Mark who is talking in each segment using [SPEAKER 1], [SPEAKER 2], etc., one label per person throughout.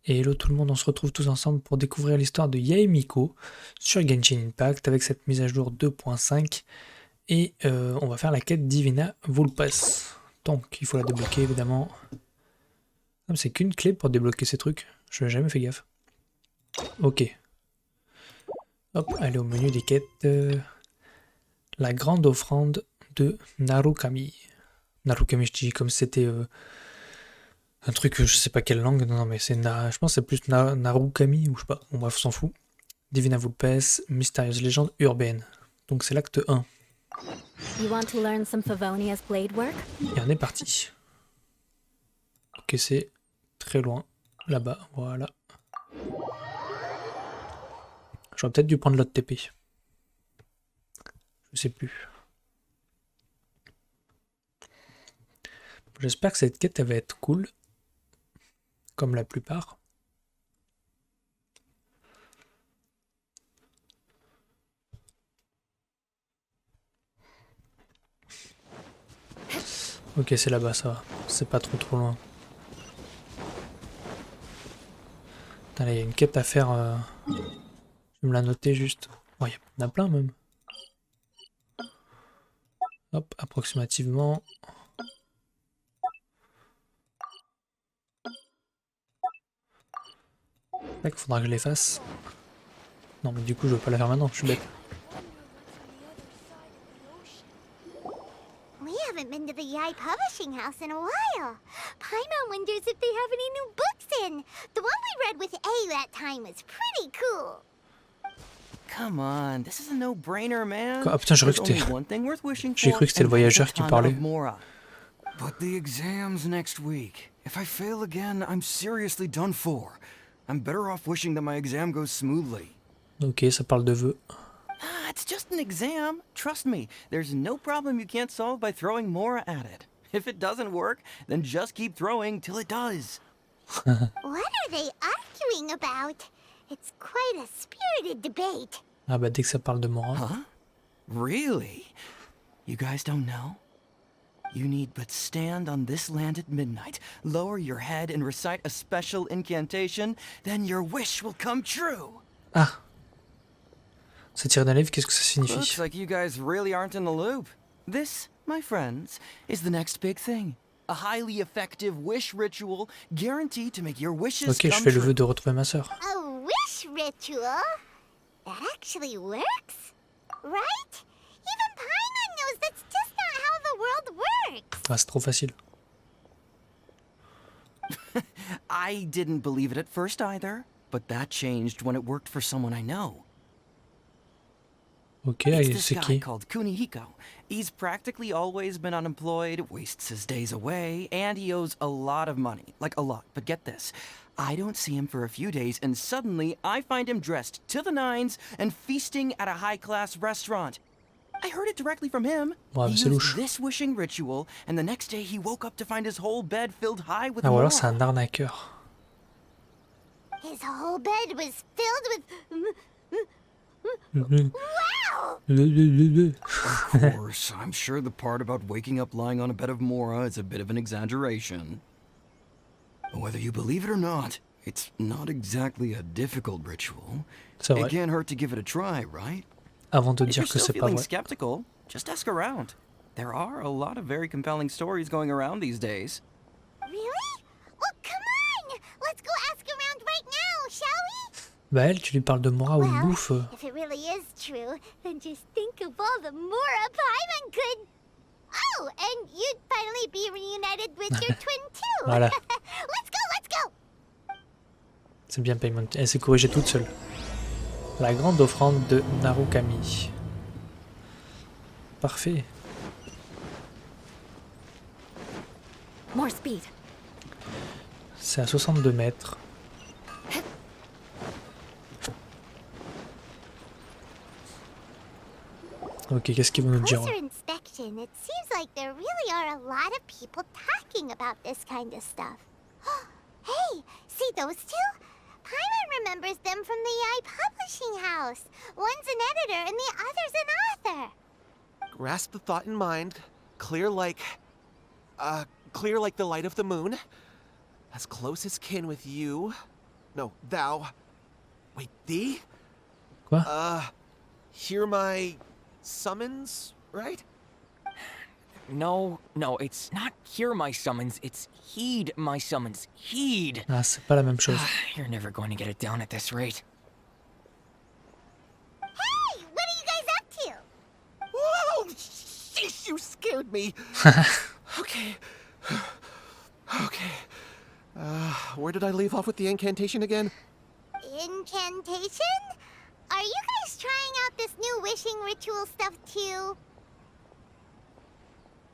[SPEAKER 1] Et hello tout le monde, on se retrouve tous ensemble pour découvrir l'histoire de Yae Miko sur Genshin Impact avec cette mise à jour 2.5 et on va faire la quête Divina Vulpes. Donc il faut la débloquer évidemment. Ah, c'est qu'une clé pour débloquer ces trucs, je n'ai jamais fait gaffe. Ok. Hop, allez au menu des quêtes. La grande offrande de Narukami. Narukami, je dis comme si c'était un truc, je sais pas quelle langue, non mais c'est je pense que c'est plus Narukami ou je sais pas, bon, bref on s'en fout. Divina Vulpes, mystérieuse légende urbaine. Donc c'est l'acte 1.
[SPEAKER 2] You want to learn some Favonia's blade work?
[SPEAKER 1] Et on est parti. Ok, c'est très loin. Là-bas, voilà. J'aurais peut-être dû prendre l'autre TP. Je sais plus. J'espère que cette quête elle va être cool. Comme la plupart. Ok, c'est là-bas, ça va. C'est pas trop loin. Là, il y a une quête à faire. Je vais me la noter juste. Oh, il y en a plein même. Hop, approximativement. Il faudra que je les fasse. Non, mais du coup, je veux pas la faire maintenant, je suis bête.
[SPEAKER 3] We haven't been to the Yae Publishing House in a while. Paimon wonders if they have any new books in. The one we read with A that time was pretty cool.
[SPEAKER 4] Come on, this is a no-brainer, man.
[SPEAKER 1] Ah putain, j'ai cru que c'était le voyageur qui parlait.
[SPEAKER 5] But the exam's next week. If I fail again, I'm seriously done for. I'm better off wishing that my exam goes smoothly.
[SPEAKER 1] Ok, ça parle de vœux.
[SPEAKER 4] Ah, it's just an exam. Trust me, there's no problem you can't solve by throwing Mora at it. If it doesn't work, then just keep throwing till it does.
[SPEAKER 3] What are they arguing about? It's quite a spirited debate.
[SPEAKER 1] Ah bah dès que ça parle de Mora.
[SPEAKER 4] Huh? Really? You guys don't know? You need but stand on this land at midnight, lower your head and recite a special incantation, then your wish will come true.
[SPEAKER 1] Ah. C'est tiré d'un livre, qu'est-ce que ça signifie?
[SPEAKER 4] Looks like you guys really aren't in the loop. This, my friends, is the next big thing. A highly effective wish ritual guaranteed to make your wishes
[SPEAKER 1] Ok, je fais le vœu de retrouver ma sœur.
[SPEAKER 3] A wish ritual? That actually works? Right? Even Paimon knows that's just not how the world works.
[SPEAKER 1] Ah, c'est trop facile.
[SPEAKER 4] I didn't believe it at first either, but that changed when it worked for someone I know.
[SPEAKER 1] Ok,
[SPEAKER 4] It's this
[SPEAKER 1] c'est
[SPEAKER 4] guy
[SPEAKER 1] qui?
[SPEAKER 4] called Kunihiko. He's practically always been unemployed, wastes his days away, and he owes a lot of money. Like a lot, but get this. I don't see him for a few days, and suddenly I find him dressed to the nines and feasting at a high-class restaurant. I heard it directly from him.
[SPEAKER 1] Ouais,
[SPEAKER 4] He
[SPEAKER 1] c'est
[SPEAKER 4] used
[SPEAKER 1] louche.
[SPEAKER 4] this wishing ritual, and the next day he woke up to find his whole bed filled high with
[SPEAKER 1] Ah, ou
[SPEAKER 4] more.
[SPEAKER 1] alors c'est un arnaqueur.
[SPEAKER 3] His whole bed was filled with... Wow!
[SPEAKER 5] Of course, I'm sure the part about waking up lying on a bed of Mora is a bit of an exaggeration. Whether you believe it or not, it's not exactly a difficult ritual.
[SPEAKER 1] C'est
[SPEAKER 5] It
[SPEAKER 1] vrai.
[SPEAKER 5] can't hurt to give it a try, right?
[SPEAKER 1] Avant de
[SPEAKER 4] If you're
[SPEAKER 1] dire que
[SPEAKER 4] still
[SPEAKER 1] c'est pas
[SPEAKER 4] feeling
[SPEAKER 1] vrai.
[SPEAKER 4] skeptical, just ask around. There are a lot of very compelling stories going around these days.
[SPEAKER 3] Really? Well, come on! Let's go ask around right now, shall we?
[SPEAKER 1] Bah elle, tu lui parles de Mora ou de
[SPEAKER 3] Well,
[SPEAKER 1] bouffe.
[SPEAKER 3] if it really is true, then just think of all the Mora Paimon could... Oh, and you'd finally be reunited with your twin too.
[SPEAKER 1] Voilà.
[SPEAKER 3] Let's go, let's go!
[SPEAKER 1] C'est bien Paimon. Elle s'est corrigée toute seule. La grande offrande de Narukami. Parfait.
[SPEAKER 2] More speed.
[SPEAKER 1] C'est à 62 mètres. Ok, qu'est-ce qu'ils vont nous dire?
[SPEAKER 3] Closer inspection, it seems like there really are a lot of people talking about this kind of stuff. Hey, see those two? Paimon remembers them from the Yae Publishing House. One's an editor and the other's an author.
[SPEAKER 6] Grasp the thought in mind. Clear like the light of the moon. As close as kin with you. No, thou. Wait, thee?
[SPEAKER 1] Quoi?
[SPEAKER 6] Hear my summons, right?
[SPEAKER 7] No, it's not hear my summons, it's heed my summons. Heed!
[SPEAKER 1] Ah, c'est pas la même chose.
[SPEAKER 7] You're never going to get it down at this rate.
[SPEAKER 3] Hey, what are you guys up to?
[SPEAKER 6] Whoa! Sheesh, you scared me. Okay. Okay. Where did I leave off with the incantation again?
[SPEAKER 3] Incantation? Are you guys trying out this new wishing ritual stuff too?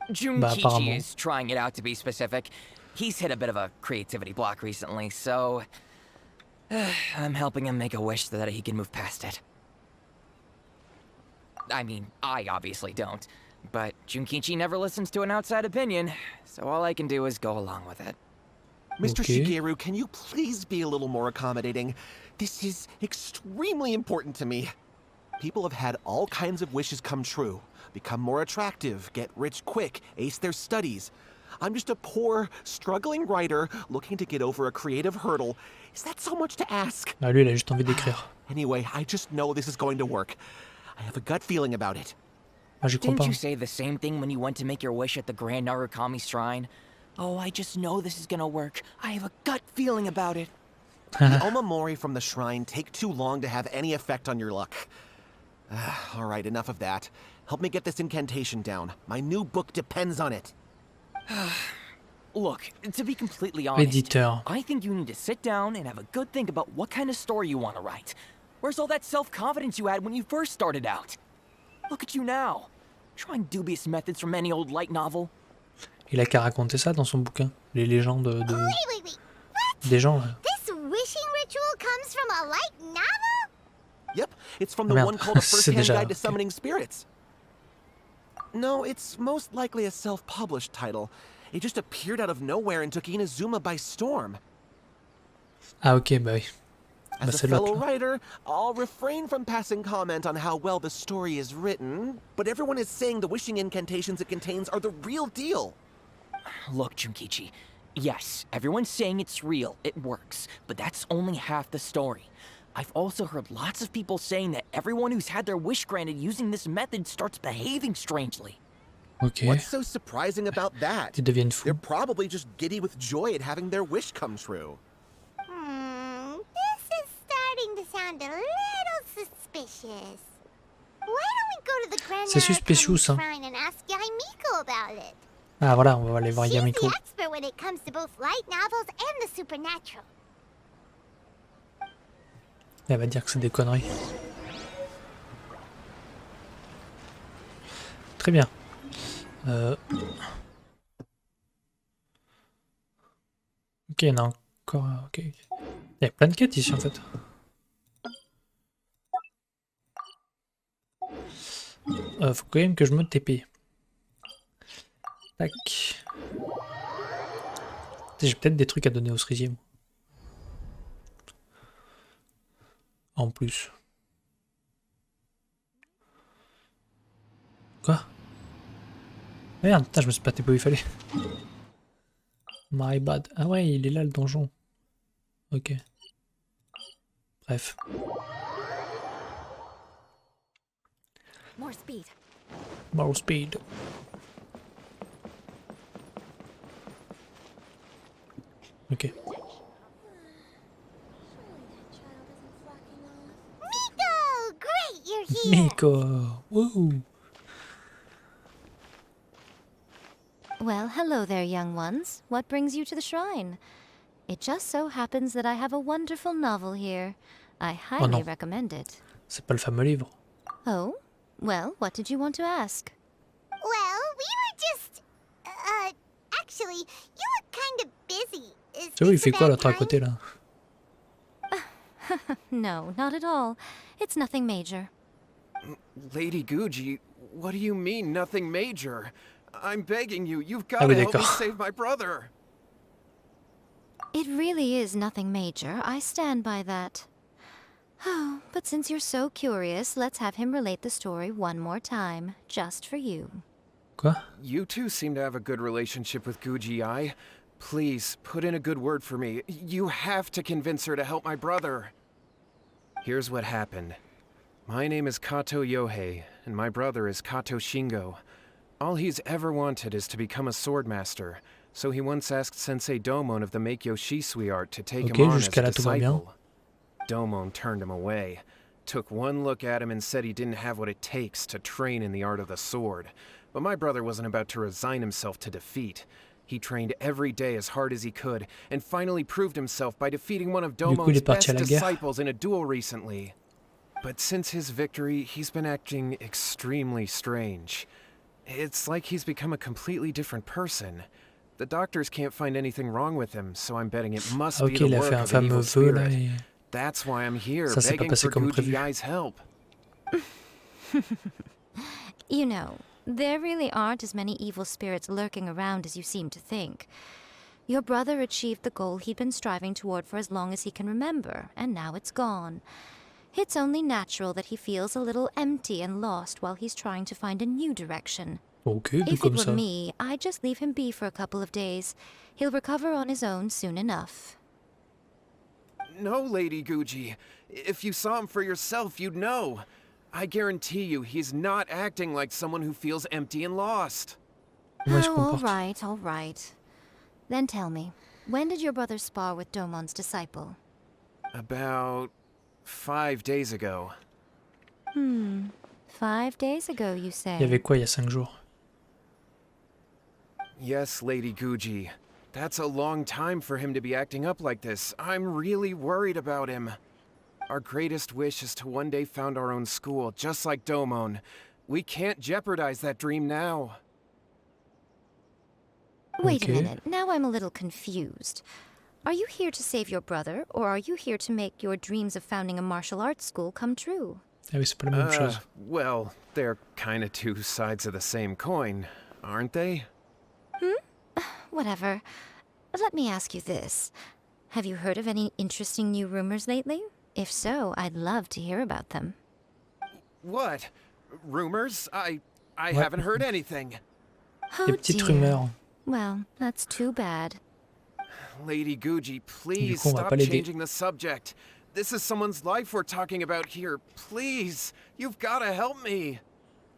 [SPEAKER 1] apparemment.
[SPEAKER 7] Junkichi is trying it out, to be specific. He's hit a bit of a creativity block recently, so I'm helping him make a wish so that he can move past it. I mean, I obviously don't, but Junkichi never listens to an outside opinion, so all I can do is go along with it.
[SPEAKER 6] Mr.
[SPEAKER 1] Okay.
[SPEAKER 6] Shigeru, can you please be a little more accommodating? This is extremely important to me. People have had all kinds of wishes come true. Become more attractive, get rich quick, ace their studies. I'm just a poor, struggling writer looking to get over a creative hurdle. Is that so much to ask?
[SPEAKER 1] Ah, lui, il a juste envie d'écrire.
[SPEAKER 6] Anyway, I just know this is going to work. I have a gut feeling about it.
[SPEAKER 1] Ah, j'y crois
[SPEAKER 7] Didn't
[SPEAKER 1] pas.
[SPEAKER 7] you say the same thing when you went to make your wish at the Grand Narukami Shrine? Oh, I just know this is gonna work. I have a gut feeling about it.
[SPEAKER 6] The Omamori from the shrine take too long to have any effect on your luck. All right, enough of that. Help me get this incantation down. My new book depends on it.
[SPEAKER 7] Look, to be completely honest,
[SPEAKER 1] Éditeur.
[SPEAKER 7] I think you need to sit down and have a good think about what kind of story you want to write. Where's all that self-confidence you had when you first started out? Look at you now, trying dubious methods from any old light novel.
[SPEAKER 1] Il a qu'à raconter ça dans son bouquin. Les légendes de...
[SPEAKER 3] Wait. What?
[SPEAKER 1] des gens, là.
[SPEAKER 3] This wishing ritual comes from a light novel?
[SPEAKER 6] Yep, it's from the
[SPEAKER 1] Merde,
[SPEAKER 6] one called A
[SPEAKER 1] c'est
[SPEAKER 6] First-Hand
[SPEAKER 1] déjà-
[SPEAKER 6] Guide to
[SPEAKER 1] ok.
[SPEAKER 6] Summoning Spirits. No, it's most likely a self-published title. It just appeared out of nowhere and took Inazuma by storm.
[SPEAKER 1] Ah, ok, bah oui.
[SPEAKER 6] As
[SPEAKER 1] Bah,
[SPEAKER 6] a
[SPEAKER 1] c'est
[SPEAKER 6] fellow
[SPEAKER 1] l'autre, là.
[SPEAKER 6] writer, I'll refrain from passing comment on how well the story is written, but everyone is saying the wishing incantations it contains are the real deal.
[SPEAKER 7] Look, Junkichi, yes, everyone's saying it's real, it works, but that's only half the story. I've also heard lots of people saying that everyone who's had their wish granted using this method starts behaving strangely.
[SPEAKER 1] Ok.
[SPEAKER 6] What's so surprising about that?
[SPEAKER 1] Ils deviennent fous.
[SPEAKER 6] They're probably just giddy with joy at having their wish come true.
[SPEAKER 3] This is starting to sound a little suspicious. Why don't we go to the Grand
[SPEAKER 1] C'est suspicious, hein.
[SPEAKER 3] Shrine and ask Yae Miko about it?
[SPEAKER 1] Ah, voilà, on va aller voir
[SPEAKER 3] She's
[SPEAKER 1] Yae Miko.
[SPEAKER 3] the expert when it comes to both light novels and the supernatural.
[SPEAKER 1] Elle va dire que c'est des conneries. Très bien. Ok, il y en a encore. Ok. Il y a plein de quêtes ici en fait. Faut quand même que je me TP. Tac. J'ai peut-être des trucs à donner au cerisier. Moi. En plus. Quoi? Merde, putain, je me suis pas TP où il fallait. My bad. Ah ouais, il est là le donjon. Ok. Bref.
[SPEAKER 2] More speed.
[SPEAKER 1] More speed. Ok.
[SPEAKER 3] Miko! Great, you're here!
[SPEAKER 1] Miko! Woo!
[SPEAKER 2] Well, hello there, young ones. What brings you to the shrine? It just so happens that I have a wonderful novel here. I highly
[SPEAKER 1] non.
[SPEAKER 2] recommend it.
[SPEAKER 1] C'est pas le fameux livre.
[SPEAKER 2] Oh? Well, what did you want to ask?
[SPEAKER 3] Well, we were just... actually, you look kind of busy. Is
[SPEAKER 1] Tu vois, il
[SPEAKER 3] this
[SPEAKER 1] fait
[SPEAKER 3] a
[SPEAKER 1] quoi
[SPEAKER 3] bad
[SPEAKER 1] l'autre à
[SPEAKER 3] time?
[SPEAKER 1] côté là?
[SPEAKER 2] No, not at all. It's nothing major.
[SPEAKER 6] Lady Guji, what do you mean, nothing major? I'm begging you, you've got
[SPEAKER 1] Ah
[SPEAKER 6] to
[SPEAKER 1] oui,
[SPEAKER 6] help me
[SPEAKER 1] d'accord.
[SPEAKER 6] save my brother.
[SPEAKER 2] It really is nothing major. I stand by that. Oh, but since you're so curious, let's have him relate the story one more time, just for you.
[SPEAKER 1] Quoi?
[SPEAKER 6] You two seem to have a good relationship with Guji-ai.
[SPEAKER 8] Please, put in a good word for me. You have to convince her to help my brother. Here's what happened. My name is Kato Yohei, and my brother is Kato Shingo. All he's ever wanted is to become a swordmaster, so he once asked Sensei Domon of the Meikyo Shisui art to take him on as a disciple. Domon turned him away, took one look at him and said he didn't have what it takes to train in the art of the sword. But my brother wasn't about to resign himself to defeat. He trained every day as hard as he could, and finally proved himself by defeating one of Domon's best disciples in a duel recently. But since his victory, he's been acting extremely strange. It's like he's become a completely different person. The doctors can't find anything wrong with him, so I'm betting it must be the work of an evil spirit. That's why I'm here, begging for Guji Yae's help.
[SPEAKER 2] You know, there really aren't as many evil spirits lurking around as you seem to think. Your brother achieved the goal he'd been striving toward for as long as he can remember, and now it's gone. It's only natural that he feels a little empty and lost while he's trying to find a new direction. If it were me, I'd just leave him be for a couple of days. He'll recover on his own soon enough.
[SPEAKER 8] No, Lady Guji. If you saw him for yourself, you'd know. I guarantee you, he's not acting like someone who feels empty and lost.
[SPEAKER 2] Oh, all right. Then tell me, when did your brother spar with Domon's disciple?
[SPEAKER 8] About 5 days ago.
[SPEAKER 2] 5 days ago, you say?
[SPEAKER 1] Il y avait quoi il y a 5 jours?
[SPEAKER 8] Yes, Lady Guji. That's a long time for him to be acting up like this. I'm really worried about him. Our greatest wish is to one day found our own school, just like Domon. We can't jeopardize that dream now.
[SPEAKER 2] Wait a minute, now I'm a little confused. Are you here to save your brother, or are you here to make your dreams of founding a martial arts school come true?
[SPEAKER 1] Ah oui, c'est pas la même chose.
[SPEAKER 8] Well, they're kinda two sides of the same coin, aren't they?
[SPEAKER 2] Whatever. Let me ask you this. Have you heard of any interesting new rumors lately? If so, I'd love to hear about them.
[SPEAKER 8] What? Rumors? I haven't heard anything.
[SPEAKER 2] Oh,
[SPEAKER 1] Des petites
[SPEAKER 2] dear.
[SPEAKER 1] rumeurs.
[SPEAKER 2] Well, that's too bad.
[SPEAKER 8] Lady Guji, please
[SPEAKER 1] on va
[SPEAKER 8] stop
[SPEAKER 1] pas l'aider.
[SPEAKER 8] changing the subject. This is someone's life we're talking about here. Please, you've gotta help me.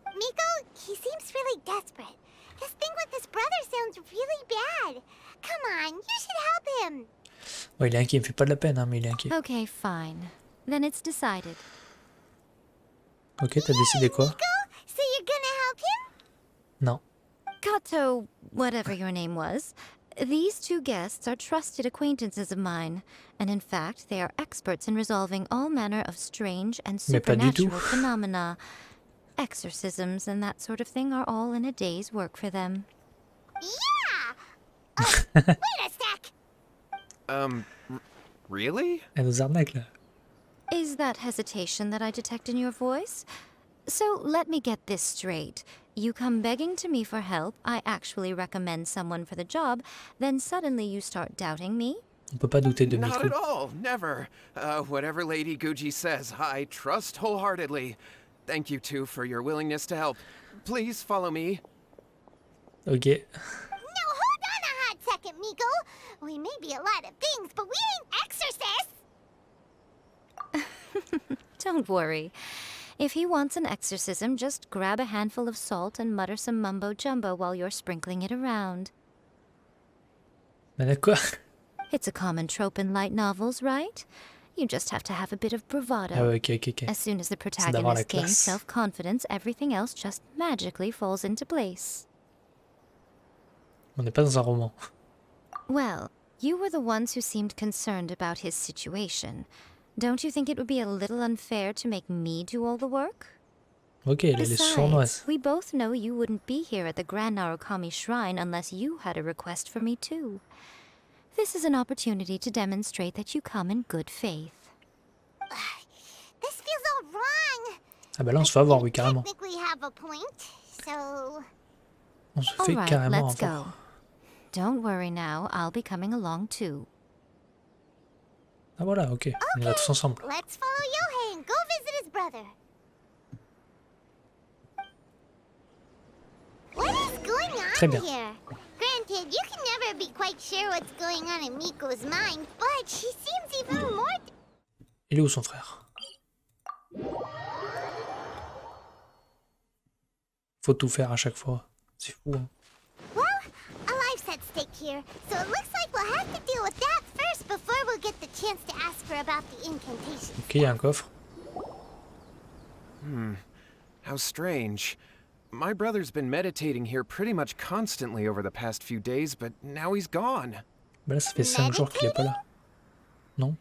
[SPEAKER 3] Miko, he seems really desperate. His thing with his brother sounds really bad. Come on, you should help him.
[SPEAKER 1] Ouais, il est inquiet, il me fait pas de la peine, hein, mais il est inquiet.
[SPEAKER 2] Okay, fine. Then it's decided.
[SPEAKER 1] Ok, t'as décidé quoi?
[SPEAKER 3] Miko, so you're gonna help him?
[SPEAKER 1] Non.
[SPEAKER 2] Kato, whatever your name was, these two guests are trusted acquaintances of mine, and in fact, they are experts in resolving all manner of strange and
[SPEAKER 1] Mais pas du tout.
[SPEAKER 2] supernatural phenomena. Exorcisms and that sort of thing are all in a day's work for them.
[SPEAKER 3] Yeah! Oh, wait a sec!
[SPEAKER 8] Really?
[SPEAKER 1] Elle nous arnaque là.
[SPEAKER 2] Is that hesitation that I detect in your voice? So let me get this straight. You come begging to me for help, I actually recommend someone for the job, then suddenly you start doubting me?
[SPEAKER 1] On peut pas douter de
[SPEAKER 8] Not
[SPEAKER 1] Miko.
[SPEAKER 8] at all, never. Whatever Lady Guji says, I trust wholeheartedly. Thank you two for your willingness to help. Please follow me.
[SPEAKER 1] Ok.
[SPEAKER 3] Now hold on a hot second, Miko. We may be a lot of things, but we ain't exorcists.
[SPEAKER 2] Don't worry. If he wants an exorcism, just grab a handful of salt and mutter some mumbo-jumbo while you're sprinkling it around.
[SPEAKER 1] Mais d'accord.
[SPEAKER 2] It's a common trope in light novels, right? You just have to have a bit of bravado.
[SPEAKER 1] Ah ouais, ok.
[SPEAKER 2] As soon as the
[SPEAKER 1] C'est d'avoir la
[SPEAKER 2] protagonist gains
[SPEAKER 1] classe.
[SPEAKER 2] self-confidence, everything else just magically falls into place.
[SPEAKER 1] On n'est pas dans un roman.
[SPEAKER 2] Well, you were the ones who seemed concerned about his situation. Don't you think it would be a little unfair to make me do all the work?
[SPEAKER 1] Ok, elle est sournoise.
[SPEAKER 2] We both know you wouldn't be here at the Grand Narukami Shrine unless you had a request for me too. This is an opportunity to demonstrate that you come in good faith.
[SPEAKER 3] This feels all wrong.
[SPEAKER 1] Ah bah là, on se fait avoir, oui, carrément.
[SPEAKER 3] Technically have a point, so...
[SPEAKER 1] On se
[SPEAKER 2] All
[SPEAKER 1] fait
[SPEAKER 2] right,
[SPEAKER 1] carrément
[SPEAKER 2] let's
[SPEAKER 1] avoir.
[SPEAKER 2] go. Don't worry now, I'll be coming along too.
[SPEAKER 1] Ah voilà, ok. On y va tous ensemble.
[SPEAKER 3] Let's follow Yohei and go visit his brother. What is going on
[SPEAKER 1] Très bien.
[SPEAKER 3] here? Granted, you can never never be quite sure what's going on in Miko's mind, but she seems even more...
[SPEAKER 1] Il est où son frère? Faut tout faire à chaque fois. C'est fou, hein.
[SPEAKER 3] Well, a life's at stake here, so it looks like we'll have to deal with that first before we'll get the chance to ask her about the incantation.
[SPEAKER 1] Ok, il y a un coffre.
[SPEAKER 8] How strange. My brother's been meditating here pretty much constantly over the past few days, but now he's gone.
[SPEAKER 1] Bah là, ça fait 5 jours qu'il est pas là. Non?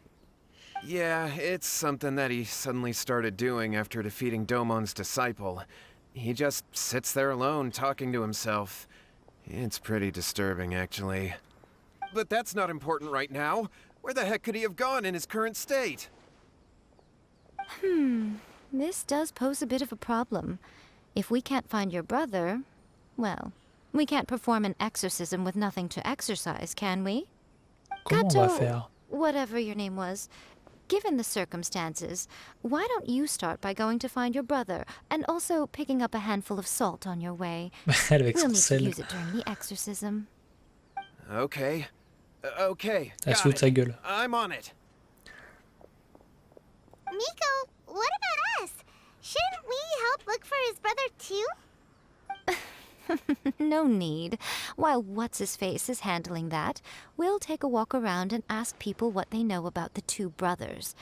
[SPEAKER 8] Yeah, it's something that he suddenly started doing after defeating Domon's disciple. He just sits there alone, talking to himself. It's pretty disturbing, actually. But that's not important right now. Where the heck could he have gone in his current state?
[SPEAKER 2] This does pose a bit of a problem. If we can't find your brother, well, we can't perform an exorcism with nothing to exorcise, can we?
[SPEAKER 1] Comment on va faire?
[SPEAKER 2] Whatever your name was, given the circumstances, why don't you start by going to find your brother and also picking up a handful of salt on your way?
[SPEAKER 1] Elle avec
[SPEAKER 2] We'll
[SPEAKER 1] son
[SPEAKER 2] need to
[SPEAKER 1] sel.
[SPEAKER 2] use it during the exorcism.
[SPEAKER 8] Okay. Okay.
[SPEAKER 1] Elle se
[SPEAKER 8] got
[SPEAKER 1] fout de sa
[SPEAKER 8] it.
[SPEAKER 1] gueule.
[SPEAKER 8] I'm on it.
[SPEAKER 3] Miko, what about us? Shouldn't we help look for his brother too?
[SPEAKER 2] No need. While What's-His-Face is handling that, we'll take a walk around and ask people what they know about the two brothers.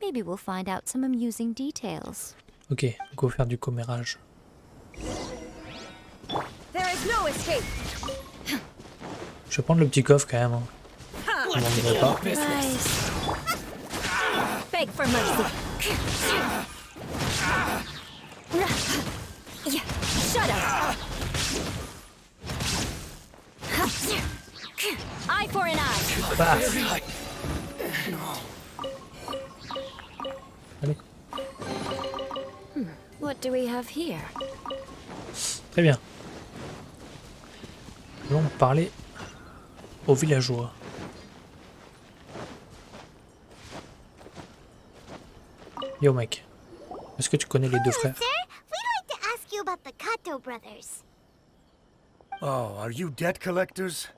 [SPEAKER 2] Maybe we'll find out some amusing details.
[SPEAKER 1] Ok, donc on va faire du commérage.
[SPEAKER 9] There is no escape.
[SPEAKER 1] Je vais prendre le petit coffre quand même. Hein. Je m'en voudrais pas.
[SPEAKER 2] Nice.
[SPEAKER 9] Beg for mercy. Shut up. Eye for an eye.
[SPEAKER 1] Paf. Allez,
[SPEAKER 2] What do we have here?
[SPEAKER 1] très bien. Allons parler aux villageois. Yo mec, est-ce que tu connais les deux frères?
[SPEAKER 3] Sir, we'd like to ask you about the Kato brothers.
[SPEAKER 10] Oh, are you debt collectors?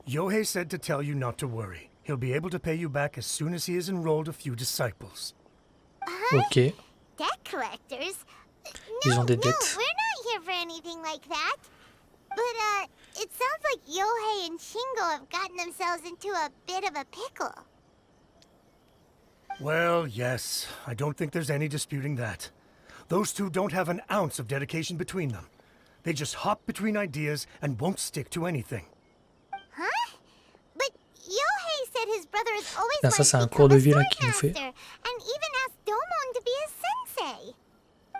[SPEAKER 10] Yohei said to tell you not to worry. He'll be able to pay you back as soon as he has enrolled a few disciples.
[SPEAKER 1] Ok,
[SPEAKER 3] Debt collectors?
[SPEAKER 1] Ils ont des
[SPEAKER 3] No,
[SPEAKER 1] dettes.
[SPEAKER 3] we're not here for anything like that. But, it sounds like Yohei and Shingo have gotten themselves into a bit of a pickle.
[SPEAKER 10] Well, yes, I don't think there's any disputing that. Those two don't have an ounce of dedication between them. They just hop between ideas and won't stick to anything.
[SPEAKER 3] Huh? But Yohei said his brother has always
[SPEAKER 1] Putain, ça,
[SPEAKER 3] wanted
[SPEAKER 1] c'est
[SPEAKER 3] to
[SPEAKER 1] un
[SPEAKER 3] become
[SPEAKER 1] cours de
[SPEAKER 3] a
[SPEAKER 1] vie, là,
[SPEAKER 3] sword
[SPEAKER 1] qu'il nous fait.
[SPEAKER 3] master, and even asked Domon to be his sensei.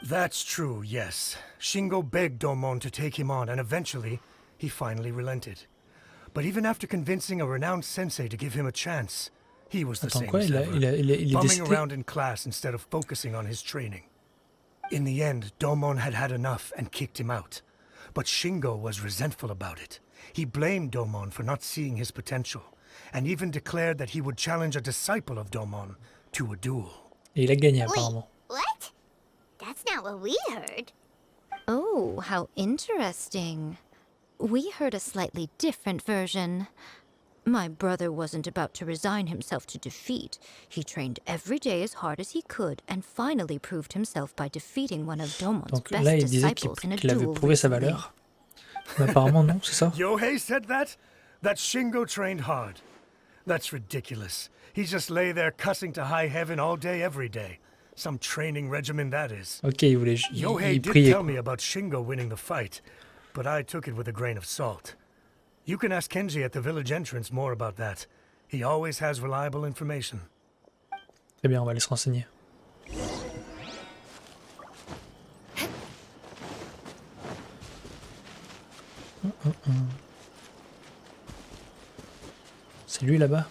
[SPEAKER 10] That's true, yes. Shingo begged Domon to take him on, and eventually, he finally relented. But even after convincing a renowned sensei to give him a chance, he was the
[SPEAKER 1] Attends,
[SPEAKER 10] same
[SPEAKER 1] quoi?
[SPEAKER 10] as
[SPEAKER 1] Il
[SPEAKER 10] ever,
[SPEAKER 1] est
[SPEAKER 10] bumming
[SPEAKER 1] décédé?
[SPEAKER 10] around in class instead of focusing on his training. In the end, Domon had had enough and kicked him out. But Shingo was resentful about it. He blamed Domon for not seeing his potential, and even declared that he would challenge a disciple of Domon to a duel.
[SPEAKER 1] Et il a gagné
[SPEAKER 3] Wait,
[SPEAKER 1] apparemment.
[SPEAKER 3] what? That's not what we heard.
[SPEAKER 2] Oh, how interesting. We heard a slightly different version. My brother wasn't about to resign himself to defeat. He trained every day as hard as he could and finally proved himself by defeating one of Domon's
[SPEAKER 1] Donc
[SPEAKER 2] best
[SPEAKER 1] là, il disait
[SPEAKER 2] disciples in a
[SPEAKER 1] qu'il avait
[SPEAKER 2] duel
[SPEAKER 1] prouvé sa
[SPEAKER 2] recently.
[SPEAKER 1] valeur. Mais apparemment non, c'est ça?
[SPEAKER 10] Yohei said that? That Shingo trained hard. That's ridiculous. He just lay there cussing to high heaven all day, every day. Some training regimen, that is.
[SPEAKER 1] Ok, il voulait...
[SPEAKER 10] Yohei
[SPEAKER 1] il
[SPEAKER 10] did
[SPEAKER 1] priait.
[SPEAKER 10] tell me about Shingo winning the fight, but I took it with a grain of salt. You can ask Kenji at the village entrance more about that. He always has reliable information.
[SPEAKER 1] Très bien, on va aller se renseigner. C'est lui là-bas?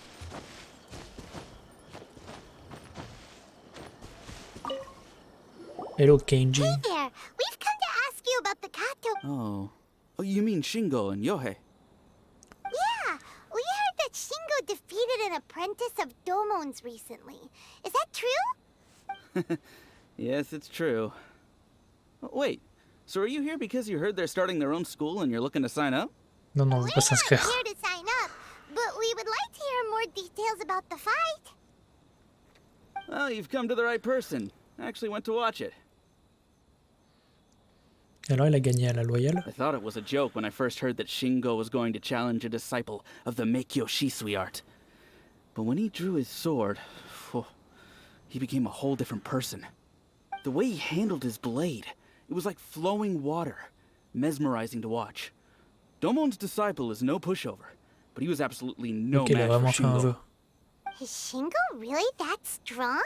[SPEAKER 1] Hello Kenji.
[SPEAKER 3] Hey there, we've come to ask you about the Kato...
[SPEAKER 11] Oh, you mean Shingo and Yohei?
[SPEAKER 3] Yeah, we heard that Shingo defeated an apprentice of Domon's recently. Is that true?
[SPEAKER 11] Yes, it's true. Oh, wait, so are you here because you heard they're starting their own school and you're looking to sign up?
[SPEAKER 1] Non, non, on veut
[SPEAKER 3] We're
[SPEAKER 1] pas
[SPEAKER 3] not
[SPEAKER 1] s'inscrire.
[SPEAKER 3] here to sign up. But we would like to hear more details about the fight.
[SPEAKER 11] Well, you've come to the right person. I actually went to watch it.
[SPEAKER 1] Et alors, il a gagné à la loyale.
[SPEAKER 11] I thought it was a joke when I first heard that Shingo was going to challenge a disciple of the Meikyo Shisui art. But when he drew his sword, he became a whole different person. The way he handled his blade, it was like flowing water, mesmerizing to watch. Domon's disciple is no pushover, but he was absolutely no
[SPEAKER 1] Ok, il a
[SPEAKER 11] match
[SPEAKER 1] vraiment
[SPEAKER 11] for
[SPEAKER 1] fait un
[SPEAKER 11] Shingo.
[SPEAKER 1] vœu.
[SPEAKER 3] Is Shingo really that strong?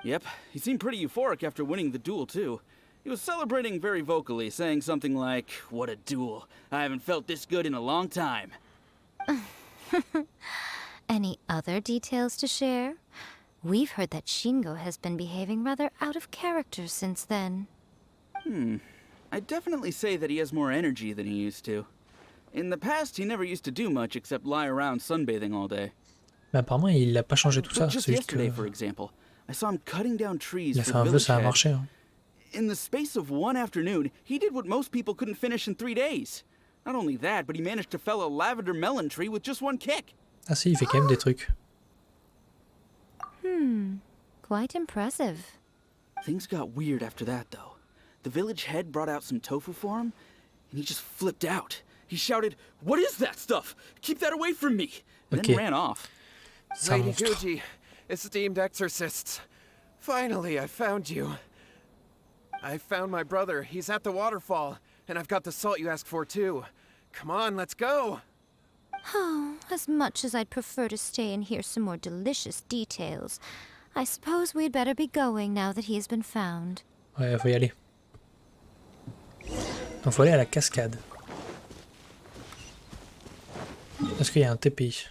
[SPEAKER 11] Yep, he seemed pretty euphoric after winning the duel too. He was celebrating very vocally, saying something like, "What a duel. I haven't felt this good in a long time."
[SPEAKER 2] Any other details to share? We've heard that Shingo has been behaving rather out of character since then.
[SPEAKER 11] I'd definitely say that he has more energy than he used to. In the past, he never used to do much except lie around sunbathing all day.
[SPEAKER 1] Mais apparemment, il n'a pas changé tout ça.
[SPEAKER 11] But just
[SPEAKER 1] C'est juste que
[SPEAKER 11] yesterday, for example, I saw him cutting down trees
[SPEAKER 1] il a
[SPEAKER 11] for
[SPEAKER 1] fait un
[SPEAKER 11] the
[SPEAKER 1] vœu,
[SPEAKER 11] village
[SPEAKER 1] ça a
[SPEAKER 11] head.
[SPEAKER 1] marché. Hein.
[SPEAKER 11] In the space of one afternoon, he did what most people couldn't finish in 3 days. Not only that, but he managed to fell a lavender melon tree with just one kick.
[SPEAKER 1] Ah si, il fait quand même des trucs.
[SPEAKER 2] Quite impressive.
[SPEAKER 11] Things got weird after that, though. The village head brought out some tofu for him, and he just flipped out. He shouted, "What is that stuff? Keep that away from me!" And
[SPEAKER 1] Okay.
[SPEAKER 11] then ran off.
[SPEAKER 1] C'est un
[SPEAKER 8] Lady
[SPEAKER 1] monstre.
[SPEAKER 8] Guji, esteemed exorcists. Finally, I found you. I found my brother. He's at the waterfall. And I've got the salt you asked for, too. Come on, let's go!
[SPEAKER 2] Oh, as much as I'd prefer to stay and hear some more delicious details, I suppose we'd better be going now that he has been found.
[SPEAKER 1] Ouais, faut y aller. Donc faut aller à la cascade. Est-ce qu'il y a un TPI?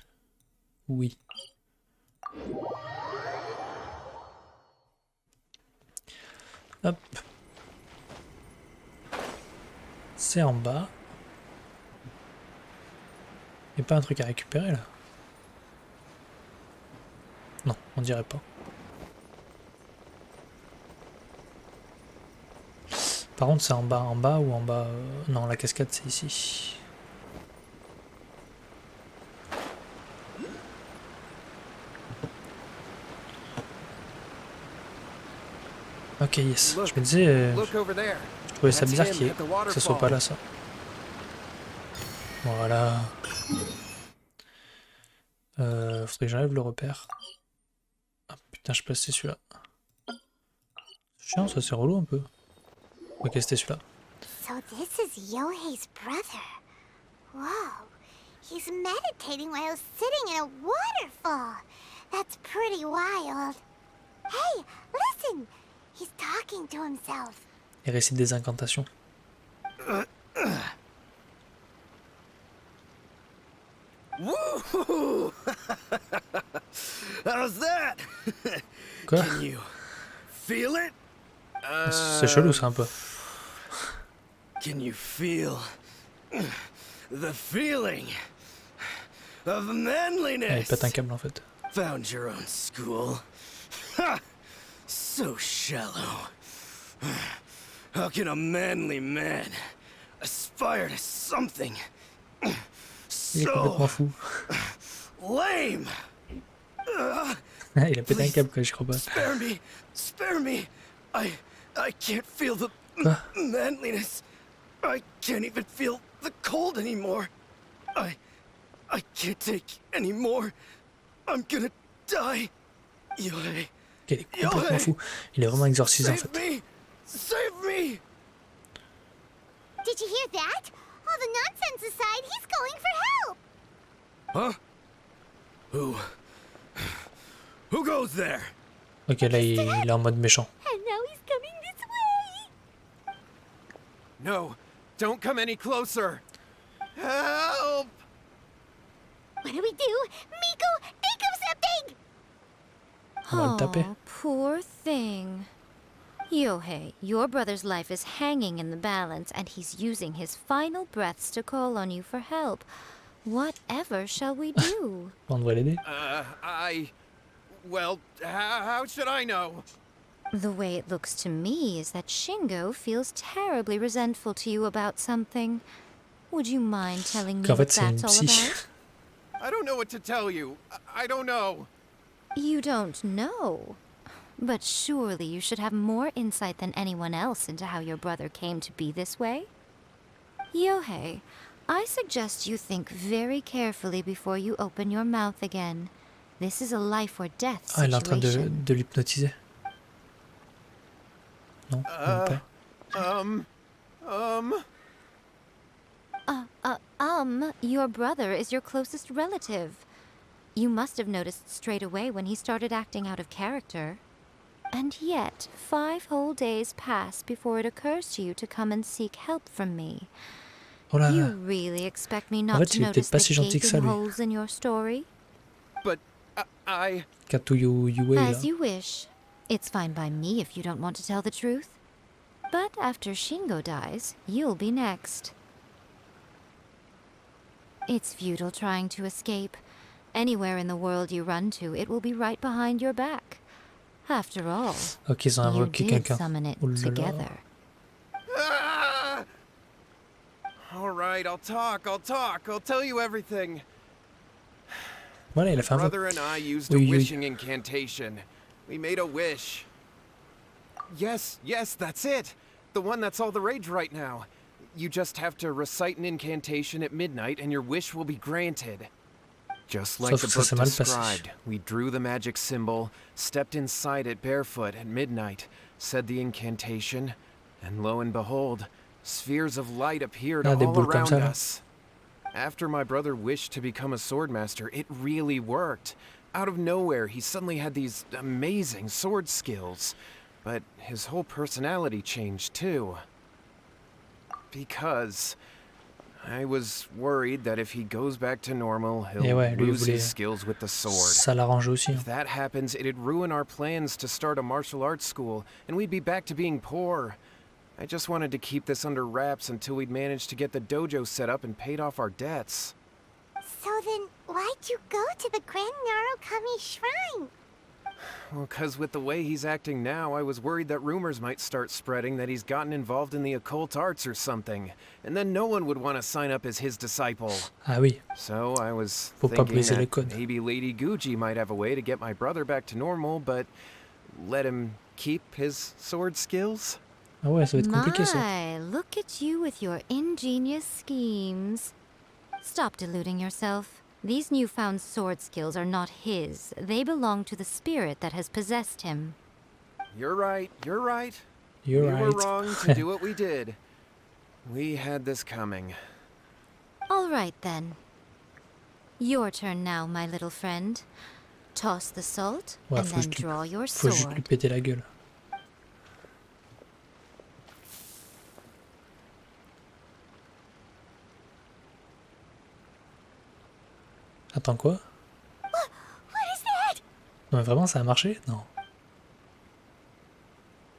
[SPEAKER 1] Oui. Hop. C'est en bas. Il n'y a pas un truc à récupérer là? Non, on dirait pas. Par contre, c'est en bas ou en bas non, la cascade c'est ici. Ok, yes. Je me disais,
[SPEAKER 8] Look over there.
[SPEAKER 1] je trouvais ça
[SPEAKER 8] That's
[SPEAKER 1] bizarre
[SPEAKER 8] him at the
[SPEAKER 1] que ça soit pas là, ça. Voilà. Faudrait que j'enlève le repère. Ah putain, je passais celui-là. Chiant, ça c'est relou un peu. Ok, c'était celui-là.
[SPEAKER 3] So this is Yohei's brother. Whoa. He's meditating while sitting in a waterfall. That's pretty wild. Hey, listen! He's talking to himself.
[SPEAKER 1] Il récite des incantations.
[SPEAKER 5] Woo! How's that?
[SPEAKER 1] Quoi?
[SPEAKER 5] Can you feel it?
[SPEAKER 1] C'est chelou ça un peu.
[SPEAKER 5] Can you feel the feeling of
[SPEAKER 1] Ah, il
[SPEAKER 5] manliness?
[SPEAKER 1] pète un câble en fait.
[SPEAKER 5] Found your own school. Ha! So shallow. How can a manly man aspire to something
[SPEAKER 1] Il est complètement
[SPEAKER 5] so
[SPEAKER 1] fou.
[SPEAKER 5] lame?
[SPEAKER 1] Il a pété un câble quoi, je crois pas.
[SPEAKER 5] Spare me! Spare me! I can't feel the
[SPEAKER 1] Quoi?
[SPEAKER 5] manliness. I can't even feel the cold anymore. I can't take any more. I'm gonna die. Yohei,
[SPEAKER 1] Il est complètement fou. Il est vraiment exorcisé en
[SPEAKER 5] save
[SPEAKER 1] fait.
[SPEAKER 5] me! Save me!
[SPEAKER 3] Did you hear that? All the nonsense aside, he's going for help.
[SPEAKER 5] Huh? Who goes there?
[SPEAKER 1] Ok, là il est en mode méchant.
[SPEAKER 3] And now he's coming this way.
[SPEAKER 8] No, don't come any closer. Help!
[SPEAKER 3] What do we do? Miko, think of something!
[SPEAKER 1] On va le taper.
[SPEAKER 2] Oh, poor thing. Yohei, your brother's life is hanging in the balance, and he's using his final breaths to call on you for help. Whatever shall we do?
[SPEAKER 1] On devrait l'aider.
[SPEAKER 8] Well, how should I know?
[SPEAKER 2] The way it looks to me is that Shingo feels terribly resentful to you about something. Would you mind telling me
[SPEAKER 1] Qu'en
[SPEAKER 2] what
[SPEAKER 1] fait c'est une
[SPEAKER 2] that's all
[SPEAKER 1] psy.
[SPEAKER 2] about?
[SPEAKER 8] I don't know what to tell you. I don't know.
[SPEAKER 2] You don't know. But surely you should have more insight than anyone else into how your brother came to be this way. Yohei, I suggest you think very carefully before you open your mouth again. This is a life or death
[SPEAKER 1] Ah, elle est en train
[SPEAKER 2] situation.
[SPEAKER 1] de l'hypnotiser. Non, même pas.
[SPEAKER 2] Your brother is your closest relative. You must have noticed straight away when he started acting out of character. And yet, 5 whole days pass before it occurs to you to come and seek help from me.
[SPEAKER 1] Oh là
[SPEAKER 2] You
[SPEAKER 1] là.
[SPEAKER 2] really expect me
[SPEAKER 1] En
[SPEAKER 2] not
[SPEAKER 1] fait,
[SPEAKER 2] to
[SPEAKER 1] il est
[SPEAKER 2] notice
[SPEAKER 1] peut-être pas
[SPEAKER 2] the
[SPEAKER 1] si gentil que ça,
[SPEAKER 2] gaping
[SPEAKER 1] lui.
[SPEAKER 2] holes in your story?
[SPEAKER 8] But I...
[SPEAKER 1] Kato Yue, là.
[SPEAKER 2] As you wish. It's fine by me if you don't want to tell the truth. But after Shingo dies, you'll be next. It's futile trying to escape. Anywhere in the world you run to, it will be right behind your back. After all,
[SPEAKER 1] Ok, ils ont
[SPEAKER 2] you
[SPEAKER 1] invoqué
[SPEAKER 2] did
[SPEAKER 1] quelqu'un.
[SPEAKER 2] summon it
[SPEAKER 1] Oh là là.
[SPEAKER 2] together.
[SPEAKER 8] Ah! All right, I'll talk. I'll tell you everything.
[SPEAKER 1] Voilà, il a fait un vote.
[SPEAKER 8] Brother and I used
[SPEAKER 1] Oui,
[SPEAKER 8] a
[SPEAKER 1] oui.
[SPEAKER 8] wishing incantation. We made a wish. Yes, that's it. The one that's all the rage right now. You just have to recite an incantation at midnight and your wish will be granted. Just like
[SPEAKER 1] Sauf
[SPEAKER 8] the
[SPEAKER 1] que ça s'est
[SPEAKER 8] book
[SPEAKER 1] mal passé.
[SPEAKER 8] described, we drew the magic symbol, stepped inside it barefoot at midnight, said the incantation, and lo and behold, spheres of light appeared
[SPEAKER 1] Ah, des
[SPEAKER 8] all
[SPEAKER 1] boules comme
[SPEAKER 8] around
[SPEAKER 1] ça, là.
[SPEAKER 8] us. After my brother wished to become a swordmaster, it really worked. Out of nowhere, he suddenly had these amazing sword skills. But his whole personality changed too. Because I was worried that if he goes back to normal, he'll
[SPEAKER 1] Et ouais, lui, il
[SPEAKER 8] lose
[SPEAKER 1] voulait...
[SPEAKER 8] his skills with the sword.
[SPEAKER 1] Ça l'arrange aussi.
[SPEAKER 8] If that happens, it'd ruin our plans to start a martial arts school, and we'd be back to being poor. I just wanted to keep this under wraps until we'd managed to get the dojo set up and paid off our debts.
[SPEAKER 3] So then, why'd you go to the Grand Narukami Shrine?
[SPEAKER 8] Well, 'cause with the way he's acting now, I was worried that rumors might start spreading that he's gotten involved in the occult arts or something, and then no one would want to sign up as his disciple.
[SPEAKER 1] Ah oui.
[SPEAKER 8] So I was
[SPEAKER 1] Faut pas
[SPEAKER 8] thinking
[SPEAKER 1] briser les
[SPEAKER 8] that
[SPEAKER 1] codes.
[SPEAKER 8] maybe Lady Gucci might have a way to get my brother back to normal, but let him keep his sword skills?
[SPEAKER 1] Ah ouais, ça va être compliqué, ça.
[SPEAKER 2] My, look at you with your ingenious schemes. Stop deluding yourself. These newfound sword skills are not his. They belong to the spirit that has possessed him.
[SPEAKER 8] You're right.
[SPEAKER 1] You're
[SPEAKER 8] We were
[SPEAKER 1] right.
[SPEAKER 8] wrong to do what we did. We had this coming.
[SPEAKER 2] All right, then. Your turn now, my little friend. Toss the salt,
[SPEAKER 1] Ouais,
[SPEAKER 2] and
[SPEAKER 1] faut
[SPEAKER 2] then
[SPEAKER 1] juste lui-
[SPEAKER 2] draw your
[SPEAKER 1] Faut juste lui
[SPEAKER 2] sword.
[SPEAKER 1] péter la gueule. Attends, quoi?
[SPEAKER 3] What is that?
[SPEAKER 1] Non mais vraiment, ça a marché? Non.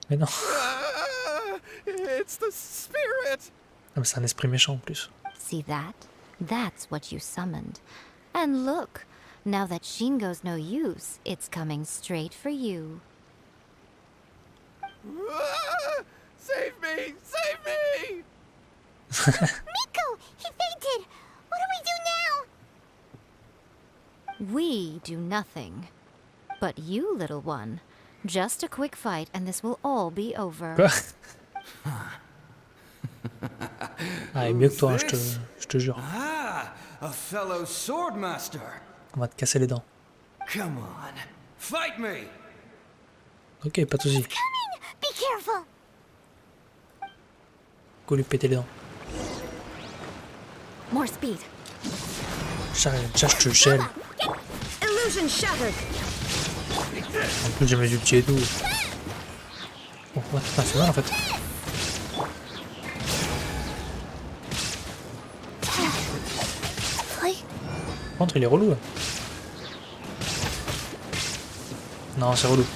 [SPEAKER 1] Mais non.
[SPEAKER 8] Ah, it's the spirit!
[SPEAKER 1] Ah, mais c'est un esprit méchant en plus.
[SPEAKER 2] See that? That's what you summoned. And look, now that Shingo's no use, it's coming straight for you.
[SPEAKER 8] Ah, save me! Save me!
[SPEAKER 3] Miko! He fainted! What do we do now?
[SPEAKER 2] We do nothing. But you, little one, just a quick fight and this will all be over.
[SPEAKER 1] Quoi? Ah, il est mieux que toi, hein, je te jure.
[SPEAKER 5] Ah, a fellow swordmaster.
[SPEAKER 1] On va te casser les dents.
[SPEAKER 5] Come on, fight me.
[SPEAKER 1] Ok, pas de soucis.
[SPEAKER 3] Coming! Be careful!
[SPEAKER 1] Go lui péter les dents.
[SPEAKER 9] More speed.
[SPEAKER 1] Charge, je te gèle.
[SPEAKER 9] Illusion shattered.
[SPEAKER 1] En plus, j'ai mes ultis et tout. Oh, ouais, ça fait mal en fait. Par contre, il est relou là. Non, c'est relou.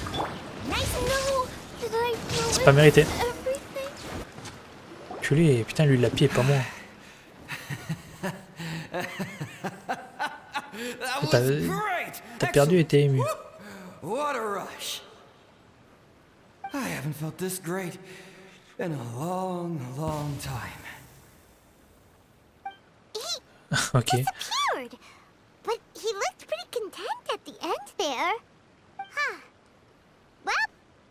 [SPEAKER 3] Nice and low! Did I
[SPEAKER 1] C'est
[SPEAKER 3] ruin
[SPEAKER 1] pas mérité.
[SPEAKER 3] everything?
[SPEAKER 1] Culé, putain, lui, il l'a pied, pas moi.
[SPEAKER 5] That
[SPEAKER 1] T'as
[SPEAKER 5] was great.
[SPEAKER 1] t'as perdu et t'es ému.
[SPEAKER 5] What a rush. I haven't felt this great in a long, long time.
[SPEAKER 1] Ok.
[SPEAKER 3] Disappeared! But at the end there. Huh. Well,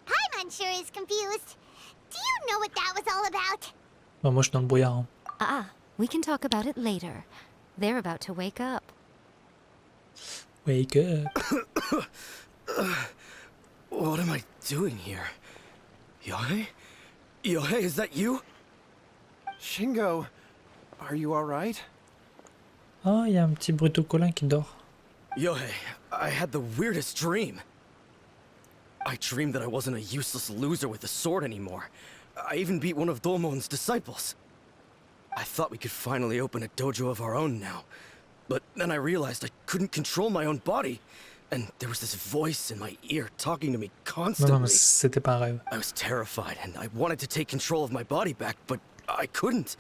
[SPEAKER 3] Paimon sure is confused. Do you know what that was all about?
[SPEAKER 1] Bon, moi je suis dans le brouillard. Hein.
[SPEAKER 2] Ah, we can talk about it later. They're about to wake up.
[SPEAKER 1] Wake up.
[SPEAKER 5] What am I doing here? Yae? Yae, is that you?
[SPEAKER 8] Shingo, are you alright?
[SPEAKER 1] Oh, il y a un petit brutocolin qui dort.
[SPEAKER 5] Yae, I had the weirdest dream. I dreamed that I wasn't a useless loser with a sword anymore. I even beat one of Domon's disciples. I thought we could finally open a dojo of our own now. But then I realized I couldn't control my own body. And there was this voice in my ear talking to me constantly.
[SPEAKER 1] Non, mais c'était pas un rêve.
[SPEAKER 5] I was terrified and I wanted to take control of my body back, but I couldn't.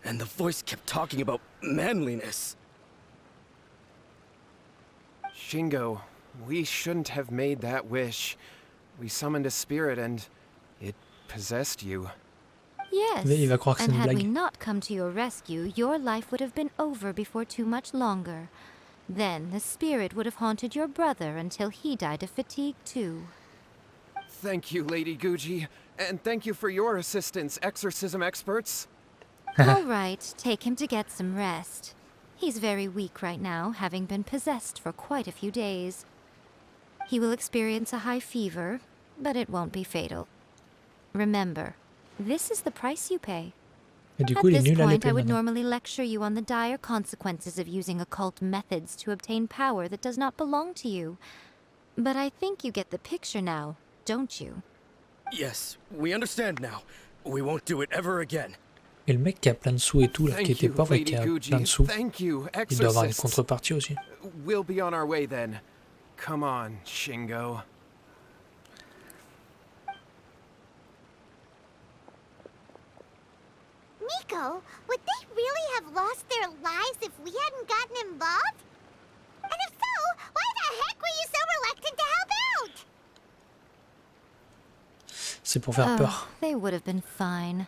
[SPEAKER 5] And the voice kept talking about manliness.
[SPEAKER 8] Shingo, we shouldn't have made that wish. We summoned a spirit and it possessed you.
[SPEAKER 2] Yes,
[SPEAKER 1] Il va croire que c'est
[SPEAKER 2] and
[SPEAKER 1] une
[SPEAKER 2] had we
[SPEAKER 1] blague.
[SPEAKER 2] not come to your rescue, your life would have been over before too much longer. Then the spirit would have haunted your brother until he died of fatigue too.
[SPEAKER 8] Thank you, Lady Guji, and thank you for your assistance, exorcism experts.
[SPEAKER 2] All right, take him to get some rest. He's very weak right now, having been possessed for quite a few days. He will experience a high fever, but it won't be fatal. Remember, this is the price you pay.
[SPEAKER 1] Et du
[SPEAKER 2] At
[SPEAKER 1] coup, il est
[SPEAKER 2] this
[SPEAKER 1] nul à
[SPEAKER 2] point,
[SPEAKER 1] l'épée
[SPEAKER 2] I would
[SPEAKER 1] maintenant.
[SPEAKER 2] normally lecture you on the dire consequences of using occult methods to obtain power that does not belong to you. But I think you get the picture now, don't you?
[SPEAKER 5] Yes, we understand now. We won't do it ever again.
[SPEAKER 1] Et le mec qui a plein de sous et tout, là, qui
[SPEAKER 8] Thank
[SPEAKER 1] était
[SPEAKER 8] you,
[SPEAKER 1] pauvre et
[SPEAKER 8] Lady
[SPEAKER 1] qui a plein de
[SPEAKER 8] Guji.
[SPEAKER 1] sous,
[SPEAKER 8] Thank you,
[SPEAKER 1] il doit avoir une
[SPEAKER 8] exorcists.
[SPEAKER 1] contrepartie aussi.
[SPEAKER 8] We'll be on our way then. Come on, Shingo.
[SPEAKER 3] Miko, would they really have lost their lives if we hadn't gotten involved? And if so, why the heck were you so reluctant to help out?
[SPEAKER 1] C'est pour faire peur.
[SPEAKER 2] They would have been fine.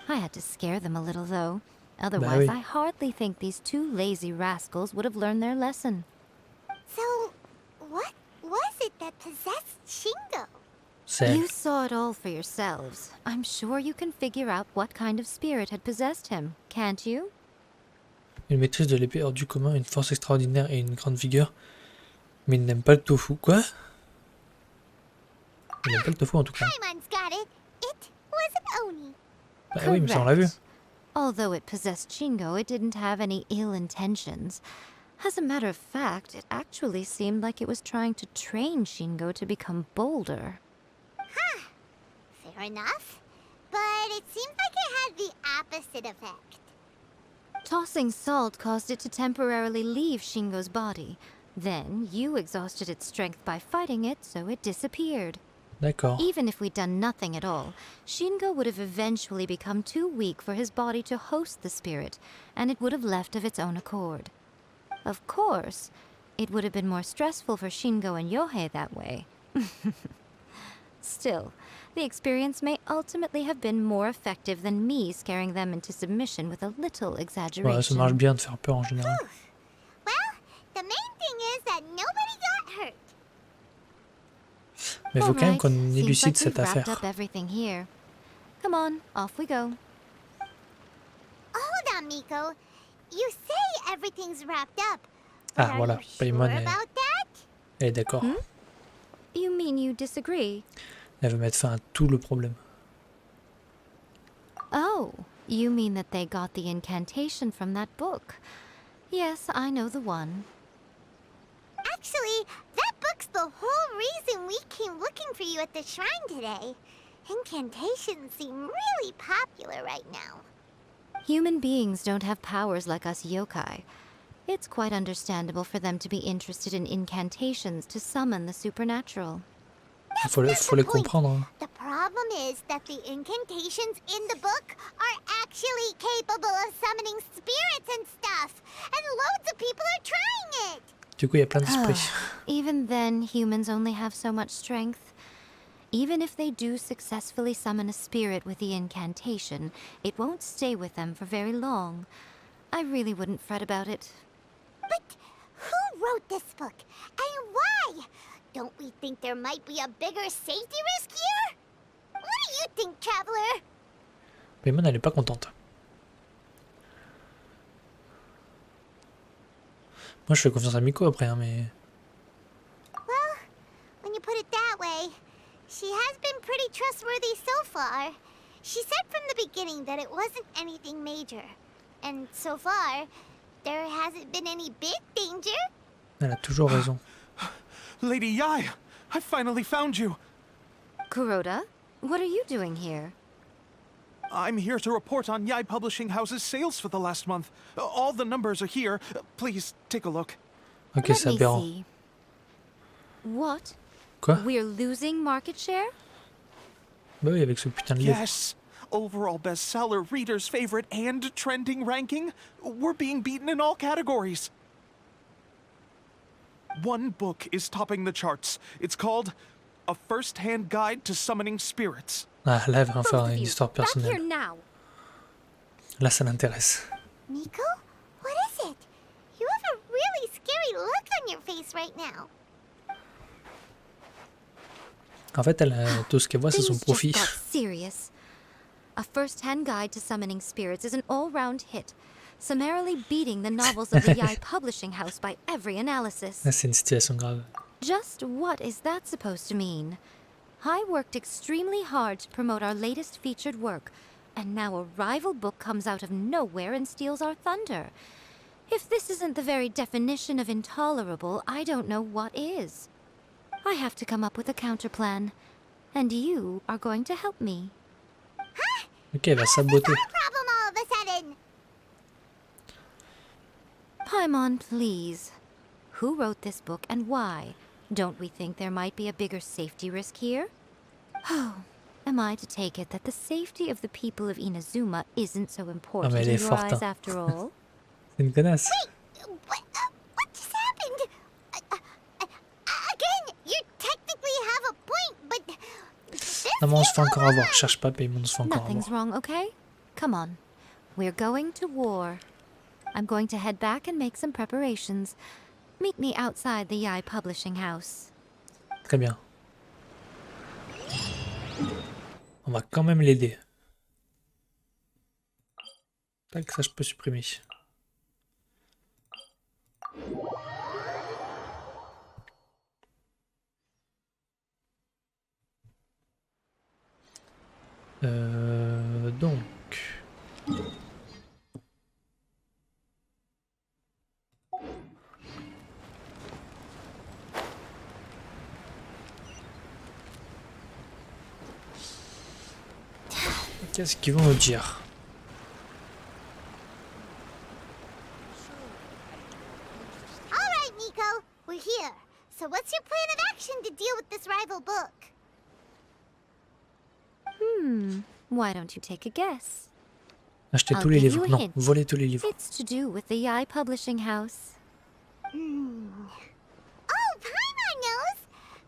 [SPEAKER 2] I had to scare them a little, though. Otherwise,
[SPEAKER 1] oui.
[SPEAKER 2] I hardly think these two lazy rascals would have learned their lesson.
[SPEAKER 3] So, what was it that possessed Shingo?
[SPEAKER 1] C'est
[SPEAKER 2] You saw it all for yourselves. I'm sure you can figure out what kind of spirit had possessed him, can't you?
[SPEAKER 1] une maîtrise de l'épée hors du commun, une force extraordinaire et une grande vigueur. Mais il n'aime pas le tofu. Quoi? Il n'aime pas le tofu en tout cas.
[SPEAKER 3] Paimon's got it. It was an Oni.
[SPEAKER 1] Bah oui, mais ça on l'a vu.
[SPEAKER 2] Correct. Although it possessed Shingo, it didn't have any ill intentions. As a matter of fact, it actually seemed like it was trying to train Shingo to become bolder.
[SPEAKER 3] Fair enough. But it seems like it had the opposite effect.
[SPEAKER 2] Tossing salt caused it to temporarily leave Shingo's body. Then you exhausted its strength by fighting it, so it disappeared.
[SPEAKER 1] D'accord.
[SPEAKER 2] Even if we'd done nothing at all, Shingo would have eventually become too weak for his body to host the spirit, and it would have left of its own accord. Of course, it would have been more stressful for Shingo and Yohei that way. Still, the experience may ultimately have been more effective than me scaring them into submission with a little
[SPEAKER 1] Ouais, ça
[SPEAKER 2] exaggeration.
[SPEAKER 1] marche bien de faire peur en général.
[SPEAKER 3] Well, the main thing is that nobody got hurt.
[SPEAKER 1] Mais il faut quand même
[SPEAKER 2] Alright,
[SPEAKER 1] qu'on
[SPEAKER 2] seems
[SPEAKER 1] élucide
[SPEAKER 2] like
[SPEAKER 1] cette
[SPEAKER 2] we've wrapped
[SPEAKER 1] affaire.
[SPEAKER 2] up everything here. Come on, off we go.
[SPEAKER 3] Hold on, Miko. You say everything's wrapped up. But
[SPEAKER 1] Ah
[SPEAKER 3] are
[SPEAKER 1] voilà,
[SPEAKER 3] you sure
[SPEAKER 1] Paimon est,
[SPEAKER 3] about that?
[SPEAKER 1] elle est d'accord.
[SPEAKER 2] You mean you disagree?
[SPEAKER 1] Elle veut mettre fin à tout le problème.
[SPEAKER 2] Oh, you mean that they got the incantation from that book? Yes, I know the one.
[SPEAKER 3] Actually, that book's the whole reason we came looking for you at the shrine today. Incantations seem really popular right now.
[SPEAKER 2] Human beings don't have powers like us yokai. It's quite understandable for them to be interested in incantations to summon the supernatural.
[SPEAKER 1] Il faut les comprendre. Hein.
[SPEAKER 3] The problem is that the incantations in the book are actually capable of summoning spirits and stuff. And loads of people are trying it.
[SPEAKER 1] Du coup, il y a plein d'esprits.
[SPEAKER 2] Even then, humans only have so much strength. Even if they do successfully summon a spirit with the incantation, it won't stay with them for very long. I really wouldn't fret about it.
[SPEAKER 3] But who wrote this book? And why? Don't we think there might be a bigger safety risk here? What do you think, Traveler?
[SPEAKER 1] Paimon, elle est pas contente. Moi, je fais confiance à Miko après, hein, mais...
[SPEAKER 3] Well, when you put it that way, she has been pretty trustworthy so far. She said from the beginning that it wasn't anything major. And so far, there hasn't been any big danger.
[SPEAKER 1] Elle a toujours raison.
[SPEAKER 6] Lady Yae, I finally found you.
[SPEAKER 2] Kuroda, what are you doing here?
[SPEAKER 6] I'm here to report on Yae Publishing House's sales for the last month. All the numbers are here. Please take a look.
[SPEAKER 1] Ok,
[SPEAKER 2] Let
[SPEAKER 1] c'est
[SPEAKER 2] me
[SPEAKER 1] aberrant.
[SPEAKER 2] see. What?
[SPEAKER 1] Quoi?
[SPEAKER 2] We're losing market share?
[SPEAKER 1] Bah oui, avec ce putain de livre.
[SPEAKER 6] Yes. Overall bestseller, reader's favorite, and trending ranking. We're being beaten in all categories. One book is topping the charts. It's called A First-Hand Guide to Summoning Spirits.
[SPEAKER 1] Ah, là, elle va en
[SPEAKER 2] Both
[SPEAKER 1] faire
[SPEAKER 2] of
[SPEAKER 1] une
[SPEAKER 2] you,
[SPEAKER 1] histoire
[SPEAKER 2] back here
[SPEAKER 1] personnelle.
[SPEAKER 2] now.
[SPEAKER 1] Là, ça l'intéresse.
[SPEAKER 3] Miko? What is it? You have a really scary look on your face right now.
[SPEAKER 1] En fait, elle a... tout ce qu'elle voit, c'est son
[SPEAKER 2] Things
[SPEAKER 1] profit.
[SPEAKER 2] just got serious. A first-hand guide to summoning spirits is an all-round hit, summarily beating the novels of the Yae Publishing House by every analysis.
[SPEAKER 1] Là, c'est une situation grave.
[SPEAKER 2] Just what is that supposed to mean? I worked extremely hard to promote our latest featured work, and now a rival book comes out of nowhere and steals our thunder. If this isn't the very definition of intolerable, I don't know what is. I have to come up with a counterplan, and you are going to help me.
[SPEAKER 1] Ok, elle va saboter.
[SPEAKER 3] Problem all of a sudden.
[SPEAKER 2] Paimon, please. Who wrote this book and why? Don't we think there might be a bigger safety risk here? Oh, am I to take it that the safety of the people of Inazuma isn't so important
[SPEAKER 1] elle
[SPEAKER 2] in
[SPEAKER 1] est
[SPEAKER 2] your
[SPEAKER 1] forte,
[SPEAKER 2] eyes
[SPEAKER 1] hein.
[SPEAKER 2] after all?
[SPEAKER 1] C'est une connasse.
[SPEAKER 3] What just happened? Again, you technically have a point, but...
[SPEAKER 1] Non, mais on se fait encore avoir. Cherche pas, Paimon, on se fait encore
[SPEAKER 2] Nothing's
[SPEAKER 1] avoir.
[SPEAKER 2] wrong, okay? Come on. We're going to war. I'm going to head back and make some preparations. Meet me outside the Yae Publishing House.
[SPEAKER 1] Très bien. On va quand même l'aider. Tac, ça je peux supprimer. Donc... Qu'est-ce qu'ils vont nous dire?
[SPEAKER 3] All right, Miko, we're here. So what's your plan of action to deal with this rival book?
[SPEAKER 2] Why don't you take a guess?
[SPEAKER 1] Acheter
[SPEAKER 2] I'll
[SPEAKER 1] tous les
[SPEAKER 2] give
[SPEAKER 1] livres.
[SPEAKER 2] you a
[SPEAKER 1] Non,
[SPEAKER 2] hint.
[SPEAKER 1] voler tous les livres.
[SPEAKER 2] It's to do with the Yae Publishing House.
[SPEAKER 3] Oh, Paimon knows!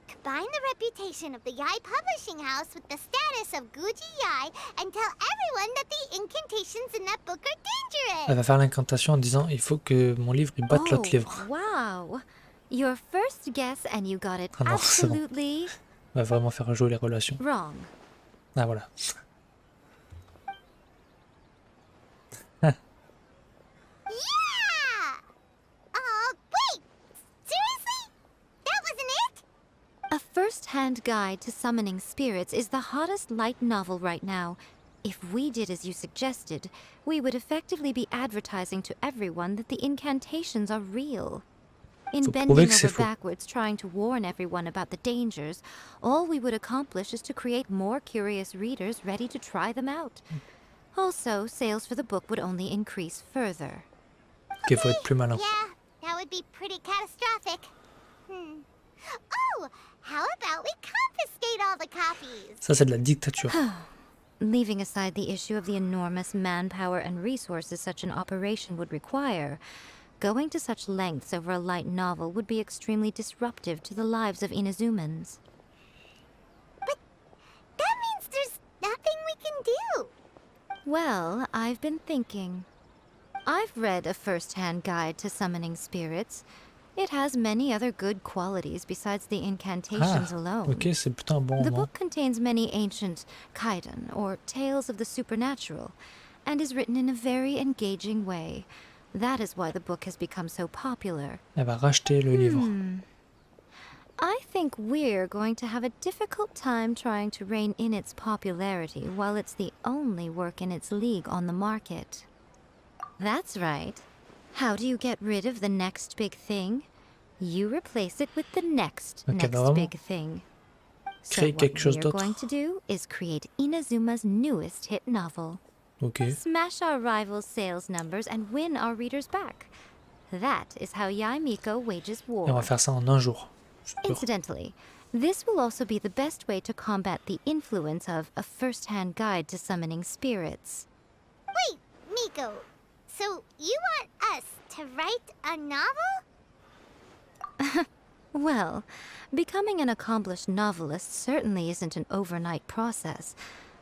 [SPEAKER 3] Combine the reputation of the Yae Publishing House with the status of Guji Yae and tell everyone that the incantations in that book are dangerous!
[SPEAKER 1] Elle va faire l'incantation en disant il faut que mon livre il batte l'autre livre.
[SPEAKER 2] Wow! Your first guess and you got it
[SPEAKER 1] Ah non, c'est bon.
[SPEAKER 2] absolutely
[SPEAKER 1] Elle va vraiment faire jouer les relations.
[SPEAKER 2] wrong.
[SPEAKER 1] Ah voilà.
[SPEAKER 3] Yeah! Wait! Seriously? That wasn't it?
[SPEAKER 2] A first-hand guide to summoning spirits is the hottest light novel right now. If we did as you suggested, we would effectively be advertising to everyone that the incantations are real. In
[SPEAKER 1] Faut
[SPEAKER 2] bending
[SPEAKER 1] prouver que c'est
[SPEAKER 2] over
[SPEAKER 1] faux.
[SPEAKER 2] backwards trying to warn everyone about the dangers, all we would accomplish is to create more curious readers ready to try them out. Also, sales for the book would only increase further.
[SPEAKER 1] Ok, faut être plus malin.
[SPEAKER 3] Yeah, that would be pretty catastrophic. Oh, how about we confiscate all the copies?
[SPEAKER 1] Ça c'est de la dictature.
[SPEAKER 2] Leaving aside the issue of the enormous manpower and resources such an operation would require, going to such lengths over a light novel would be extremely disruptive to the lives of Inazumans.
[SPEAKER 3] But that means there's nothing we can do.
[SPEAKER 2] Well, I've been thinking. I've read a first-hand guide to summoning spirits. It has many other good qualities besides the incantations alone.
[SPEAKER 1] Ok, c'est plutôt un bon
[SPEAKER 2] The
[SPEAKER 1] roman.
[SPEAKER 2] book contains many ancient kaiden, or tales of the supernatural, and is written in a very engaging way. That is why the book has become so popular.
[SPEAKER 1] Elle va racheter le livre.
[SPEAKER 2] I think we're going to have a difficult time trying to rein in its popularity while it's the only work in its league on the market. That's right. How do you get rid of the next big thing? You replace it with the next
[SPEAKER 1] vraiment
[SPEAKER 2] big thing. So
[SPEAKER 1] créer
[SPEAKER 2] what
[SPEAKER 1] quelque chose
[SPEAKER 2] we're
[SPEAKER 1] d'autre.
[SPEAKER 2] going to do is create Inazuma's newest hit novel.
[SPEAKER 1] Ok.
[SPEAKER 2] Smash our rivals' sales numbers and win our readers back. That is how Yae Miko wages
[SPEAKER 1] Et on va
[SPEAKER 2] war.
[SPEAKER 1] faire ça en un jour. Super.
[SPEAKER 2] Incidentally, this will also be the best way to combat the influence of a first-hand guide to summoning spirits.
[SPEAKER 3] Wait, Miko. So you want us to write a novel?
[SPEAKER 2] Well, becoming an accomplished novelist certainly isn't an overnight process.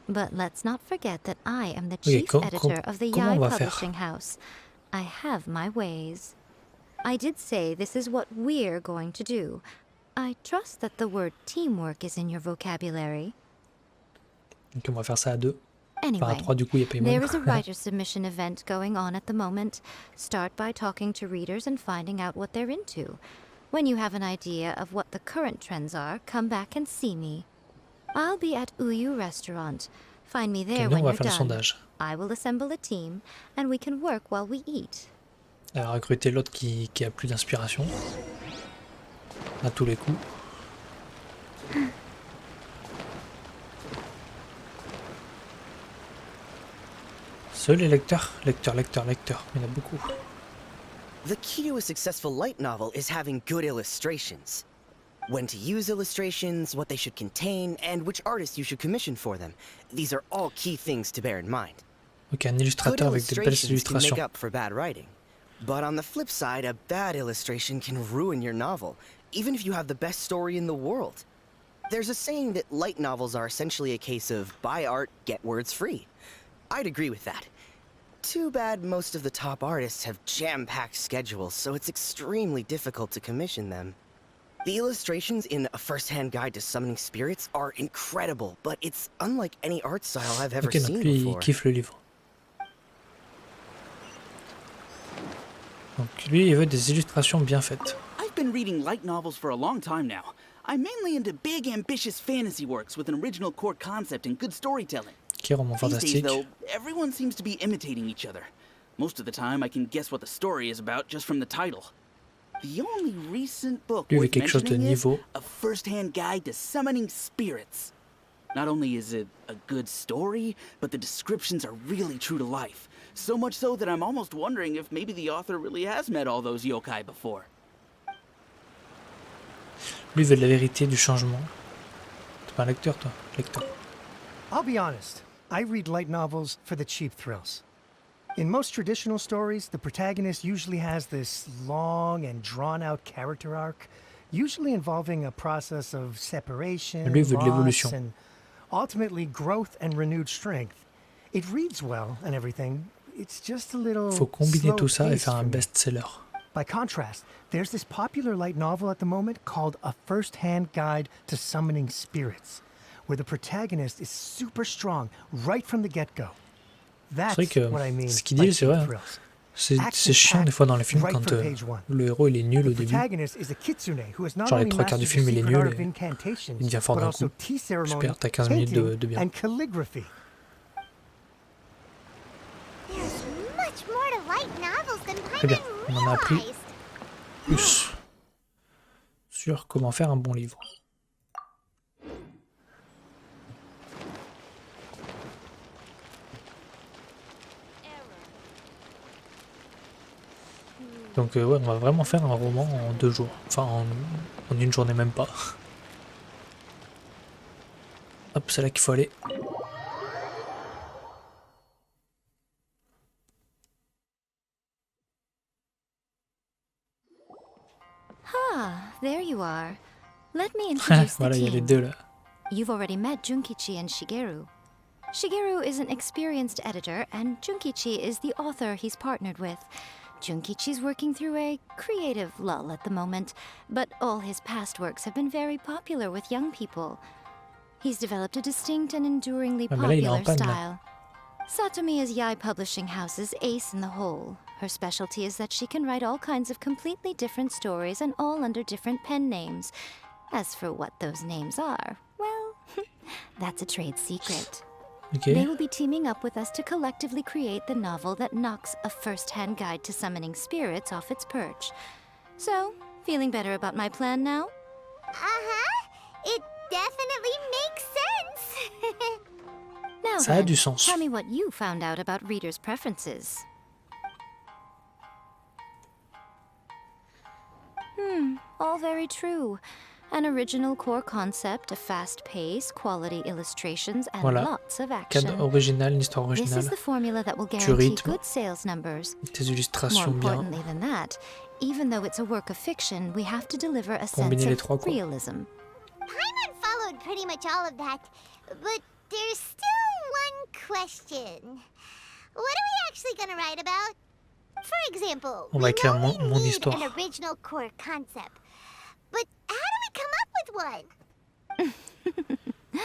[SPEAKER 2] But let's not forget that I am the chief editor of the
[SPEAKER 1] comment on
[SPEAKER 2] Yae
[SPEAKER 1] va faire?
[SPEAKER 2] Publishing House. I have my ways. I did say this is what we're going to do. I trust that the word teamwork is in your vocabulary.
[SPEAKER 1] Donc on va faire ça à deux. Enfin à
[SPEAKER 2] Anyway,
[SPEAKER 1] trois du coup, il y a
[SPEAKER 2] there is a
[SPEAKER 1] Paymon.
[SPEAKER 2] writer's submission event going on at the moment. Start by talking to readers and finding out what they're into. When you have an idea of what the current trends are, come back and see me. I'll be at Uyu Restaurant. Find me there
[SPEAKER 1] nous,
[SPEAKER 2] when
[SPEAKER 1] on va
[SPEAKER 2] you're
[SPEAKER 1] faire le
[SPEAKER 2] done.
[SPEAKER 1] sondage.
[SPEAKER 2] I will assemble a team, and we can work while we eat.
[SPEAKER 1] Elle va recruter l'autre qui a plus d'inspiration. À tous les coups. Seuls les lecteurs. Lecteurs. Il y en a beaucoup.
[SPEAKER 12] The key to a successful light novel is having good illustrations. When to use illustrations, what they should contain, and which artist you should commission for them. These are all key things to bear in mind.
[SPEAKER 1] Ok, un
[SPEAKER 12] Good
[SPEAKER 1] illustrateur avec des belles
[SPEAKER 12] illustrations can make
[SPEAKER 1] illustrations.
[SPEAKER 12] up for bad writing. But on the flip side, a bad illustration can ruin your novel, even if you have the best story in the world. There's a saying that light novels are essentially a case of buy art, get words free. I'd agree with that. Too bad most of the top artists have jam-packed schedules, so it's extremely difficult to commission them. The illustrations in A First-Hand Guide to Summoning Spirits are incredible, but it's unlike any art style I've ever
[SPEAKER 1] Ok, donc
[SPEAKER 12] seen
[SPEAKER 1] lui il
[SPEAKER 12] before.
[SPEAKER 1] kiffe le livre. Donc lui il veut des illustrations bien faites.
[SPEAKER 11] I've been reading light novels for a long time now. I'm mainly into big, ambitious fantasy works with an original core concept and good storytelling.
[SPEAKER 1] Ok, roman
[SPEAKER 11] These days,
[SPEAKER 1] fantastique.
[SPEAKER 11] though, everyone seems to be imitating each other. Most of the time, I can guess what the story is about just from the title. The only recent book
[SPEAKER 1] Lui, il veut
[SPEAKER 11] worth
[SPEAKER 1] quelque chose de
[SPEAKER 11] mentioning is
[SPEAKER 1] niveau.
[SPEAKER 11] A First-Hand Guide to Summoning Spirits. Not only is it a good story, but the descriptions are really true to life. So much so that I'm almost wondering if maybe the author really has met all those yokai before.
[SPEAKER 1] Lui il veut de la vérité, du changement. T'es pas un lecteur toi? Lecteur.
[SPEAKER 10] I'll be honest, I read light novels for the cheap thrills. In most traditional stories, the protagonist usually has this long and drawn-out character arc, usually involving a process of separation,
[SPEAKER 1] Lui, il veut de
[SPEAKER 10] loss,
[SPEAKER 1] l'évolution.
[SPEAKER 10] and ultimately growth and renewed strength. It reads well and everything, it's just a little
[SPEAKER 1] Faut combiner tout ça et
[SPEAKER 10] slow-paced
[SPEAKER 1] faire un
[SPEAKER 10] for me.
[SPEAKER 1] best-seller.
[SPEAKER 10] By contrast, there's this popular light novel at the moment called A First-Hand Guide to Summoning Spirits, where the protagonist is super strong right from the get-go. That's
[SPEAKER 1] C'est vrai que
[SPEAKER 10] what I mean
[SPEAKER 1] ce qu'il
[SPEAKER 10] by
[SPEAKER 1] dit, c'est
[SPEAKER 10] cheap
[SPEAKER 1] vrai.
[SPEAKER 10] thrills.
[SPEAKER 1] C'est chiant des fois dans les films
[SPEAKER 10] Right
[SPEAKER 1] quand
[SPEAKER 10] from page one.
[SPEAKER 1] le héros il est nul au
[SPEAKER 10] The
[SPEAKER 1] début.
[SPEAKER 10] protagonist is a kitsune who has not
[SPEAKER 1] Genre les
[SPEAKER 10] only
[SPEAKER 1] trois quarts du
[SPEAKER 10] mastered the
[SPEAKER 1] film il est
[SPEAKER 10] secret art
[SPEAKER 1] nul
[SPEAKER 10] of
[SPEAKER 1] et
[SPEAKER 10] incantations,
[SPEAKER 1] il devient fort
[SPEAKER 10] but
[SPEAKER 1] d'un
[SPEAKER 10] also
[SPEAKER 1] coup.
[SPEAKER 10] tea ceremony,
[SPEAKER 1] Super, t'as 15 minutes
[SPEAKER 10] painting,
[SPEAKER 1] de bien.
[SPEAKER 10] and calligraphy.
[SPEAKER 3] There's much more to light novels than
[SPEAKER 1] Très bien,
[SPEAKER 3] Paimon
[SPEAKER 1] on en a appris
[SPEAKER 3] realized.
[SPEAKER 1] plus sur comment faire un bon livre. Donc ouais, on va vraiment faire un roman en 2 jours. Enfin, en une journée même pas. Hop, c'est là qu'il faut aller.
[SPEAKER 2] Ah, there you are. Let me introduce the
[SPEAKER 1] Voilà, il y a les
[SPEAKER 2] team.
[SPEAKER 1] deux là.
[SPEAKER 2] You've already met Junkichi and Shigeru. Shigeru is an experienced editor, and Junkichi is the author he's partnered with. Junkichi's working through a creative lull at the moment, but all his past works have been very popular with young people. He's developed a distinct and enduringly
[SPEAKER 1] Ah, mais là, il est en
[SPEAKER 2] popular
[SPEAKER 1] panne, là.
[SPEAKER 2] style. Satomiya's Yae Publishing House is ace in the hole. Her specialty is that she can write all kinds of completely different stories and all under different pen names. As for what those names are, well, that's a trade secret.
[SPEAKER 1] Ok.
[SPEAKER 2] They will be teaming up with us to collectively create the novel that knocks a first-hand guide to summoning spirits off its perch. So, feeling better about my plan now?
[SPEAKER 3] It definitely makes sense.
[SPEAKER 2] Now
[SPEAKER 1] Ça a
[SPEAKER 2] then,
[SPEAKER 1] du sens.
[SPEAKER 2] tell me what you found out about readers' preferences. All very true. An original core concept, a fast pace, quality illustrations, and
[SPEAKER 1] Voilà.
[SPEAKER 2] lots of
[SPEAKER 1] Cadre
[SPEAKER 2] action.
[SPEAKER 1] original, une histoire
[SPEAKER 2] This is
[SPEAKER 1] originale,
[SPEAKER 2] the formula that will
[SPEAKER 1] du
[SPEAKER 2] guarantee
[SPEAKER 1] rythme,
[SPEAKER 2] good sales numbers.
[SPEAKER 1] des
[SPEAKER 2] More
[SPEAKER 1] illustrations bien.
[SPEAKER 2] importantly than that, even though it's a work of fiction, we have to deliver a
[SPEAKER 1] Combiner
[SPEAKER 2] sense
[SPEAKER 1] les
[SPEAKER 2] of
[SPEAKER 1] trois, quoi.
[SPEAKER 2] realism.
[SPEAKER 3] Paimon followed pretty much all of that, but there's still one question. What are we actually gonna write about? For example,
[SPEAKER 1] On va
[SPEAKER 3] we
[SPEAKER 1] écrire
[SPEAKER 3] know we
[SPEAKER 1] mon
[SPEAKER 3] need
[SPEAKER 1] histoire.
[SPEAKER 3] an original core concept, but how do we come up with one?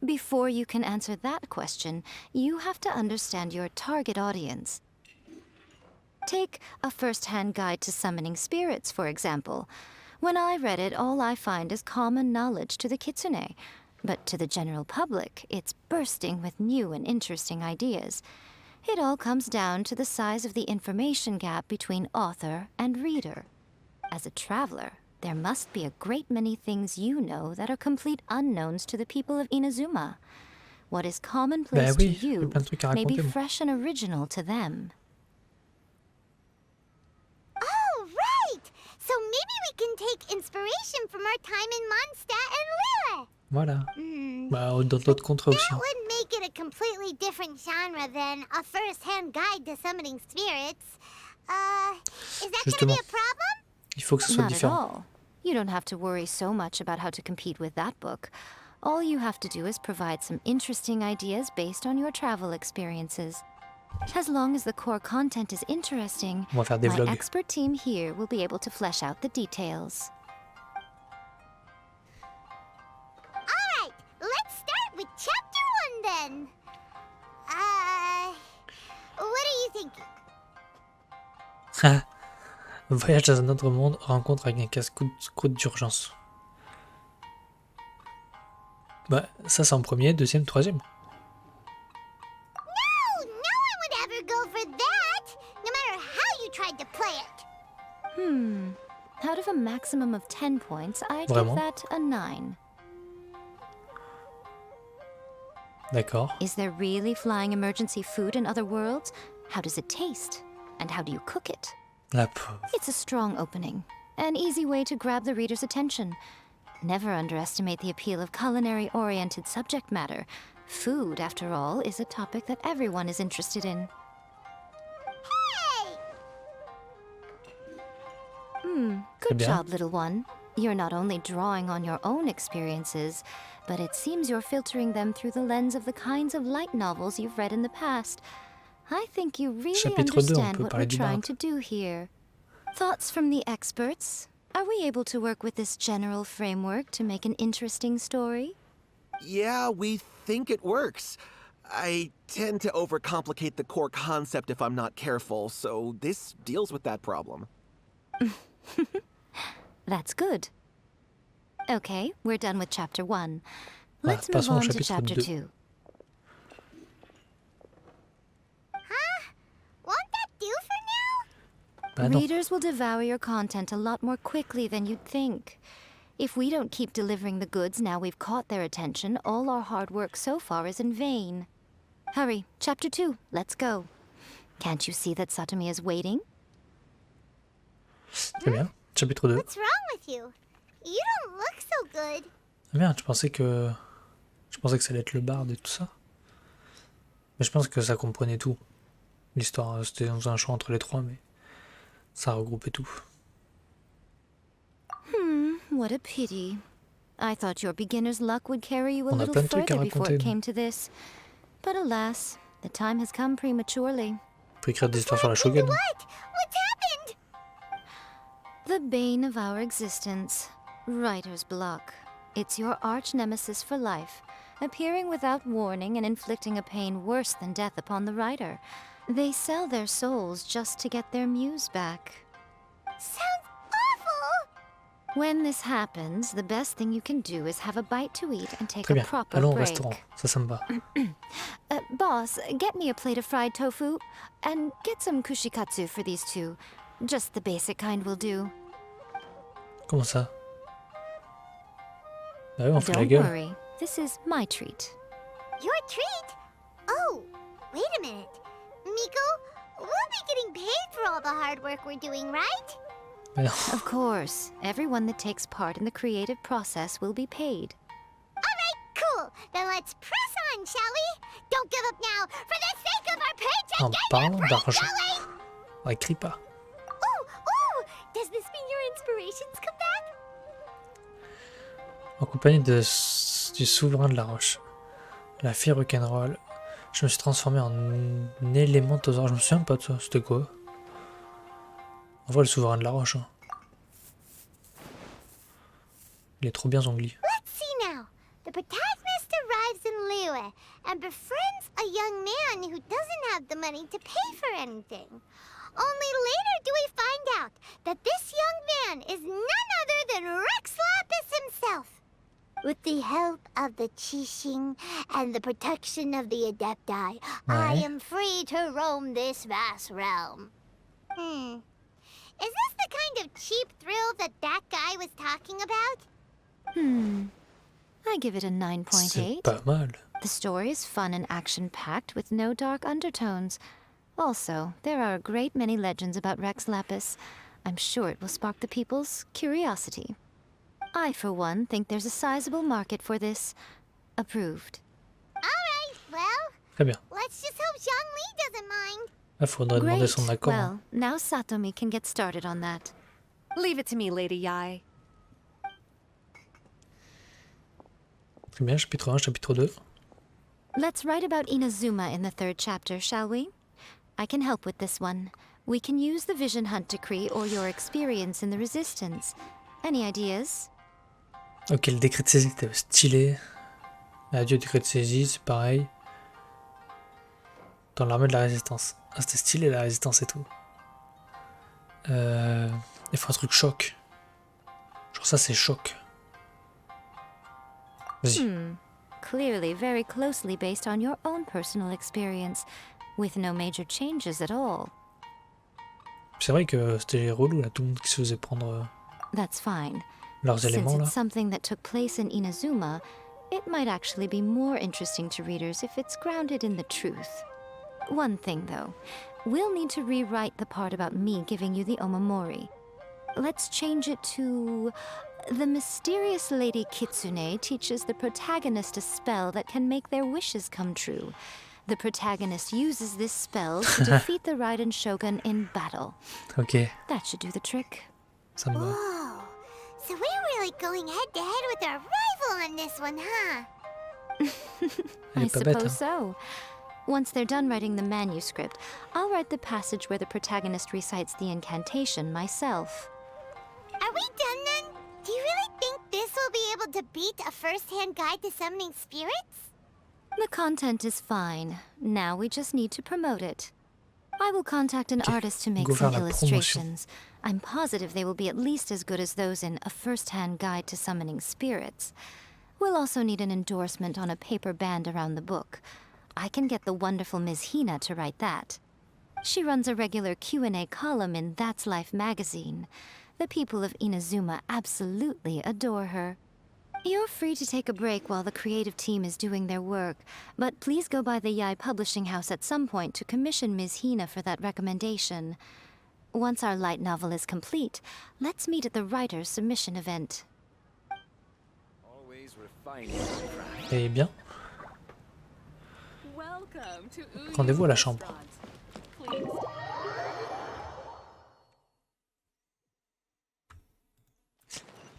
[SPEAKER 2] Before you can answer that question, you have to understand your target audience. Take a first-hand guide to summoning spirits, for example. When I read it, all I find is common knowledge to the kitsune. But to the general public, it's bursting with new and interesting ideas. It all comes down to the size of the information gap between author and reader. As a traveler, there must be a great many things you know that are complete unknowns to the people of Inazuma. What is commonplace
[SPEAKER 1] oui,
[SPEAKER 2] to you
[SPEAKER 1] plein de trucs à
[SPEAKER 2] may be
[SPEAKER 1] raconter, moi.
[SPEAKER 2] fresh and original to them.
[SPEAKER 3] Oh, right! So maybe we can take inspiration from our time in Mondstadt and Lille.
[SPEAKER 1] Voilà. Bah, dans d'autres contrées aussi.
[SPEAKER 3] That
[SPEAKER 1] hein.
[SPEAKER 3] would make it a completely different genre than a first-hand guide to summoning spirits. Is that gonna
[SPEAKER 1] Justement.
[SPEAKER 3] be a problem?
[SPEAKER 1] Il faut que ce soit
[SPEAKER 2] Not at
[SPEAKER 1] différent.
[SPEAKER 2] all. You don't have to worry so much about how to compete with that book. All you have to do is provide some interesting ideas based on your travel experiences. As long as the core content is interesting,
[SPEAKER 1] On va faire des
[SPEAKER 2] my
[SPEAKER 1] vlogs.
[SPEAKER 2] expert team here will be able to flesh out the details.
[SPEAKER 3] Alright, let's start with chapter 1 then. What are you thinking?
[SPEAKER 1] Ah. Voyage dans un autre monde, rencontre avec un casse-croûte d'urgence. Bah, ça c'est en premier, deuxième, troisième.
[SPEAKER 3] No one would ever go for that, no matter how you tried to play it.
[SPEAKER 2] Out of a maximum of 10 points, I'd
[SPEAKER 1] Vraiment?
[SPEAKER 2] give that a 9.
[SPEAKER 1] D'accord.
[SPEAKER 2] Is there really flying emergency food in other worlds? How does it taste? And how do you cook it?
[SPEAKER 1] La pauvre.
[SPEAKER 2] It's a strong opening, an easy way to grab the reader's attention. Never underestimate the appeal of culinary-oriented subject matter. Food, after all, is a topic that everyone is interested in.
[SPEAKER 3] Hey!
[SPEAKER 2] Good
[SPEAKER 1] bien.
[SPEAKER 2] job, little one. You're not only drawing on your own experiences, but it seems you're filtering them through the lens of the kinds of light novels you've read in the past. I think you really
[SPEAKER 1] Chapitre 2, on
[SPEAKER 2] understand
[SPEAKER 1] peut
[SPEAKER 2] what
[SPEAKER 1] parler
[SPEAKER 2] we're
[SPEAKER 1] du
[SPEAKER 2] trying
[SPEAKER 1] barde.
[SPEAKER 2] to do here. Thoughts from the experts? Are we able to work with this general framework to make an interesting story?
[SPEAKER 6] Yeah, we think it works. I tend to overcomplicate the core concept if I'm not careful, so this deals with that problem.
[SPEAKER 2] That's good. Okay, we're done with chapter 1. Let's move
[SPEAKER 1] passons au
[SPEAKER 2] on to
[SPEAKER 1] chapitre
[SPEAKER 2] chapter
[SPEAKER 1] 2.
[SPEAKER 2] 2.
[SPEAKER 3] Won't that do for now?
[SPEAKER 1] Bah non.
[SPEAKER 2] Readers will devour your content a lot more quickly than you'd think. If we don't keep delivering the goods now we've caught their attention, all our hard work so far is in vain. Hurry, chapter 2, let's go. Can't you see that Satomi is waiting?
[SPEAKER 1] Très bien. Chapitre 2.
[SPEAKER 3] What's wrong with you? You don't look so good.
[SPEAKER 1] Ah merde, je pensais que ça allait être le barde et tout ça. Mais je pense que ça comprenait tout. L'histoire, c'était un choix entre les trois, mais ça regroupait tout.
[SPEAKER 2] What a pity. I thought your beginner's luck would carry you a
[SPEAKER 1] On a
[SPEAKER 2] little
[SPEAKER 1] plein de trucs à
[SPEAKER 2] further before
[SPEAKER 1] raconter,
[SPEAKER 2] it
[SPEAKER 1] nous.
[SPEAKER 2] came to this. But alas, the time has come prematurely.
[SPEAKER 1] Faut écrire des histoires sur la Shogun.
[SPEAKER 3] What? What's happened?
[SPEAKER 2] The bane of our existence. Writer's block. It's your arch nemesis for life, appearing without warning and inflicting a pain worse than death upon the writer. They sell their souls just to get their muse back.
[SPEAKER 3] Sounds awful!
[SPEAKER 2] When this happens, the best thing you can do is have a bite to eat and take
[SPEAKER 1] Très
[SPEAKER 2] a
[SPEAKER 1] bien.
[SPEAKER 2] proper
[SPEAKER 1] Allons au
[SPEAKER 2] break.
[SPEAKER 1] restaurant. Ça me va.
[SPEAKER 2] Boss, get me a plate of fried tofu, and get some kushikatsu for these two. Just the basic kind will do.
[SPEAKER 1] Comment ça? Bah oui, on fait la
[SPEAKER 2] Don't
[SPEAKER 1] gueule.
[SPEAKER 2] worry, this is my treat.
[SPEAKER 3] Your treat? Oh, wait a minute. Miko, we'll be getting paid for all the hard work we're doing, right?
[SPEAKER 1] Mais non.
[SPEAKER 2] Of course, everyone that takes part in the creative process will be paid.
[SPEAKER 3] Alright, cool. Then let's press on, shall we? Don't give up now, for the sake of our paycheck
[SPEAKER 1] En
[SPEAKER 3] and your
[SPEAKER 1] parlant
[SPEAKER 3] breath,
[SPEAKER 1] d'argent.
[SPEAKER 3] shall we?
[SPEAKER 1] Ah, écris pas.
[SPEAKER 3] Oh, does this mean your inspirations come back?
[SPEAKER 1] En compagnie du souverain de la roche, la fille rock'n'roll, je me suis transformé en élémentosaure. Je me souviens pas de ça. C'était quoi? En vrai, le souverain de la roche. Hein. Il est trop bien Zongli.
[SPEAKER 3] Let's see now. The protagonist arrives in Liyue and befriends a young man who doesn't have the money to pay for anything. Only later do we find out that this young man is none other than Rex Lapis himself. With the help of the Qixing and the protection of the Adepti, I
[SPEAKER 1] Ouais.
[SPEAKER 3] am free to roam this vast realm. Is this the kind of cheap thrill that guy was talking about?
[SPEAKER 2] I give it a
[SPEAKER 1] C'est
[SPEAKER 2] 9.8.
[SPEAKER 1] pas mal.
[SPEAKER 2] The story is fun and action-packed with no dark undertones. Also, there are a great many legends about Rex Lapis. I'm sure it will spark the people's curiosity. I, for one, think there's a sizable market for this. Approved.
[SPEAKER 3] Alright, well,
[SPEAKER 1] Très bien.
[SPEAKER 3] let's just hope Zhongli doesn't mind.
[SPEAKER 1] Là, faudrait demander
[SPEAKER 2] Great.
[SPEAKER 1] son accord. Hein.
[SPEAKER 2] Well, now Satomi can get started on that.
[SPEAKER 9] Leave it to me, Lady Yae.
[SPEAKER 1] Très bien, chapitre 1, chapitre 2.
[SPEAKER 2] Let's write about Inazuma in the 3rd chapter, shall we? I can help with this one. We can use the Vision Hunt decree or your experience in the Resistance. Any ideas?
[SPEAKER 1] Ok, le décret de saisie était stylé. Adieu, décret de saisie, c'est pareil. Dans l'armée de la résistance. Ah, c'était stylé la résistance et tout. Il faut un truc choc. Genre ça, c'est choc. Vas-y.
[SPEAKER 2] Clearly very closely based on your own personal experience, with no major changes at all.
[SPEAKER 1] C'est vrai que c'était relou là, tout le monde qui se faisait prendre
[SPEAKER 2] That's fine.
[SPEAKER 1] leurs
[SPEAKER 2] Since
[SPEAKER 1] éléments là.
[SPEAKER 2] it's something that took place in Inazuma, it might actually be more interesting to readers if it's grounded in the truth. One thing, though. We'll need to rewrite the part about me giving you the Omamori. Let's change it to... The mysterious Lady Kitsune teaches the protagonist a spell that can make their wishes come true. The protagonist uses this spell to defeat the Raiden Shogun in battle.
[SPEAKER 1] Ok,
[SPEAKER 2] That should do the trick.
[SPEAKER 1] ça me va.
[SPEAKER 3] Whoa, so we're really going head to head with our rival on this one, huh?
[SPEAKER 1] Elle
[SPEAKER 2] I
[SPEAKER 1] est pas bête.
[SPEAKER 2] suppose so. Once they're done writing the manuscript, I'll write the passage where the protagonist recites the incantation myself.
[SPEAKER 3] Are we done then? Do you really think this will be able to beat a first-hand guide to summoning spirits?
[SPEAKER 2] The content is fine. Now we just need to promote it. I will contact an artist to make
[SPEAKER 1] Go
[SPEAKER 2] some
[SPEAKER 1] faire la promotion.
[SPEAKER 2] illustrations. I'm positive they will be at least as good as those in A First-Hand Guide to Summoning Spirits. We'll also need an endorsement on a paper band around the book. I can get the wonderful Ms. Hina to write that. She runs a regular Q&A column in That's Life magazine. The people of Inazuma absolutely adore her. You're free to take a break while the creative team is doing their work, but please go by the Yae Publishing House at some point to commission Ms. Hina for that recommendation. Once our light novel is complete, let's meet at the writer's submission event.
[SPEAKER 8] Always refining.
[SPEAKER 1] Et bien,
[SPEAKER 9] Welcome to
[SPEAKER 1] rendez-vous à la chambre.
[SPEAKER 9] Please.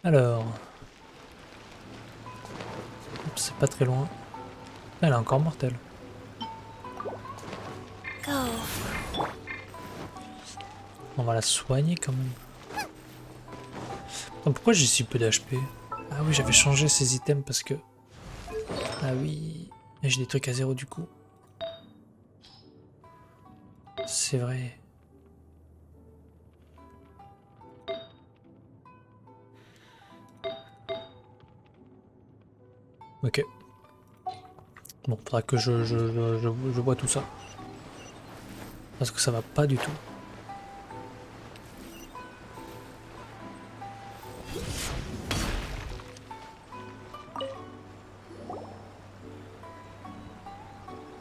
[SPEAKER 1] Alors, c'est pas très loin. Elle est encore mortelle.
[SPEAKER 2] Go.
[SPEAKER 1] On va la soigner quand même. Attends, pourquoi j'ai si peu d'HP? Ah oui, j'avais changé ces items parce que... Ah oui, j'ai des trucs à 0 du coup. C'est vrai. Ok. Bon, faudra que je vois tout ça. Parce que ça va pas du tout.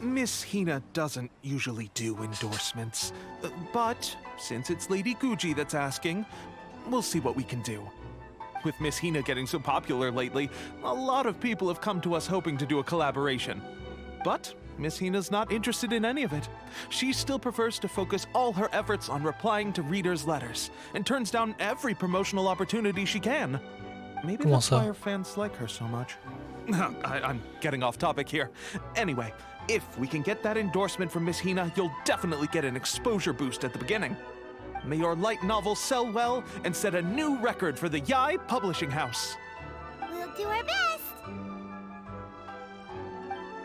[SPEAKER 6] Miss Hina doesn't usually do endorsements, but since it's Lady Guji that's asking, we'll see what we can do. With Miss Hina getting so popular lately, a lot of people have come to us hoping to do a collaboration. But Miss Hina's not interested in any of it. She still prefers to focus all her efforts on replying to readers' letters, and turns down every promotional opportunity she can. Maybe that's why her fans like her so much. I'm getting off topic here. Anyway, if we can get that endorsement from Miss Hina, you'll definitely get an exposure boost at the beginning. May your light novel sell well and set a new record for the Yae Publishing House.
[SPEAKER 3] We'll do our best.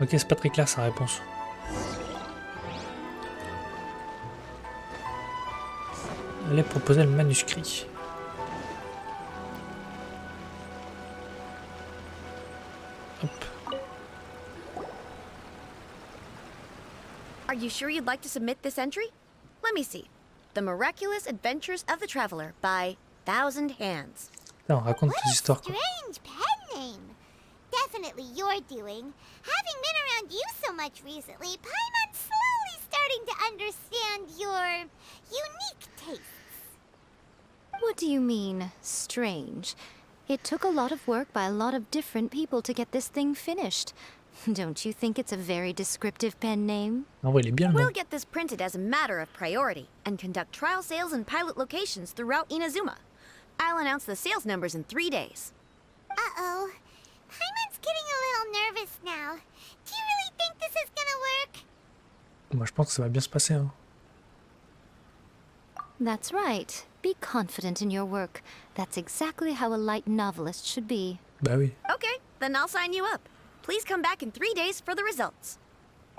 [SPEAKER 1] Ok, c'est pas très clair sa réponse. Allez proposer le manuscrit. Hop.
[SPEAKER 13] Are you sure you'd like to submit this entry? Let me see. The Miraculous Adventures of the Traveler by Thousand Hands.
[SPEAKER 1] Non, raconte tes histoires.
[SPEAKER 3] Strange pen name. Definitely your doing. Having been around you so much recently, Paimon's slowly starting to understand your unique tastes.
[SPEAKER 2] What do you mean, strange? It took a lot of work by a lot of different people to get this thing finished. Don't you think it's a very descriptive pen name?
[SPEAKER 1] Ah ouais, il est bien le nom.
[SPEAKER 13] We'll get this printed as a matter of priority and conduct trial sales in pilot locations throughout Inazuma. I'll announce the sales numbers in 3 days.
[SPEAKER 3] Uh-oh. Paimon's getting a little nervous now. Do you really think this is gonna work?
[SPEAKER 1] Moi, je pense que ça va bien se passer. Hein.
[SPEAKER 2] That's right. Be confident in your work. That's exactly how a light novelist should be.
[SPEAKER 1] Bah oui.
[SPEAKER 13] Okay, then I'll sign you up. Please come back in 3 days for the results.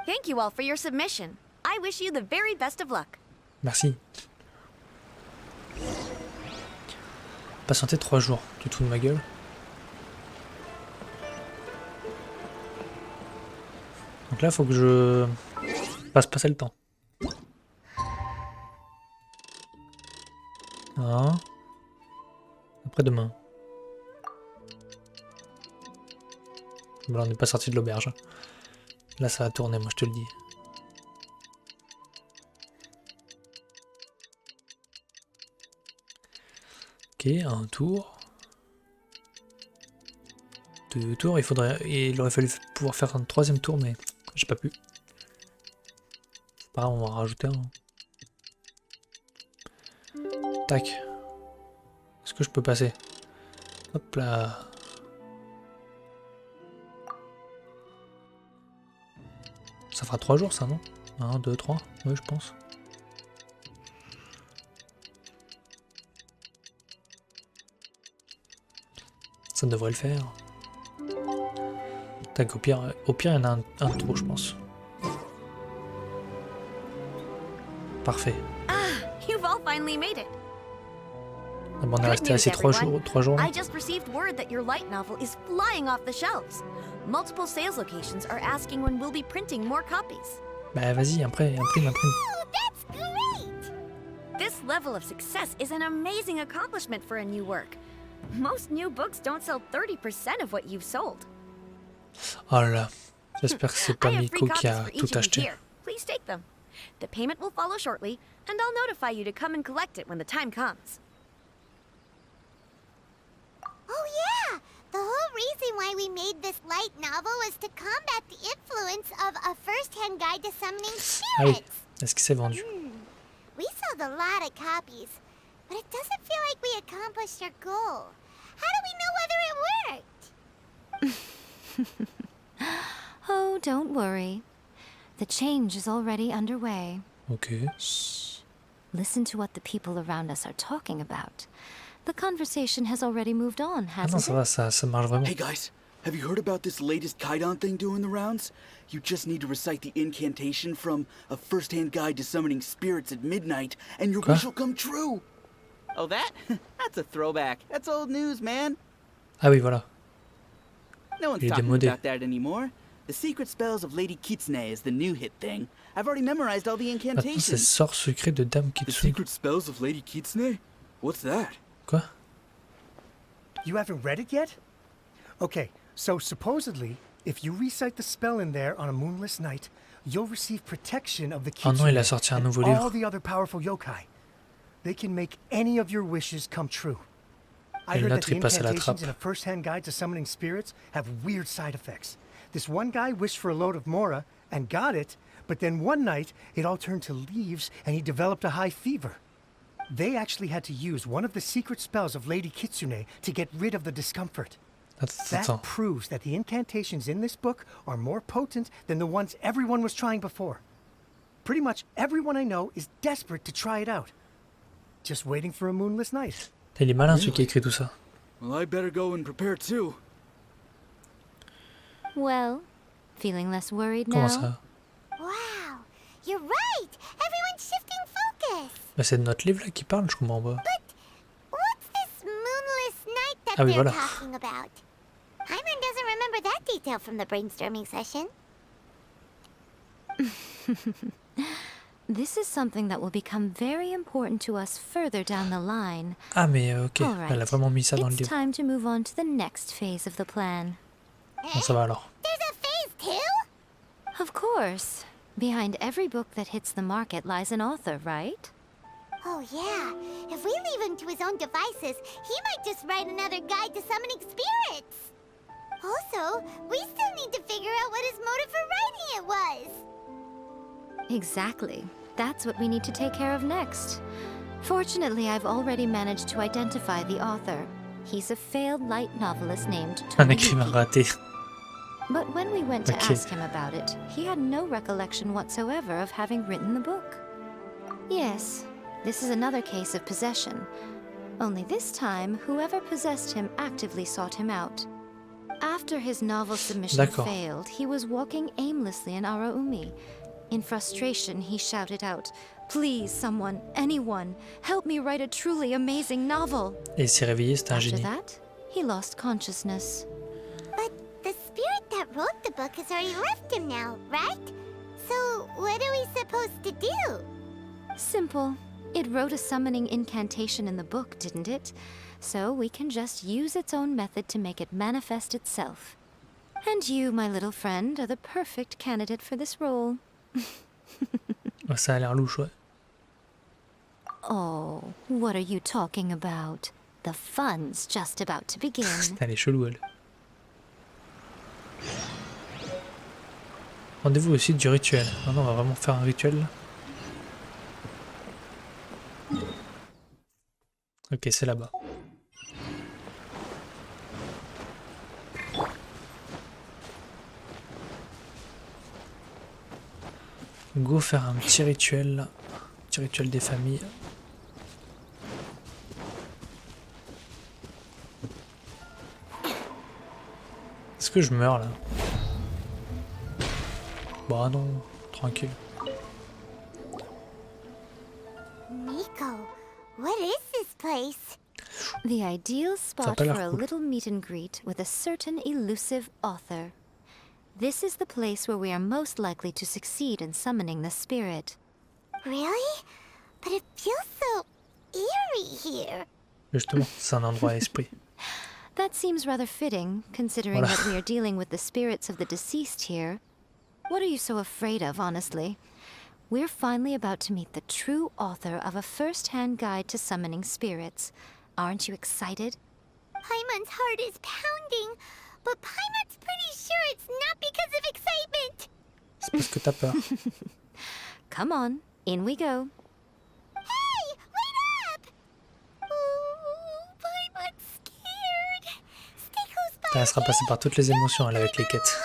[SPEAKER 13] Thank you all for your submission. I wish you the very best of luck.
[SPEAKER 1] Merci. Patienter 3 jours. Tu te fous de ma gueule? Donc là, faut que je fasse passer le temps. Ah. Après-demain. Bon, on n'est pas sorti de l'auberge. Là, ça va tourner, moi, je te le dis. Ok, un tour. 2 tours. Il aurait fallu pouvoir faire un 3e tour, mais j'ai pas pu. C'est pas grave, on va en rajouter un. Tac. Est-ce que je peux passer? Hop là. Ça fera 3 jours, ça, non? 1, 2, 3. Oui, je pense. Ça devrait le faire. Tac, au pire, il y en a un trop, je pense. Parfait.
[SPEAKER 13] You've all finally made it.
[SPEAKER 1] Ah bon, on est resté assis 3 jours.
[SPEAKER 13] I just received word that your light novel is flying off the shelves. Multiple sales locations are asking when we'll be printing more copies.
[SPEAKER 1] Bah vas-y, imprime.
[SPEAKER 3] Oh, that's great!
[SPEAKER 13] This level of success is an amazing accomplishment for a new work. Most new books don't sell 30% of what you've sold.
[SPEAKER 1] Oh là là. J'espère que c'est pas
[SPEAKER 13] I have free
[SPEAKER 1] Miko qui
[SPEAKER 13] copies
[SPEAKER 1] a
[SPEAKER 13] for each
[SPEAKER 1] tout
[SPEAKER 13] of you
[SPEAKER 1] acheté.
[SPEAKER 13] here. Please take them. The payment will follow shortly, and I'll notify you to come and collect it when the time comes.
[SPEAKER 3] Oh yeah! The whole reason why we made this light novel was to combat the influence of a first-hand guide to summoning
[SPEAKER 1] Ah oui.
[SPEAKER 3] spirits.
[SPEAKER 1] Est-ce qu'il s'est vendu?
[SPEAKER 3] We sold a lot of copies, but it doesn't feel like we accomplished our goal. How do we know whether it worked?
[SPEAKER 2] Oh, don't worry. The change is already underway.
[SPEAKER 1] Ok.
[SPEAKER 2] Shh. Listen to what the people around us are talking about. The conversation has already moved on,
[SPEAKER 1] Ah non,
[SPEAKER 2] hasn't
[SPEAKER 1] ça
[SPEAKER 2] it?
[SPEAKER 1] va, ça marche vraiment.
[SPEAKER 11] Hey guys, have you heard about this latest Kaidan thing doing the rounds? You just need to recite the incantation from A First-Hand Guide to Summoning Spirits at Midnight, and your wish will come true!
[SPEAKER 14] Oh, that? That's a throwback. That's old news, man.
[SPEAKER 1] Ah oui, voilà.
[SPEAKER 14] No one's
[SPEAKER 1] Il est
[SPEAKER 14] talking
[SPEAKER 1] démodé.
[SPEAKER 14] about that anymore. The secret spells of Lady Kitsune is the new hit thing. I've already memorized all the
[SPEAKER 1] Maintenant, c'est
[SPEAKER 14] incantations.
[SPEAKER 1] sort secret de Dame
[SPEAKER 11] The
[SPEAKER 1] Kitsune.
[SPEAKER 11] secret spells of Lady Kitsune? What's that?
[SPEAKER 1] Quoi?
[SPEAKER 10] You haven't read it yet? Okay, so supposedly, if you recite the spell in there on a moonless night, you'll receive protection of the
[SPEAKER 1] Oh non, il a
[SPEAKER 10] Kitsune
[SPEAKER 1] sorti un
[SPEAKER 10] and
[SPEAKER 1] nouveau
[SPEAKER 10] all
[SPEAKER 1] livre.
[SPEAKER 10] the other powerful yokai. They can make any of your wishes come true. I
[SPEAKER 1] Et le
[SPEAKER 10] heard that
[SPEAKER 1] nôtre,
[SPEAKER 10] the
[SPEAKER 1] il passe à la
[SPEAKER 10] incantations
[SPEAKER 1] trappe.
[SPEAKER 10] in a first-hand guide to summoning spirits have weird side effects. This one guy wished for a load of mora and got it, but then one night it all turned to leaves and he developed a high fever. They actually had to use one of the secret spells of Lady Kitsune to get rid of the discomfort. That
[SPEAKER 1] Attends.
[SPEAKER 10] proves that the incantations in this book are more potent than the ones everyone was trying before. Pretty much everyone I know is desperate to try it out. Just waiting for a moonless night.
[SPEAKER 1] Il est malin celui qui a écrit tout ça.
[SPEAKER 11] Well, I better go and prepare too.
[SPEAKER 2] Well, feeling less worried
[SPEAKER 1] Comment
[SPEAKER 2] now?
[SPEAKER 1] ça?
[SPEAKER 3] Wow, you're right. Everyone's shifting focus.
[SPEAKER 1] Bah, c'est de notre livre là qui parle, je comprends pas.
[SPEAKER 3] What's this moonless night that
[SPEAKER 1] Ah oui,
[SPEAKER 3] they're
[SPEAKER 1] voilà.
[SPEAKER 3] talking about? Hyman doesn't remember that detail from the brainstorming session.
[SPEAKER 2] This is something that will become very important to us further down the line.
[SPEAKER 1] Ah mais ok,
[SPEAKER 2] All
[SPEAKER 1] elle a
[SPEAKER 2] right.
[SPEAKER 1] vraiment mis ça dans le
[SPEAKER 2] It's
[SPEAKER 1] livre.
[SPEAKER 2] time to move on to the next phase of the plan.
[SPEAKER 1] Bon, ça va alors.
[SPEAKER 3] There's a phase 2?
[SPEAKER 2] Of course. Behind every book that hits the market lies an author, right?
[SPEAKER 3] Oh yeah, if we leave him to his own devices, he might just write another guide to summoning spirits. Also, we still need to figure out what his motive for writing it was.
[SPEAKER 2] Exactly. That's what we need to take care of next. Fortunately, I've already managed to identify the author. He's a failed light novelist named
[SPEAKER 1] Un écrivain
[SPEAKER 2] Tomoyuki.
[SPEAKER 1] raté.
[SPEAKER 2] But when we went to
[SPEAKER 1] Okay.
[SPEAKER 2] ask him about it, he had no recollection whatsoever of having written the book. Yes, this is another case of possession. Only this time, whoever possessed him actively sought him out. After his novel submission
[SPEAKER 1] D'accord.
[SPEAKER 2] failed, he was walking aimlessly in Araumi. In frustration, he shouted out, "Please, someone, anyone, help me write a truly amazing novel."
[SPEAKER 1] Et il s'est réveillé, c'était un
[SPEAKER 2] After
[SPEAKER 1] génie.
[SPEAKER 2] that, he lost consciousness.
[SPEAKER 3] But the spirit that wrote the book has already left him now, right? So what are we supposed to do?
[SPEAKER 2] Simple. It wrote a summoning incantation in the book, didn't it? So we can just use its own method to make it manifest itself. And you, my little friend, are the perfect candidate for this role.
[SPEAKER 1] Ouais, ça a l'air louche, ouais.
[SPEAKER 2] Oh, what are you talking about? The fun's just about to begin.
[SPEAKER 1] Elle est chelou, elle. Rendez-vous au site du rituel. Maintenant, on va vraiment faire un rituel. Là. Ok, c'est là-bas. Go faire un petit rituel. Là. Petit rituel des familles. Est-ce que je meurs là? Bah non, tranquille.
[SPEAKER 3] Miko, what is this place?
[SPEAKER 2] The ideal spot
[SPEAKER 1] pas l'air
[SPEAKER 2] for a
[SPEAKER 1] cool.
[SPEAKER 2] little meet and greet with a certain elusive author. This is the place where we are most likely to succeed in summoning the spirit.
[SPEAKER 3] Really? But it feels so eerie here.
[SPEAKER 1] Justement, c'est un endroit à esprit.
[SPEAKER 2] That seems rather fitting, considering
[SPEAKER 1] Voilà.
[SPEAKER 2] that we are dealing with the spirits of the deceased here. What are you so afraid of, honestly? We're finally about to meet the true author of a first-hand guide to summoning spirits. Aren't you excited?
[SPEAKER 3] Paimon's heart is pounding, but Paimon's pretty sure it's not because of excitement.
[SPEAKER 1] C'est parce que t'as peur.
[SPEAKER 2] Come on, in we go.
[SPEAKER 3] Hey, wait up! Ooh, Paimon's scared. Stay close by.
[SPEAKER 1] Elle sera passée par toutes les émotions, elle, avec les quêtes.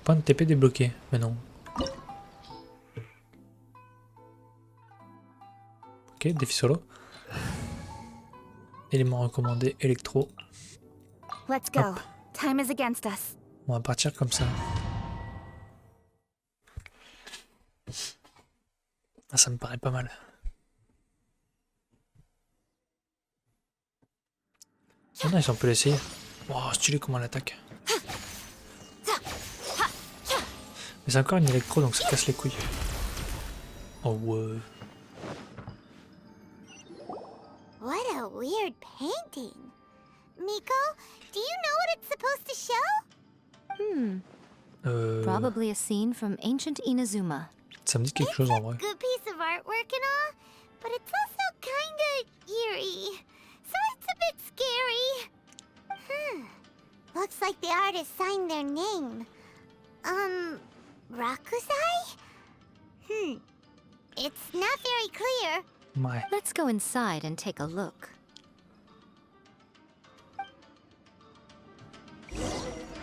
[SPEAKER 1] Point de TP débloqué. Mais non. Ok, défi solo. Élément recommandé, électro.
[SPEAKER 15] Let's go. Time is against us.
[SPEAKER 1] On va partir comme ça. Ah, ça me paraît pas mal. Oh non, ils ont pu l'essayer. Wow, stylé comment elle attaque. Mais c'est encore une électro donc ça casse les couilles. Oh ouais.
[SPEAKER 3] What a weird painting. Miko, do you know what it's supposed to show?
[SPEAKER 2] Probably a scene from ancient Inazuma.
[SPEAKER 1] Ça me dit quelque chose en vrai.
[SPEAKER 3] Good piece of artwork and all, but it's also kinda eerie. So it's a bit scary. Looks like the artist signed their name. Rakusai? It's not very clear.
[SPEAKER 1] Ouais.
[SPEAKER 2] Let's go inside and take a look.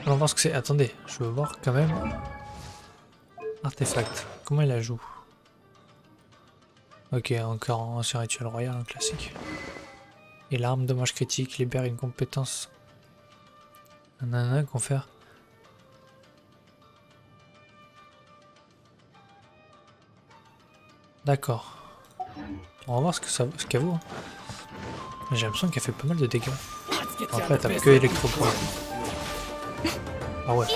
[SPEAKER 1] Allons voir ce que c'est. Attendez, je veux voir quand même. Artefact. Comment il la joue? Ok, encore un ancien rituel royal, un classique. Et l'arme, dommage critique, libère une compétence. Nanana, confère. D'accord. On va voir ce qu'elle vaut. Hein. J'ai l'impression qu'elle fait pas mal de dégâts. Après, elle tape que électro. Ah ouais.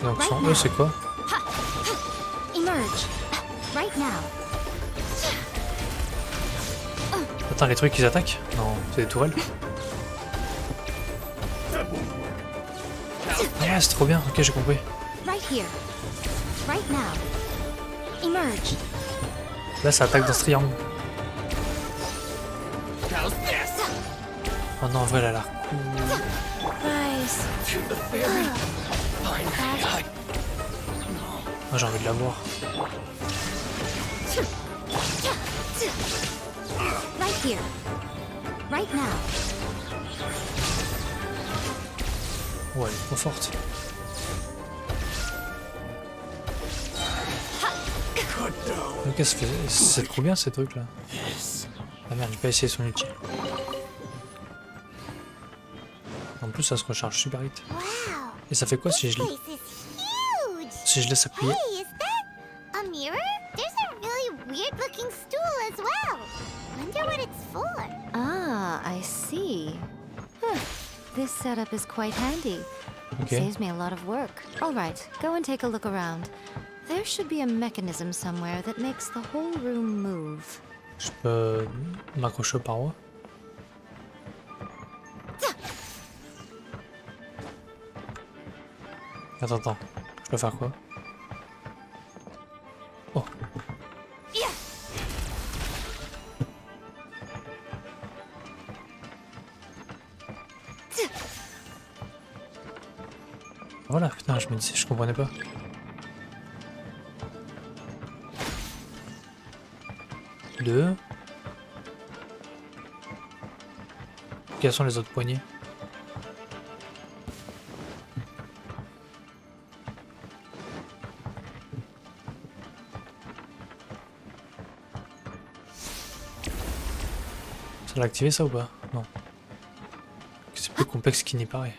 [SPEAKER 1] Donc son E c'est quoi? Attends, les trucs qu'ils attaquent? Non, c'est des tourelles. Yes, trop bien, ok j'ai compris. Là ça attaque dans ce triangle. Oh non, en vrai elle a l'air cool. Moi j'ai envie de la voir. Ouais, elle est trop forte. Ok, c'est trop bien ces trucs là. Ah merde, j'ai pas essayé son ulti. En plus, ça se recharge super vite. Et ça fait quoi si je laisse appuyer?
[SPEAKER 3] Hey, is that a mirror? There's a really weird looking stool as well. Wonder what it's for.
[SPEAKER 2] Ah, I see. This setup is quite handy.
[SPEAKER 1] Okay.
[SPEAKER 2] Saves me a lot of work. All right, go and take a look around. There should be a mechanism somewhere that makes the whole room move.
[SPEAKER 1] Je peux m'accrocher aux parois. Attends. Je peux faire quoi? Oh. Voilà, putain, je me disais, je comprenais pas. Deux. Quelles sont les autres poignées? Ça l'a activé ça ou pas? Non. C'est plus complexe qu'il n'y paraît.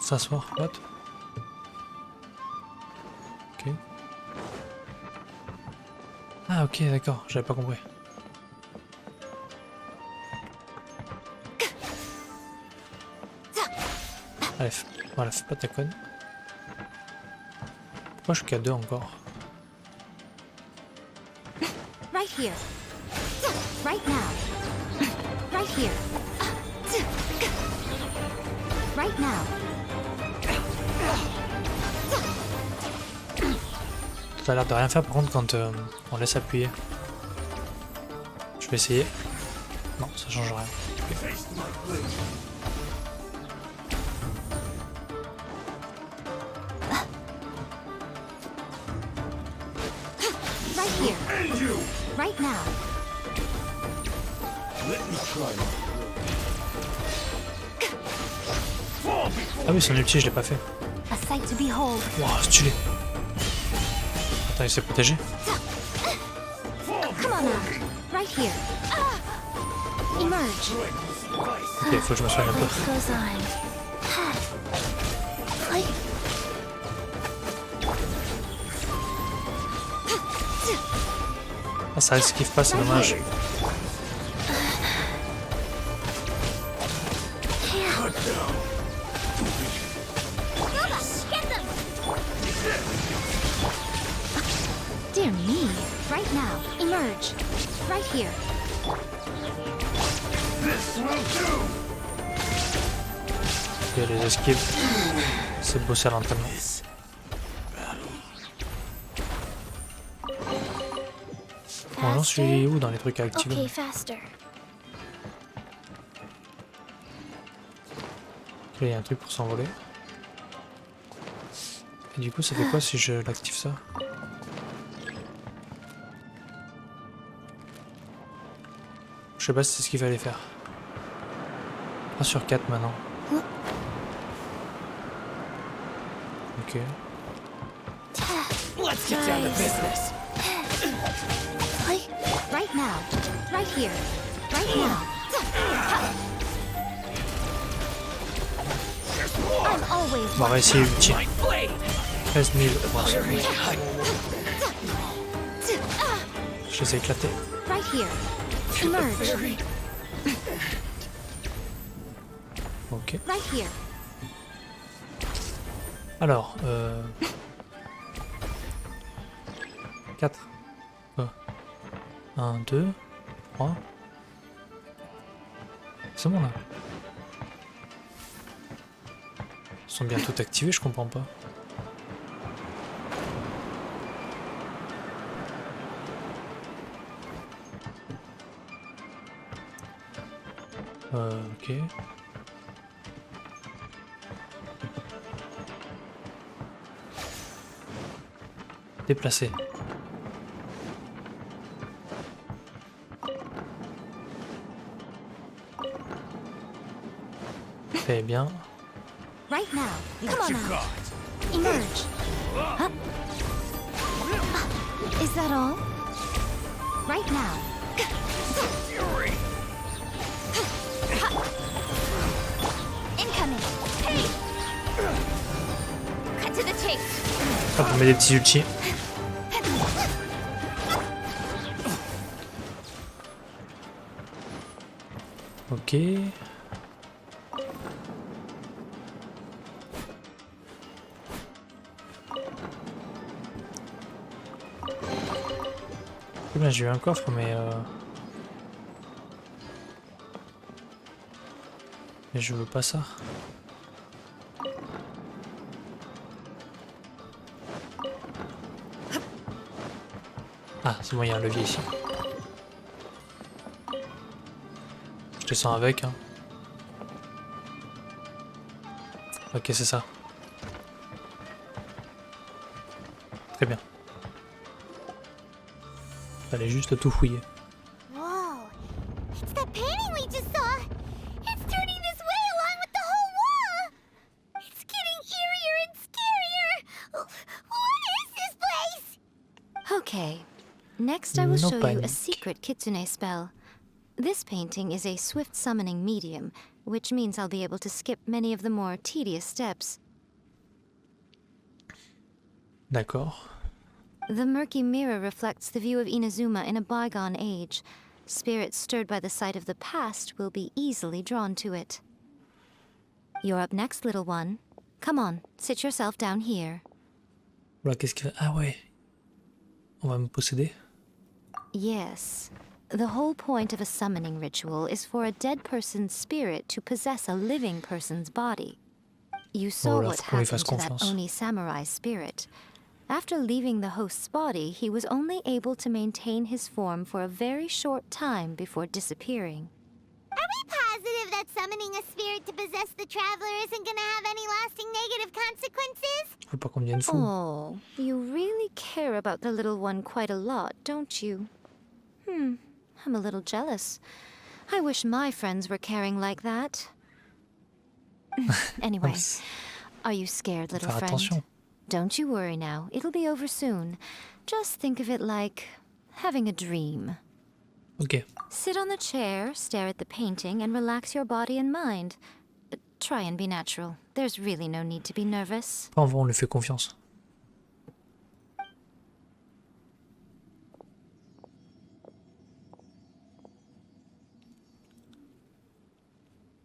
[SPEAKER 1] S'asseoir, what? Ok. Ah ok, d'accord, j'avais pas compris. Allez, voilà, fais pas ta conne. Pourquoi je suis qu'à 2 encore?
[SPEAKER 2] Right here. Right now. Right here. Right now.
[SPEAKER 1] Ça a l'air de rien faire par contre quand on laisse appuyer. Je vais essayer. Non, ça change rien. Okay.
[SPEAKER 2] Right here. Right now.
[SPEAKER 1] Ah oui, son ulti, je l'ai pas fait.
[SPEAKER 2] A sight to behold.
[SPEAKER 1] Wow, stylé. Attends, il s'est protégé.
[SPEAKER 2] Come on now. Right here. Emerge.
[SPEAKER 1] Ok, faut que je me soigne un peu.
[SPEAKER 2] Life goes on.
[SPEAKER 1] Ah, ça esquive pas, c'est dommage.
[SPEAKER 2] Dear me. Right now. Emerge. Right here.
[SPEAKER 1] Il y a les esquives. C'est bossé à l'entraînement. Bon, j'en suis où dans les trucs à activer?
[SPEAKER 2] Okay, faster.
[SPEAKER 1] Là, il y a un truc pour s'envoler. Et du coup, ça fait quoi si je l'active ça? Je sais pas si c'est ce qu'il fallait faire. 3 sur 4 maintenant. Ok.
[SPEAKER 7] Let's get down to business.
[SPEAKER 2] Right now. Right here. Right now. I'm always
[SPEAKER 1] Bon, on va essayer l'ultime. 13 000. Bon, c'est bon. Je les ai éclatés.
[SPEAKER 2] right here. Emerge.
[SPEAKER 1] Ok.
[SPEAKER 2] Right here.
[SPEAKER 1] Alors, 4. 1, 2, 3. C'est bon là. Ils sont bien tout activés, je comprends pas. Ok. Déplacer. Très bien.
[SPEAKER 2] Right now. Come on now. Emerge. Huh? Is that all? Right now. Incoming. Hey! Cut to the chase.
[SPEAKER 1] Hop, on met des petits ultis. Ok. Eh bien, j'ai eu un coffre, mais je veux pas ça. Ah, c'est bon, il y a un levier ici. Je descends avec, hein. Ok, c'est ça. Très bien. Fallait juste tout fouiller.
[SPEAKER 3] Whoa. It's the painting we just saw. It's turning this way along with the whole wall. It's getting eerier and scarier. What is this place?
[SPEAKER 2] Okay. Next, I will
[SPEAKER 1] No
[SPEAKER 2] show you
[SPEAKER 1] panic.
[SPEAKER 2] a secret kitsune spell. This painting is a swift summoning medium, which means I'll be able to skip many of the more tedious steps.
[SPEAKER 1] D'accord.
[SPEAKER 2] The murky mirror reflects the view of Inazuma in a bygone age. Spirits stirred by the sight of the past will be easily drawn to it. You're up next, little one. Come on, sit yourself down here.
[SPEAKER 1] Voilà, qu'est-ce que... Ah ouais. On va me posséder.
[SPEAKER 2] Yes. The whole point of a summoning ritual is for a dead person's spirit to possess a living person's body. You saw
[SPEAKER 1] Voilà,
[SPEAKER 2] what
[SPEAKER 1] faut qu'on lui
[SPEAKER 2] happened
[SPEAKER 1] fasse
[SPEAKER 2] to that
[SPEAKER 1] confiance.
[SPEAKER 2] Oni samurai spirit. After leaving the host's body, he was only able to maintain his form for a very short time before disappearing.
[SPEAKER 3] Are we positive that summoning a spirit to possess the traveler isn't gonna have any lasting negative consequences?
[SPEAKER 1] Faut pas qu'on devienne fou.
[SPEAKER 2] Oh, you really care about the little one quite a lot, don't you? I'm a little jealous. I wish my friends were caring like that. Anyway, are you scared, little
[SPEAKER 1] Faire
[SPEAKER 2] friend?
[SPEAKER 1] attention.
[SPEAKER 2] Don't you worry now. It'll be over soon. Just think of it like having a dream.
[SPEAKER 1] Ok.
[SPEAKER 2] Sit on the chair, stare at the painting, and relax your body and mind. Try and be natural. There's really no need to be nervous.
[SPEAKER 1] En vrai, on lui fait confiance.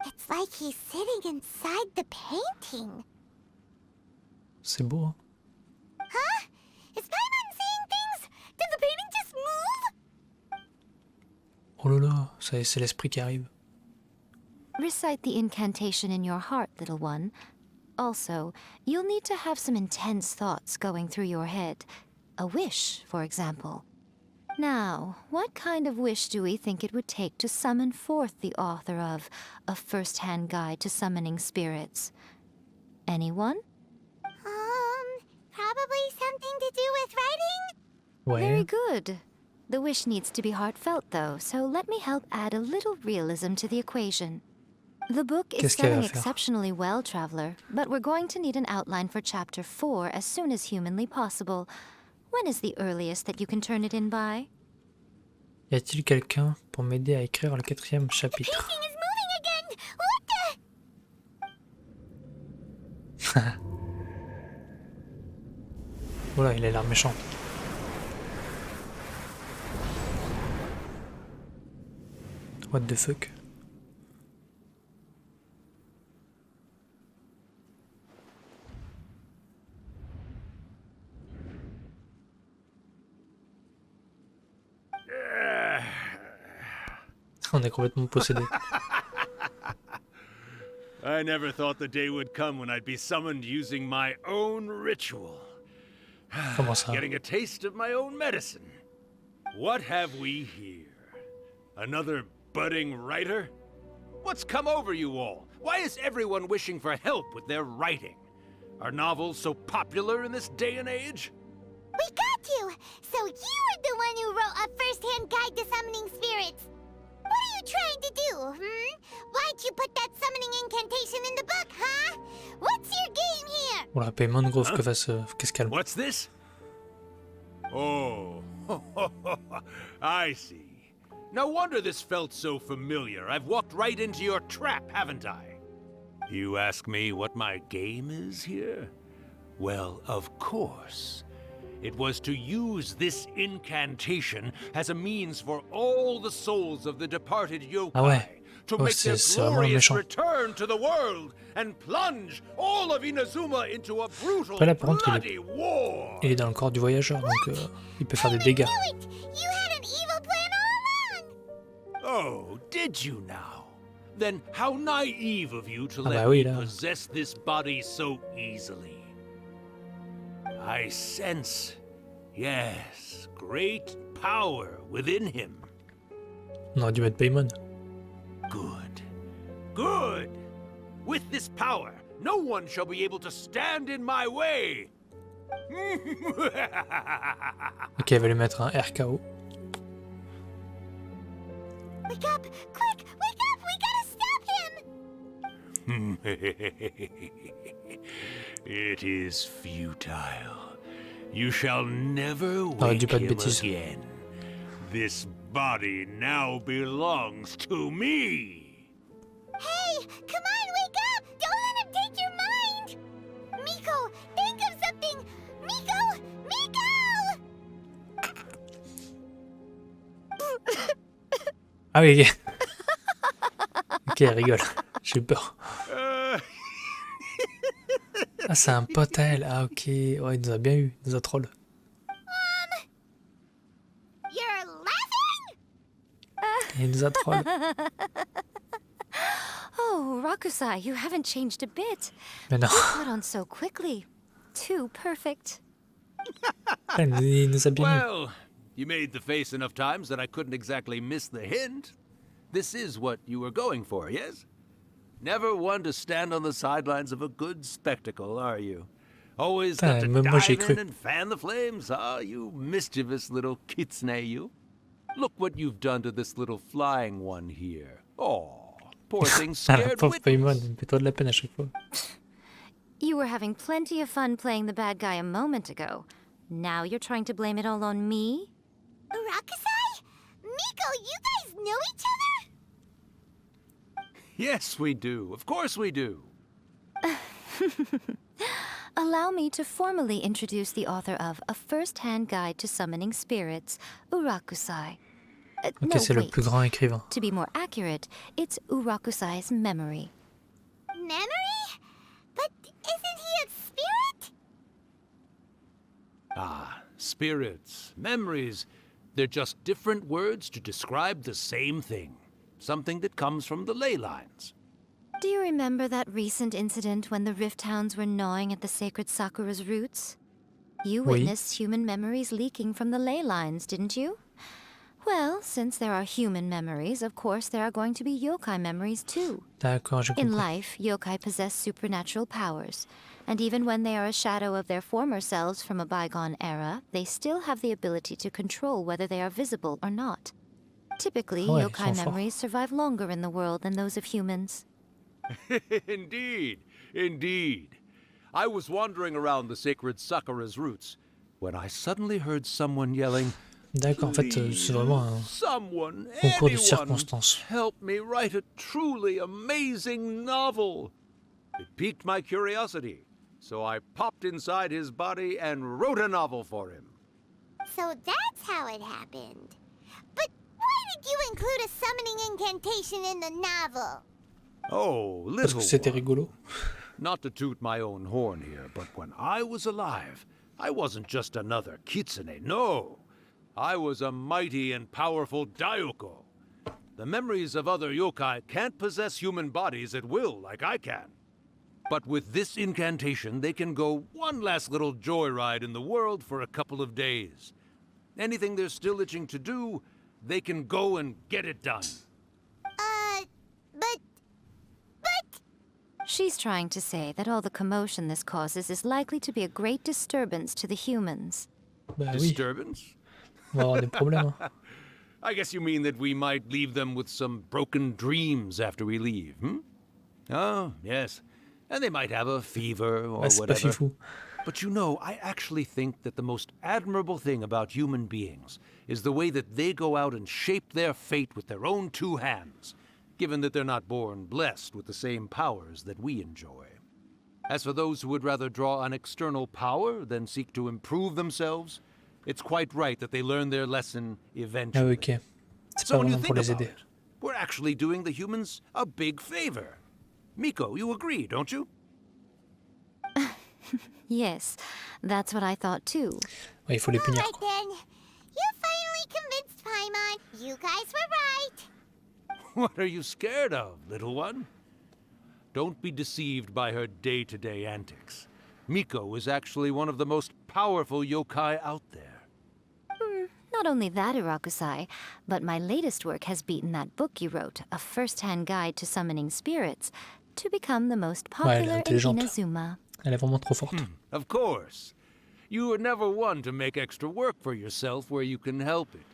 [SPEAKER 3] It's like he's sitting inside the painting.
[SPEAKER 1] C'est beau, hein?
[SPEAKER 3] Huh? Is Paimon seeing things? Did the painting just move?
[SPEAKER 1] Oh là là, c'est l'esprit qui arrive.
[SPEAKER 2] Recite the incantation in your heart, little one. Also, you'll need to have some intense thoughts going through your head. A wish, for example. Now, what kind of wish do we think it would take to summon forth the author of A First-Hand Guide to Summoning Spirits? Anyone?
[SPEAKER 3] Probably something to do with writing?
[SPEAKER 1] Ouais.
[SPEAKER 2] Very good. The wish needs to be heartfelt, though, so let me help add a little realism to the equation. The book is selling exceptionally well, Traveler, but we're going to need an outline for Chapter 4 as soon as humanly possible. When is the earliest that you can turn it in by?
[SPEAKER 1] Y a-t-il quelqu'un pour m'aider à écrire le 4e chapitre?
[SPEAKER 3] The painting is moving again! What the?
[SPEAKER 1] Voilà, il a l'air méchant. What the fuck? On est complètement possédé.
[SPEAKER 16] I never thought the day would come when I'd be summoned using my own ritual.
[SPEAKER 1] Comment ça?
[SPEAKER 16] Getting a taste of my own medicine. What have we here? Another budding writer? What's come over you all? Why is everyone wishing for help with their writing? Are novels so popular in this day and age?
[SPEAKER 3] We got you! So you were the one who wrote A First-Hand Guide to Summoning Spirits. What are you trying to do, Why'd you put that summoning incantation in the book, huh? What's your game here?
[SPEAKER 1] Voilà, Paimon gros, qu'est-ce qu'elle.
[SPEAKER 16] What's this? Oh, I see. No wonder this felt so familiar. I've walked right into your trap, haven't I? You ask me what my game is here? Well, of course. It was to use this incantation as a means for all the souls of the departed yokai
[SPEAKER 1] Ah ouais.
[SPEAKER 16] to
[SPEAKER 1] Oh,
[SPEAKER 16] make their glorious return to the world and plunge all of Inazuma into a brutal,
[SPEAKER 1] Après là, par contre,
[SPEAKER 16] bloody war.
[SPEAKER 1] il est dans le corps du voyageur, donc il peut faire des dégâts.
[SPEAKER 3] You had an evil plan all along!
[SPEAKER 16] Oh, did you now? Then how naive of you to
[SPEAKER 1] Ah
[SPEAKER 16] let
[SPEAKER 1] bah oui,
[SPEAKER 16] me
[SPEAKER 1] là.
[SPEAKER 16] possess this body so easily. I sense, yes, great power within him.
[SPEAKER 1] On aurait dû mettre Paimon.
[SPEAKER 16] Good. Good! With this power, no one shall be able to stand in my way!
[SPEAKER 1] Ok, elle va lui mettre un RKO.
[SPEAKER 3] Wake up! Quick! Wake up! We gotta stop him!
[SPEAKER 16] It is futile. You shall never
[SPEAKER 1] Arrête, dis
[SPEAKER 16] wake
[SPEAKER 1] pas de
[SPEAKER 16] him
[SPEAKER 1] bêtises.
[SPEAKER 16] again. This body now belongs to me.
[SPEAKER 3] Hey! Come on, wake up! Don't let him take your mind! Miko, think of something! Miko! Miko!
[SPEAKER 1] Ah oui, ok. Ok, elle rigole. J'ai eu peur. Ah, c'est un pote à elle. Ah, ok. Ouais, il nous a bien eu. Il nous a troll.
[SPEAKER 3] You're laughing?
[SPEAKER 1] Il nous a troll.
[SPEAKER 2] Oh, Rakusai, you haven't changed a bit.
[SPEAKER 1] Mais non.
[SPEAKER 2] You caught on so quickly. Too perfect.
[SPEAKER 1] Il nous a bien eu.
[SPEAKER 16] Well, you made the face enough times that I couldn't exactly miss the hint. This is what you were going for, yes? Never one to stand on the sidelines of a good spectacle, are you? Always got to
[SPEAKER 1] Même moi, j'ai
[SPEAKER 16] dive
[SPEAKER 1] cru.
[SPEAKER 16] in and fan the flames, huh? You mischievous little kitsune, you. Look what you've done to this little flying one here. Oh, poor thing scared
[SPEAKER 1] Pauvre Paimon,
[SPEAKER 16] witness.
[SPEAKER 1] il me fait trop de la peine à chaque fois.
[SPEAKER 2] You were having plenty of fun playing the bad guy a moment ago. Now you're trying to blame it all on me?
[SPEAKER 3] Urakusai? Miko, you guys know each other?
[SPEAKER 16] Yes, we do. Of course we do.
[SPEAKER 2] Allow me to formally introduce the author of A First-Hand Guide to Summoning Spirits, Urakusai.
[SPEAKER 1] Ok,
[SPEAKER 2] No,
[SPEAKER 1] c'est le
[SPEAKER 2] wait.
[SPEAKER 1] plus grand écrivain.
[SPEAKER 2] To be more accurate, it's Urakusai's memory.
[SPEAKER 3] Memory? But isn't he a spirit?
[SPEAKER 16] Ah, spirits, memories. They're just different words to describe the same thing. Something that comes from the ley lines.
[SPEAKER 2] Do you remember that recent incident when the Rift Hounds were gnawing at the sacred Sakura's roots? You
[SPEAKER 1] Oui.
[SPEAKER 2] witnessed human memories leaking from the ley lines, didn't you? Well, since there are human memories, of course there are going to be yokai memories too.
[SPEAKER 1] D'accord, j'ai
[SPEAKER 2] In
[SPEAKER 1] compris.
[SPEAKER 2] life, yokai possess supernatural powers, and even when they are a shadow of their former selves from a bygone era, they still have the ability to control whether they are visible or not. Typically,
[SPEAKER 1] Ah ouais, ils
[SPEAKER 2] yokai
[SPEAKER 1] sont forts.
[SPEAKER 2] memories survive longer in the world than those of humans.
[SPEAKER 16] Indeed, indeed. I was wandering around the sacred Sakura's roots when I suddenly heard someone yelling,
[SPEAKER 1] D'accord, en fait, c'est vraiment un
[SPEAKER 16] "Someone,
[SPEAKER 1] concours de
[SPEAKER 16] anyone,
[SPEAKER 1] circonstances.
[SPEAKER 16] help me write a truly amazing novel." It piqued my curiosity, so I popped inside his body and wrote a novel for him.
[SPEAKER 3] So that's how it happened. But why did you include a summoning incantation in the novel?
[SPEAKER 16] Oh,
[SPEAKER 1] Parce
[SPEAKER 16] little
[SPEAKER 1] que c'était
[SPEAKER 16] one.
[SPEAKER 1] rigolo.
[SPEAKER 16] Not to toot my own horn here, but when I was alive, I wasn't just another kitsune, no. I was a mighty and powerful Daioko. The memories of other yokai can't possess human bodies at will like I can. But with this incantation, they can go one last little joyride in the world for a couple of days. Anything they're still itching to do, they can go and get it done.
[SPEAKER 3] But...
[SPEAKER 2] She's trying to say that all the commotion this causes is likely to be a great disturbance to the humans.
[SPEAKER 1] Bah oui,
[SPEAKER 16] Disturbance?
[SPEAKER 1] on va avoir des problèmes. Hein.
[SPEAKER 16] I guess you mean that we might leave them with some broken dreams after we leave, hmm? Oh, yes. And they might have a fever or
[SPEAKER 1] Ouais, c'est pas
[SPEAKER 16] whatever.
[SPEAKER 1] fifou.
[SPEAKER 16] But you know, I actually think that the most admirable thing about human beings is the way that they go out and shape their fate with their own two hands, given that they're not born blessed with the same powers that we enjoy. As for those who would rather draw on external power than seek to improve themselves, it's quite right that they learn their lesson
[SPEAKER 1] Ah
[SPEAKER 16] eventually.
[SPEAKER 1] oui, ok. C'est
[SPEAKER 16] So
[SPEAKER 1] pas
[SPEAKER 16] when you
[SPEAKER 1] vraiment
[SPEAKER 16] think
[SPEAKER 1] pour les
[SPEAKER 16] about
[SPEAKER 1] aider.
[SPEAKER 16] it, we're actually doing the humans a big favor. Miko, you agree, don't you?
[SPEAKER 2] Yes, that's what I thought too.
[SPEAKER 1] Ouais, il faut les punir.
[SPEAKER 3] Alright then. You finally convinced Paimon. You guys were right.
[SPEAKER 16] What are you scared of, little one? Don't be deceived by her day-to-day antics. Miko is actually one of the most powerful yokai out there.
[SPEAKER 2] Not only that, Urakusai, but my latest work has beaten that book you wrote, A First-Hand Guide to Summoning Spirits, to become the most
[SPEAKER 1] Ouais, elle est
[SPEAKER 2] popular in
[SPEAKER 1] intelligente.
[SPEAKER 2] Inazuma.
[SPEAKER 1] Elle est vraiment trop forte.
[SPEAKER 16] Of course. You were never one to make extra work for yourself where you can help it.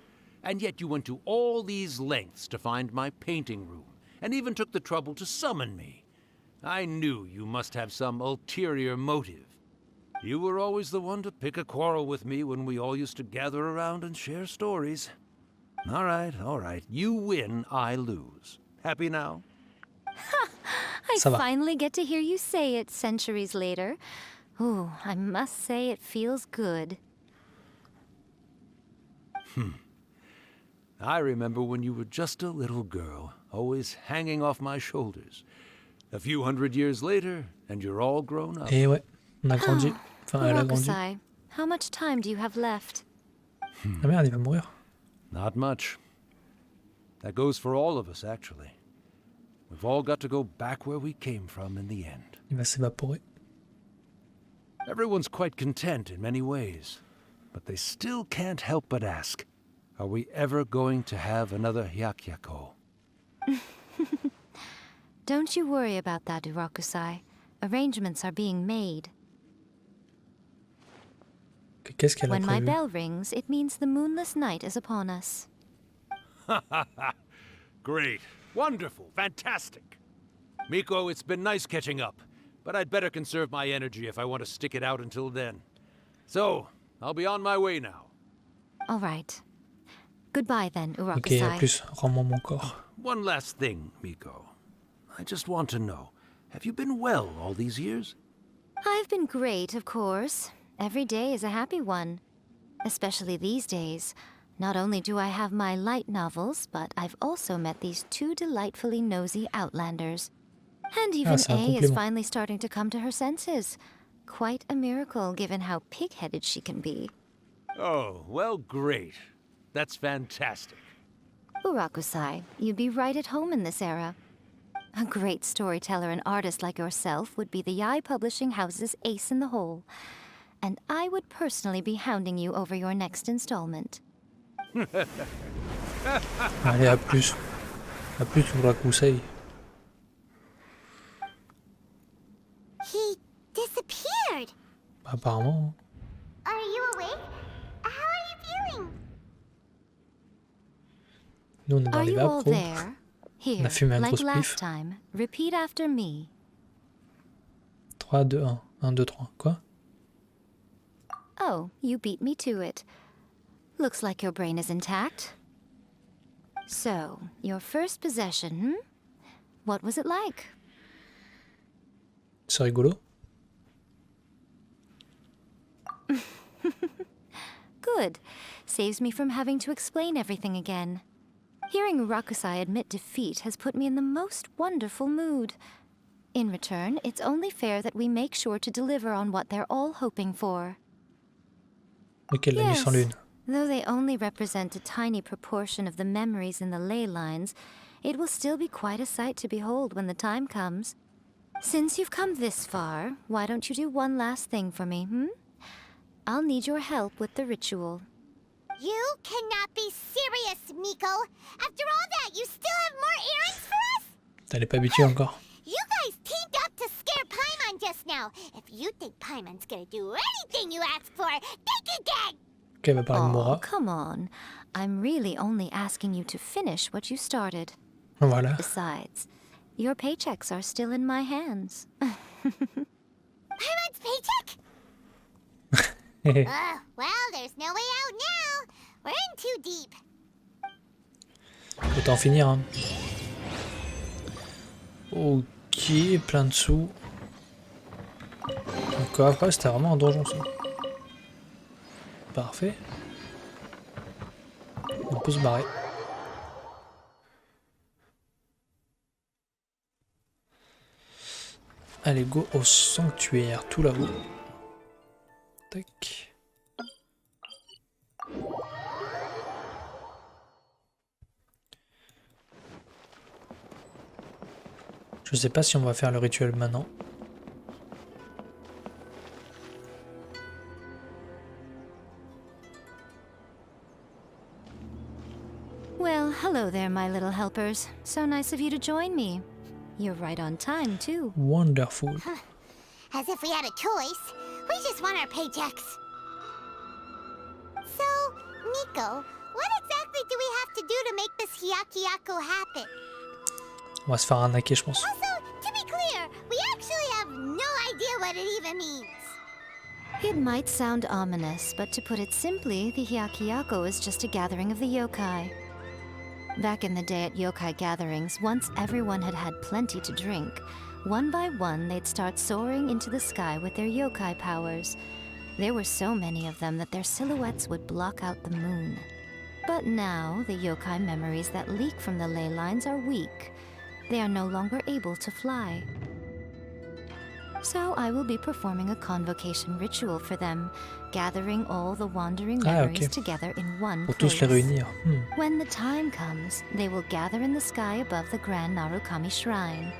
[SPEAKER 16] And yet you went to all these lengths to find my painting room, and even took the trouble to summon me. I knew you must have some ulterior motive. You were always the one to pick a quarrel with me when we all used to gather around and share stories. All right. You win, I lose. Happy now?
[SPEAKER 2] I
[SPEAKER 1] Ça va.
[SPEAKER 2] finally get to hear you say it centuries later. Ooh, I must say it feels good.
[SPEAKER 16] I remember when you were just a little girl, always hanging off my shoulders. A few hundred years later, and you're all grown up.
[SPEAKER 1] Et ouais, on a grandi. Enfin, elle a grandi.
[SPEAKER 2] Urakusai, how much time do you have left?
[SPEAKER 1] Ah merde, il va mourir.
[SPEAKER 16] Not much. That goes for all of us, actually. We've all got to go back where we came from in the end.
[SPEAKER 1] Il va s'évaporer.
[SPEAKER 16] Everyone's quite content in many ways, but they still can't help but ask, are we ever going to have another Hyakyako?
[SPEAKER 2] Don't you worry about that, Urakusai. Arrangements are being made.
[SPEAKER 1] Qu'est-ce qu'elle a
[SPEAKER 2] When my
[SPEAKER 1] prévu?
[SPEAKER 2] bell rings, it means the moonless night is upon us.
[SPEAKER 16] Great. Wonderful. Fantastic. Miko, it's been nice catching up, but I'd better conserve my energy if I want to stick it out until then. So, I'll be on my way now.
[SPEAKER 2] All right. Goodbye then,
[SPEAKER 1] Ok, à
[SPEAKER 2] Urakusai.
[SPEAKER 1] plus. Rends-moi mon corps.
[SPEAKER 16] One last thing, Miko. I just want to know, have you been well all these years?
[SPEAKER 2] I've been great, of course. Every day is a happy one. Especially these days. Not only do I have my light novels, but I've also met these two delightfully nosy outlanders. And even
[SPEAKER 1] c'est un
[SPEAKER 2] A is
[SPEAKER 1] compliment.
[SPEAKER 2] finally starting to come to her senses. Quite a miracle, given how pig-headed she can be.
[SPEAKER 16] Oh, well, great. That's fantastic.
[SPEAKER 2] Urakusai, you'd be right at home in this era. A great storyteller and artist like yourself would be the Yae Publishing House's ace in the hole. And I would personally be hounding you over your next installment.
[SPEAKER 1] Allez, à plus. À plus, Urakusei.
[SPEAKER 3] He disappeared.
[SPEAKER 1] Apparemment.
[SPEAKER 3] Are you awake? How are you feeling?
[SPEAKER 1] Nous, on est dans
[SPEAKER 2] Are
[SPEAKER 1] les
[SPEAKER 2] you all
[SPEAKER 1] vapes, pro.
[SPEAKER 2] there? Here,
[SPEAKER 1] On a fumé un
[SPEAKER 2] like
[SPEAKER 1] gros
[SPEAKER 2] last
[SPEAKER 1] spliff.
[SPEAKER 2] time, repeat after me.
[SPEAKER 1] 3, 2, 1. 1, 2, 3. Quoi?
[SPEAKER 2] Oh, you beat me to it. Looks like your brain is intact. So, your first possession, hmm? What was it like?
[SPEAKER 1] C'est rigolo.
[SPEAKER 2] Good. Saves me from having to explain everything again. Hearing Urakusai admit defeat has put me in the most wonderful mood. In return, it's only fair that we make sure to deliver on what they're all hoping for.
[SPEAKER 1] Ok, la nuit sans lune.
[SPEAKER 2] Though they only represent a tiny proportion of the memories in the ley lines, it will still be quite a sight to behold when the time comes. Since you've come this far, why don't you do one last thing for me, hmm? I'll need your help with the ritual.
[SPEAKER 3] You cannot be serious, Miko. After all that, you still have more errands for us?
[SPEAKER 1] Elle est pas habituée encore.
[SPEAKER 3] You guys teamed up to scare Paimon just now. If you think Paimon's gonna do anything you ask for, think again!
[SPEAKER 1] Ok, elle va parler de
[SPEAKER 2] Oh,
[SPEAKER 1] Mora.
[SPEAKER 2] come on. I'm really only asking you to finish what you started.
[SPEAKER 1] Voilà.
[SPEAKER 2] Besides, your paychecks are still in my hands.
[SPEAKER 3] Paimon's paycheck? Well, there's no way out now. We're in too deep.
[SPEAKER 1] Autant finir, hein. Ok, plein de sous. Donc après, c'était vraiment un donjon, ça. Parfait. On peut se barrer. Allez, go au sanctuaire, tout là-haut. Tac. Je sais pas si on va faire le rituel maintenant.
[SPEAKER 2] Well, hello there, my little helpers. So nice of you to join me. You're right on time, too.
[SPEAKER 1] Wonderful.
[SPEAKER 3] As if we had a choice. We just want our paychecks. So, Miko, what exactly do we have to do to make this Hyakuyaku happen?
[SPEAKER 1] On va se faire arnaquer, je pense.
[SPEAKER 3] Also, to be clear, we actually have no idea what it even means.
[SPEAKER 2] It might sound ominous, but to put it simply, the Hyakuyaku is just a gathering of the yokai. Back in the day at yokai gatherings, once everyone had had plenty to drink, one by one they'd start soaring into the sky with their yokai powers. There were so many of them that their silhouettes would block out the moon. But now, the yokai memories that leak from the ley lines are weak. They are no longer able to fly. So I will be performing a convocation ritual for them, gathering all the wandering memories together in one
[SPEAKER 1] Pour
[SPEAKER 2] place.
[SPEAKER 1] tous les réunir.
[SPEAKER 2] When the time comes, they will gather in the sky above the grand Narukami shrine.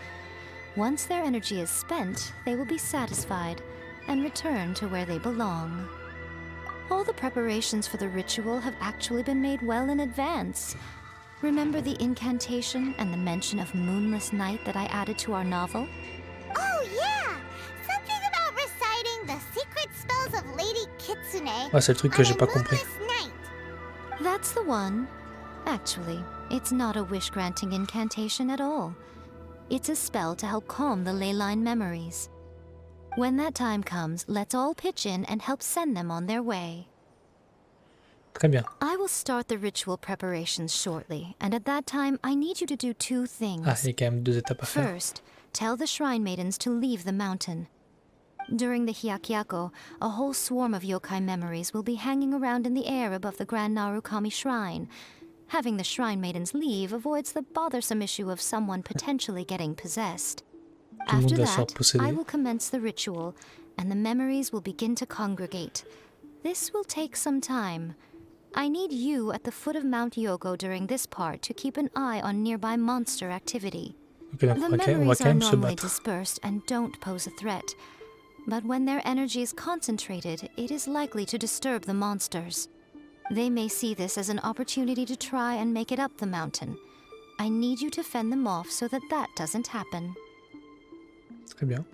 [SPEAKER 2] Once their energy is spent, they will be satisfied and return to where they belong. All the preparations for the ritual have actually been made well in advance. Remember the incantation and the mention of moonless night that I added to our novel?
[SPEAKER 3] Oh, yeah! Something about reciting the secret spells of Lady Kitsune.
[SPEAKER 1] Ouais, c'est le truc que j'ai pas compris.
[SPEAKER 2] That's the one. Actually, it's not a wish-granting incantation at all. It's a spell to help calm the ley line memories. When that time comes, let's all pitch in and help send them on their way.
[SPEAKER 1] Très bien.
[SPEAKER 2] I will start the ritual preparations shortly, and at that time, I need you to do two things.
[SPEAKER 1] Ah, il y a quand même 2 étapes à faire.
[SPEAKER 2] First, tell the shrine maidens to leave the mountain. During the Hyakyako, a whole swarm of yokai memories will be hanging around in the air above the Grand Narukami shrine. Having the shrine maidens leave avoids the bothersome issue of someone potentially getting possessed.
[SPEAKER 1] Tout le monde
[SPEAKER 2] After
[SPEAKER 1] va se faire
[SPEAKER 2] that,
[SPEAKER 1] posséder.
[SPEAKER 2] I will commence the ritual, and the memories will begin to congregate. This will take some time. I need you at the foot of Mount Yogo during this part to keep an eye on nearby monster activity.
[SPEAKER 1] Ok, donc
[SPEAKER 2] The
[SPEAKER 1] on va quand
[SPEAKER 2] memories are
[SPEAKER 1] même se
[SPEAKER 2] normally
[SPEAKER 1] battre.
[SPEAKER 2] dispersed and don't pose a threat. But when their energy is concentrated, it is likely to disturb the monsters. They may see this as an opportunity to try and make it up the mountain. I need you to fend them off so that that doesn't happen.
[SPEAKER 1] Très bien.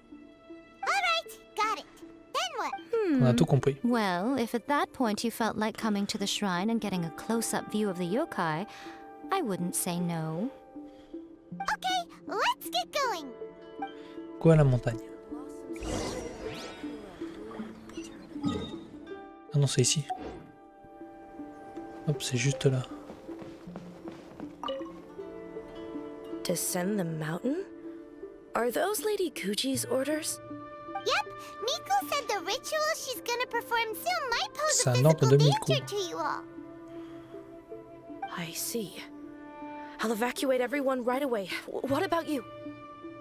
[SPEAKER 3] Alright, got it. Then what?
[SPEAKER 1] On a tout compris.
[SPEAKER 2] Well, if at that point you felt like coming to the shrine and getting a close-up view of the yokai, I wouldn't say no.
[SPEAKER 3] Okay, let's get going.
[SPEAKER 1] Go à la montagne. Ah non, c'est ici. Hop, c'est juste là.
[SPEAKER 17] Descend the mountain? Are those Lady Kuji's orders?
[SPEAKER 3] Yep, Miko said the ritual she's gonna perform soon might pose
[SPEAKER 1] C'est
[SPEAKER 3] a
[SPEAKER 1] un ordre
[SPEAKER 3] physical
[SPEAKER 1] de Miko.
[SPEAKER 3] danger to you all.
[SPEAKER 17] I see. I'll evacuate everyone right away. What about you?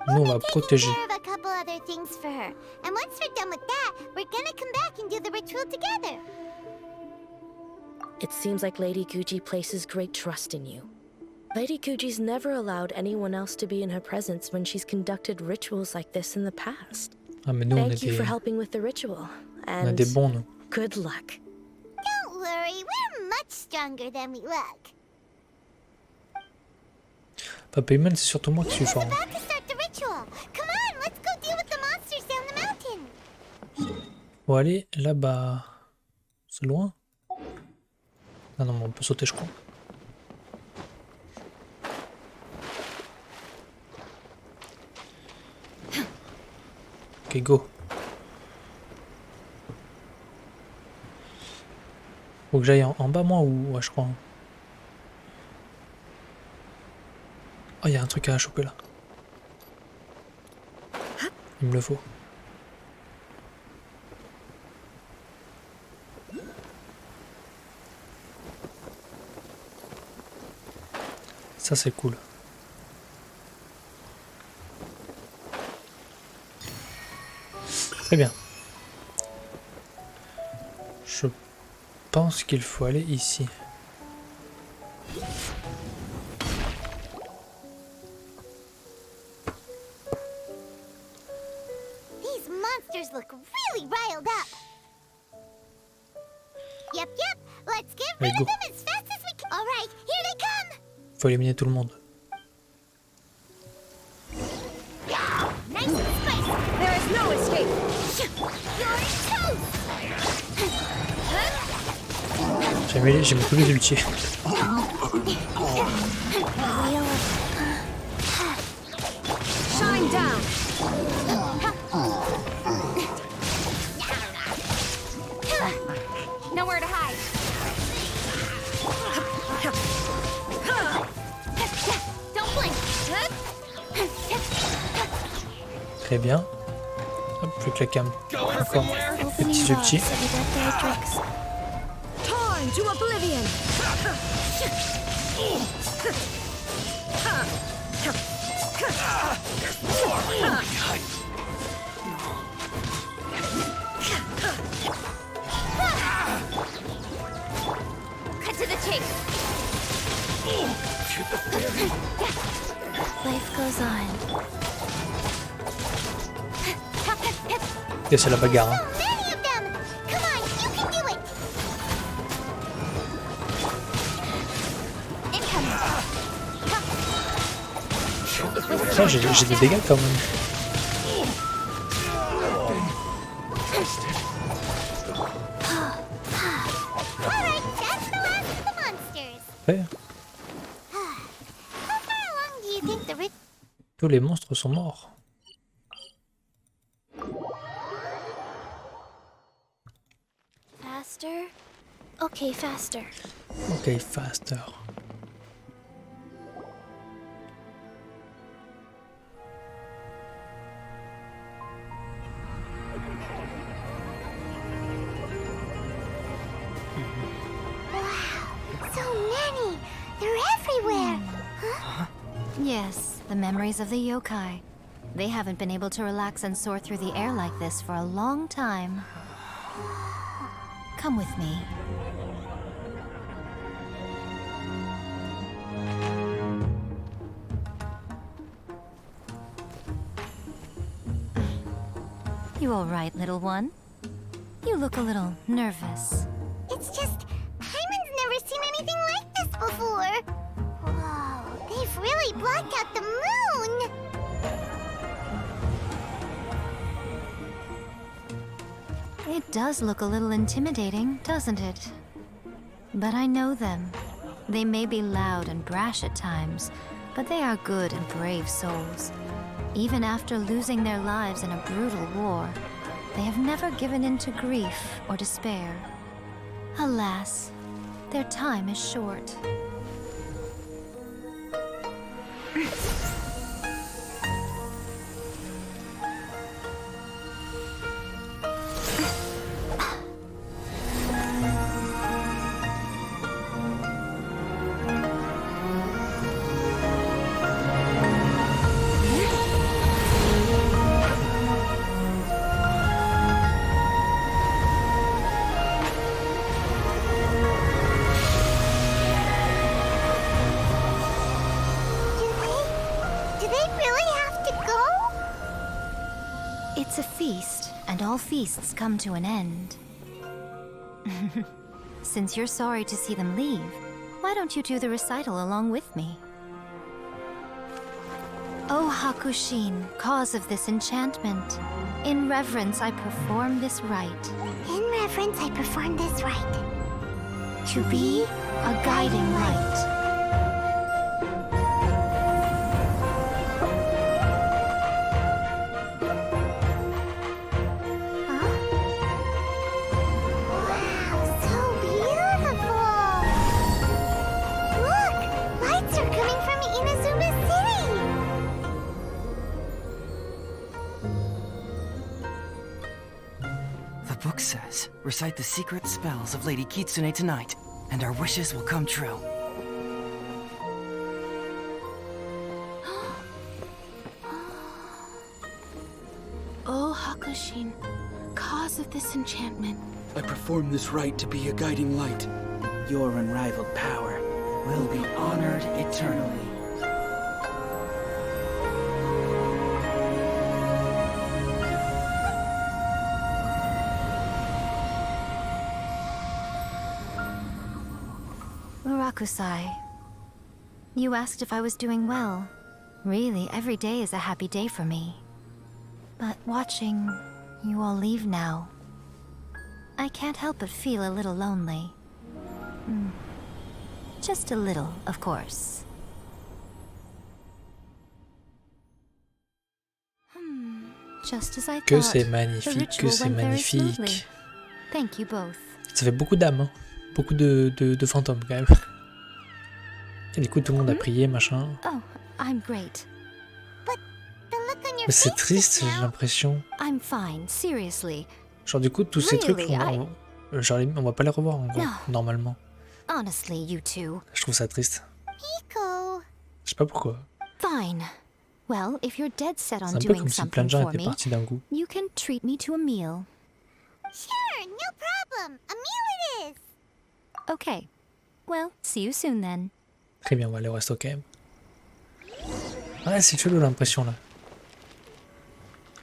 [SPEAKER 1] Nous, on va protéger.
[SPEAKER 3] Care of a couple other things for her. And once we're done with that, we're gonna come back and do the ritual together.
[SPEAKER 17] It seems like Lady Kuji places great trust in you. Lady Kuji's never allowed anyone else to be in her presence when she's conducted rituals like this in the past.
[SPEAKER 1] Ah, mais nous,
[SPEAKER 17] Thank you for helping with the ritual.
[SPEAKER 1] on a
[SPEAKER 17] And
[SPEAKER 1] des bons, nous.
[SPEAKER 17] good luck.
[SPEAKER 3] Don't worry, we're much stronger than we look.
[SPEAKER 1] Papa c'est surtout moi qui suis fort.
[SPEAKER 3] About to start the ritual. Come on, let's go deal with the monsters down the mountain.
[SPEAKER 1] Bon, allez, là-bas. C'est loin? Ah non, mais on peut sauter, je crois. Ok, go. Faut que j'aille en bas, moi, ou... Ouais, je crois. Oh, il y a un truc à choper, là. Il me le faut. Ça, c'est cool. Très bien. Je pense qu'il faut aller ici.
[SPEAKER 3] These monsters look really riled up. Yep, let's get rid
[SPEAKER 1] Allez,
[SPEAKER 3] of
[SPEAKER 1] go.
[SPEAKER 3] them as fast as we can. Alright, here they come.
[SPEAKER 1] Faut éliminer tout le monde.
[SPEAKER 3] Nice and spicy.
[SPEAKER 17] There is no escape.
[SPEAKER 3] You're toast.
[SPEAKER 1] J'ai mis tous les ultis.
[SPEAKER 17] Shine down.
[SPEAKER 15] Nowhere to hide.
[SPEAKER 3] Don't blink.
[SPEAKER 1] Très bien. Hop, je vais claquer encore les petits ultis.
[SPEAKER 17] Torn to oblivion.
[SPEAKER 15] Cut to the chase.
[SPEAKER 2] Life goes on.
[SPEAKER 1] Et c'est la bagarre. Hein.
[SPEAKER 3] Many of them. Come on, you can do it.
[SPEAKER 1] Ça, j'ai des dégâts quand même.
[SPEAKER 3] Alright, that's the last of the monsters.
[SPEAKER 1] Ouais.
[SPEAKER 3] How far along do you think the ritual?
[SPEAKER 1] Tous les monstres sont morts.
[SPEAKER 2] Faster? Ok,
[SPEAKER 17] Okay, faster.
[SPEAKER 1] Ok, faster.
[SPEAKER 3] So many! They're everywhere! Huh?
[SPEAKER 2] Yes, the memories of the yokai. They haven't been able to relax and soar through the air like this for a long time. Come with me. You all right, little one? You look a little nervous.
[SPEAKER 3] It's just, Paimon's never seen anything like this before. Whoa, they've really blocked out the moon!
[SPEAKER 2] It does look a little intimidating, doesn't it? But I know them. They may be loud and brash at times, but they are good and brave souls. Even after losing their lives in a brutal war, they have never given in to grief or despair. Alas, their time is short.
[SPEAKER 3] Do they really have to go?
[SPEAKER 2] It's a feast, and all feasts come to an end. Since you're sorry to see them leave, why don't you do the recital along with me? O Hakushin, cause of this enchantment, in reverence I perform this rite.
[SPEAKER 3] In reverence, I perform this rite.
[SPEAKER 2] To be a guiding light.
[SPEAKER 4] The book says, recite the secret spells of Lady Kitsune tonight, and our wishes will come true.
[SPEAKER 18] O Hakushin, cause of this enchantment.
[SPEAKER 11] I perform this rite to be a guiding light. Your unrivaled power will be honored eternally.
[SPEAKER 2] Murakusai, you asked if I was doing well. Really, every day is a happy day for me. But watching you all leave now, I can't help but feel a little lonely. Just a little, of course. Just as I
[SPEAKER 1] Que
[SPEAKER 2] thought,
[SPEAKER 1] c'est
[SPEAKER 2] the
[SPEAKER 1] magnifique, que
[SPEAKER 2] ritual
[SPEAKER 1] c'est
[SPEAKER 2] went very smoothly.
[SPEAKER 1] magnifique.
[SPEAKER 2] Thank you both.
[SPEAKER 1] Ça fait beaucoup d'âmes, hein. Beaucoup de fantômes quand même. Et du coup tout le monde a prié, machin.
[SPEAKER 2] Oh, I'm great.
[SPEAKER 1] Mais c'est triste, j'ai l'impression.
[SPEAKER 2] I'm fine, seriously.
[SPEAKER 1] Genre du coup tous ces trucs,
[SPEAKER 2] Really,
[SPEAKER 1] on va pas les revoir en gros,
[SPEAKER 2] No.
[SPEAKER 1] normalement.
[SPEAKER 2] Honestly, you two.
[SPEAKER 1] Je trouve ça triste.
[SPEAKER 3] Miko.
[SPEAKER 1] Je sais pas pourquoi.
[SPEAKER 2] Fine. Well, if you're dead set on
[SPEAKER 1] C'est un peu
[SPEAKER 2] doing
[SPEAKER 1] comme si plein
[SPEAKER 2] something
[SPEAKER 1] de gens
[SPEAKER 2] for
[SPEAKER 1] étaient
[SPEAKER 2] me,
[SPEAKER 1] partis d'un coup.
[SPEAKER 2] you can treat me to a meal.
[SPEAKER 3] Sure, no problem. A meal it is.
[SPEAKER 2] Okay. Well, see you soon then.
[SPEAKER 1] Très bien, on va aller au resto quand même. Ouais, c'est chelou l'impression là.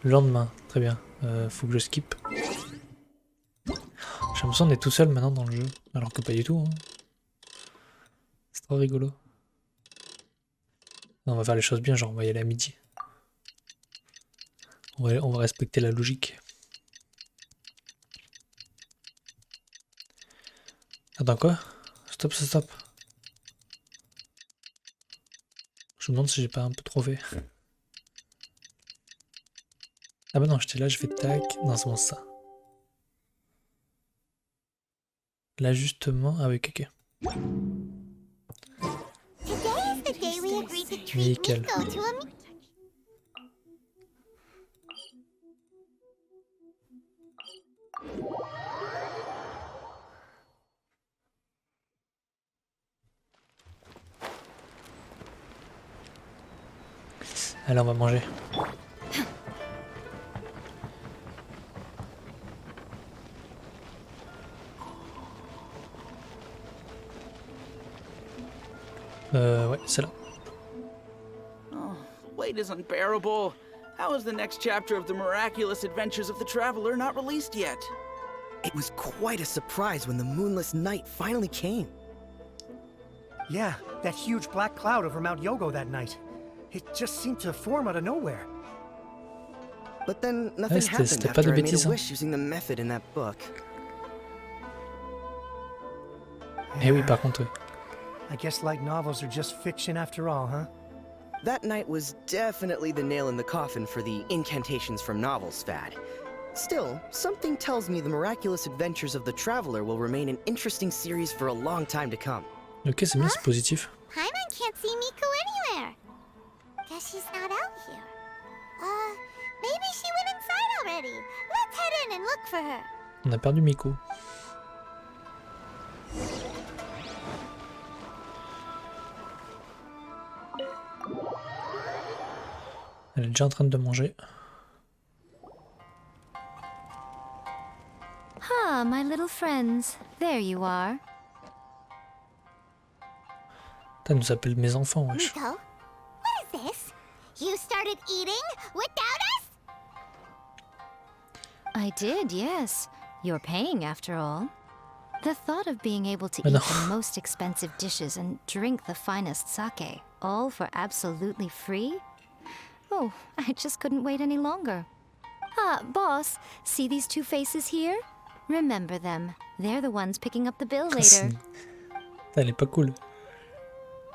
[SPEAKER 1] Le lendemain, très bien. Faut que je skip. J'ai l'impression d'être tout seul maintenant dans le jeu, alors que pas du tout. Hein. C'est trop rigolo. Non, on va faire les choses bien, genre on va y aller à midi. On va respecter la logique. Attends quoi? Stop, stop. Je me demande si j'ai pas un peu trop fait. Ah bah non, j'étais là, je fais tac. Non, c'est bon ça. l'ajustement. Ah oui, ok.
[SPEAKER 3] Today is the day we agreed to treat
[SPEAKER 1] Nickel.
[SPEAKER 3] Miko to a
[SPEAKER 1] Allez, on va manger. Ouais, c'est là.
[SPEAKER 14] Oh, wait is unbearable. How is the next chapter of the miraculous adventures of the traveler not released yet?
[SPEAKER 12] It was quite a surprise when the moonless night finally came.
[SPEAKER 10] Yeah, that huge black cloud over Mount Yogo that night. It just seemed to form out of nowhere.
[SPEAKER 12] But then nothing happened after I made a wish using the method in that book.
[SPEAKER 1] Eh oui, par contre, oui.
[SPEAKER 10] I guess light novels are just fiction after all, huh?
[SPEAKER 12] That night was definitely the nail in the coffin for the incantations from novels fad. Still, something tells me the miraculous adventures of the traveler will remain an interesting series for a long time to come.
[SPEAKER 1] Ok, c'est bien, c'est positif.
[SPEAKER 3] Paimon can't see Miko anywhere. Guess she's not out here. Maybe she went inside already. Let's head in and look for her.
[SPEAKER 1] On a perdu Miko. Elle est déjà en train de manger.
[SPEAKER 2] Ah, my little friends. There you are.
[SPEAKER 1] Elle nous appelle mes enfants, wesh.
[SPEAKER 3] Miko, what is this? You started eating without us?
[SPEAKER 2] I did, yes. You're paying after all. The thought of being able to
[SPEAKER 1] Mais
[SPEAKER 2] eat
[SPEAKER 1] non.
[SPEAKER 2] the most expensive dishes and drink the finest sake, all for absolutely free? Oh, I just couldn't wait any longer. Ah, boss, see these two faces here? Remember them. They're the ones picking up the bill later.
[SPEAKER 1] Elle est pas cool.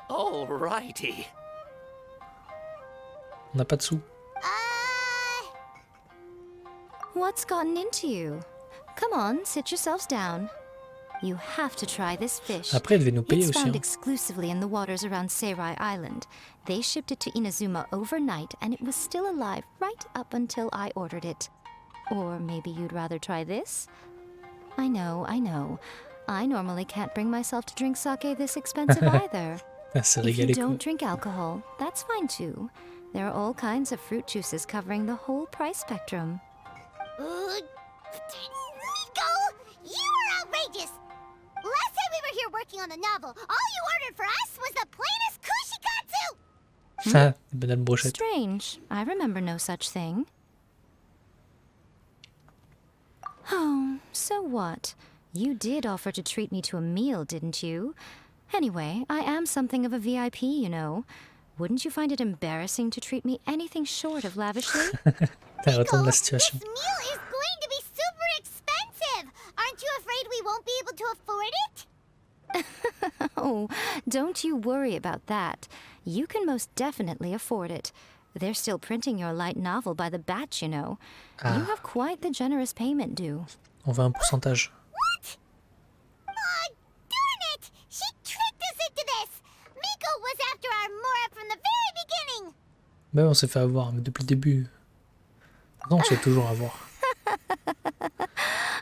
[SPEAKER 7] Alrighty.
[SPEAKER 1] On n'a pas de sous.
[SPEAKER 2] What's gotten into you? Come on, sit yourselves down. You have to try this fish.
[SPEAKER 1] Après, elle devait nous payer
[SPEAKER 2] It's
[SPEAKER 1] aussi.
[SPEAKER 2] found
[SPEAKER 1] Hein.
[SPEAKER 2] exclusively in the waters around Seirai Island. They shipped it to Inazuma overnight, and it was still alive right up until I ordered it. Or maybe you'd rather try this? I know, I know. I normally can't bring myself to drink sake this expensive either.
[SPEAKER 1] Ah, c'est
[SPEAKER 2] If you
[SPEAKER 1] régalé,
[SPEAKER 2] don't
[SPEAKER 1] cool.
[SPEAKER 2] drink alcohol, that's fine too. There are all kinds of fruit juices covering the whole price spectrum.
[SPEAKER 3] Miko, you are outrageous. Last time we were here working on the novel, all you ordered for us was the plainest kushikatsu.
[SPEAKER 1] Ah, banane brochette.
[SPEAKER 2] Strange. I remember no such thing. Oh, so what? You did offer to treat me to a meal, didn't you? Anyway, I am something of a VIP, you know. Wouldn't you find it embarrassing to treat me anything short of lavishly?
[SPEAKER 1] Elle retourne la situation.
[SPEAKER 3] This meal is going to be super expensive. Aren't you afraid we won't be able to afford it?
[SPEAKER 2] Oh, don't you worry about that. You can most definitely afford it. They're still printing your light novel by the batch, you know.
[SPEAKER 1] Ah.
[SPEAKER 2] You have quite the generous payment due.
[SPEAKER 1] On veut un pourcentage.
[SPEAKER 3] What? Darn it! She tricked us into this. Miko was after our Mora from the very beginning.
[SPEAKER 1] Bah, on s'est fait avoir, mais depuis le début. Non, on se fait toujours avoir.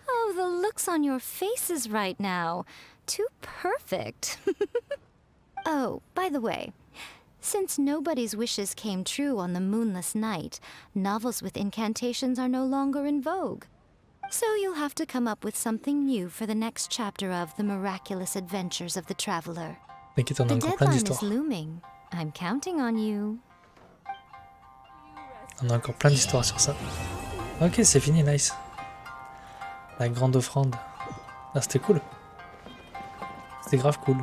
[SPEAKER 2] Oh, the looks on your faces right now. Too perfect. Oh, by the way, since nobody's wishes came true on the moonless night, novels with incantations are no longer in vogue. So you'll have to come up with something new for the next chapter of The Miraculous Adventures of the Traveler.
[SPEAKER 1] T'inquiète, on a
[SPEAKER 2] The
[SPEAKER 1] encore plein
[SPEAKER 2] deadline is
[SPEAKER 1] d'histoires.
[SPEAKER 2] looming. I'm counting on you.
[SPEAKER 1] On a encore plein d'histoires sur ça. Ok, c'est fini, nice. La grande offrande. Ah, c'était cool. C'était grave cool.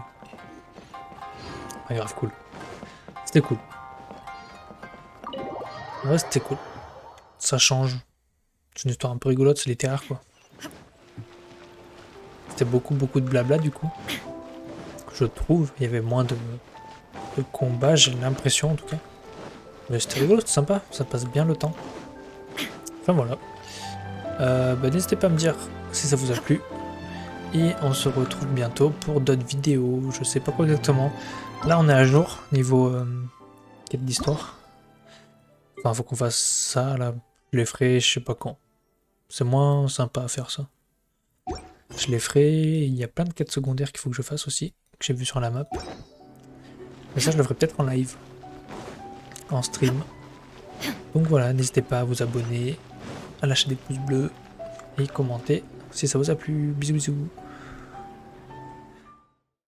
[SPEAKER 1] Pas grave cool. C'était cool. Ouais, c'était cool. Ça change. C'est une histoire un peu rigolote, c'est littéraire quoi. C'était beaucoup de blabla du coup. Je trouve. Il y avait moins de combats, j'ai l'impression en tout cas. Mais c'était rigolo, c'était sympa, ça passe bien le temps. Enfin voilà. Bah, n'hésitez pas à me dire si ça vous a plu. et on se retrouve bientôt pour d'autres vidéos, je sais pas quoi exactement. Là on est à jour niveau quête d'histoire. Enfin faut qu'on fasse ça là, je les ferai je sais pas quand. C'est moins sympa à faire ça. Je les ferai, il y a plein de quêtes secondaires qu'il faut que je fasse aussi, que j'ai vu sur la map. Mais ça je le ferai peut-être en live, en stream. Donc voilà, n'hésitez pas à vous abonner, à lâcher des pouces bleus et commenter si ça vous a plu. Bisous bisous.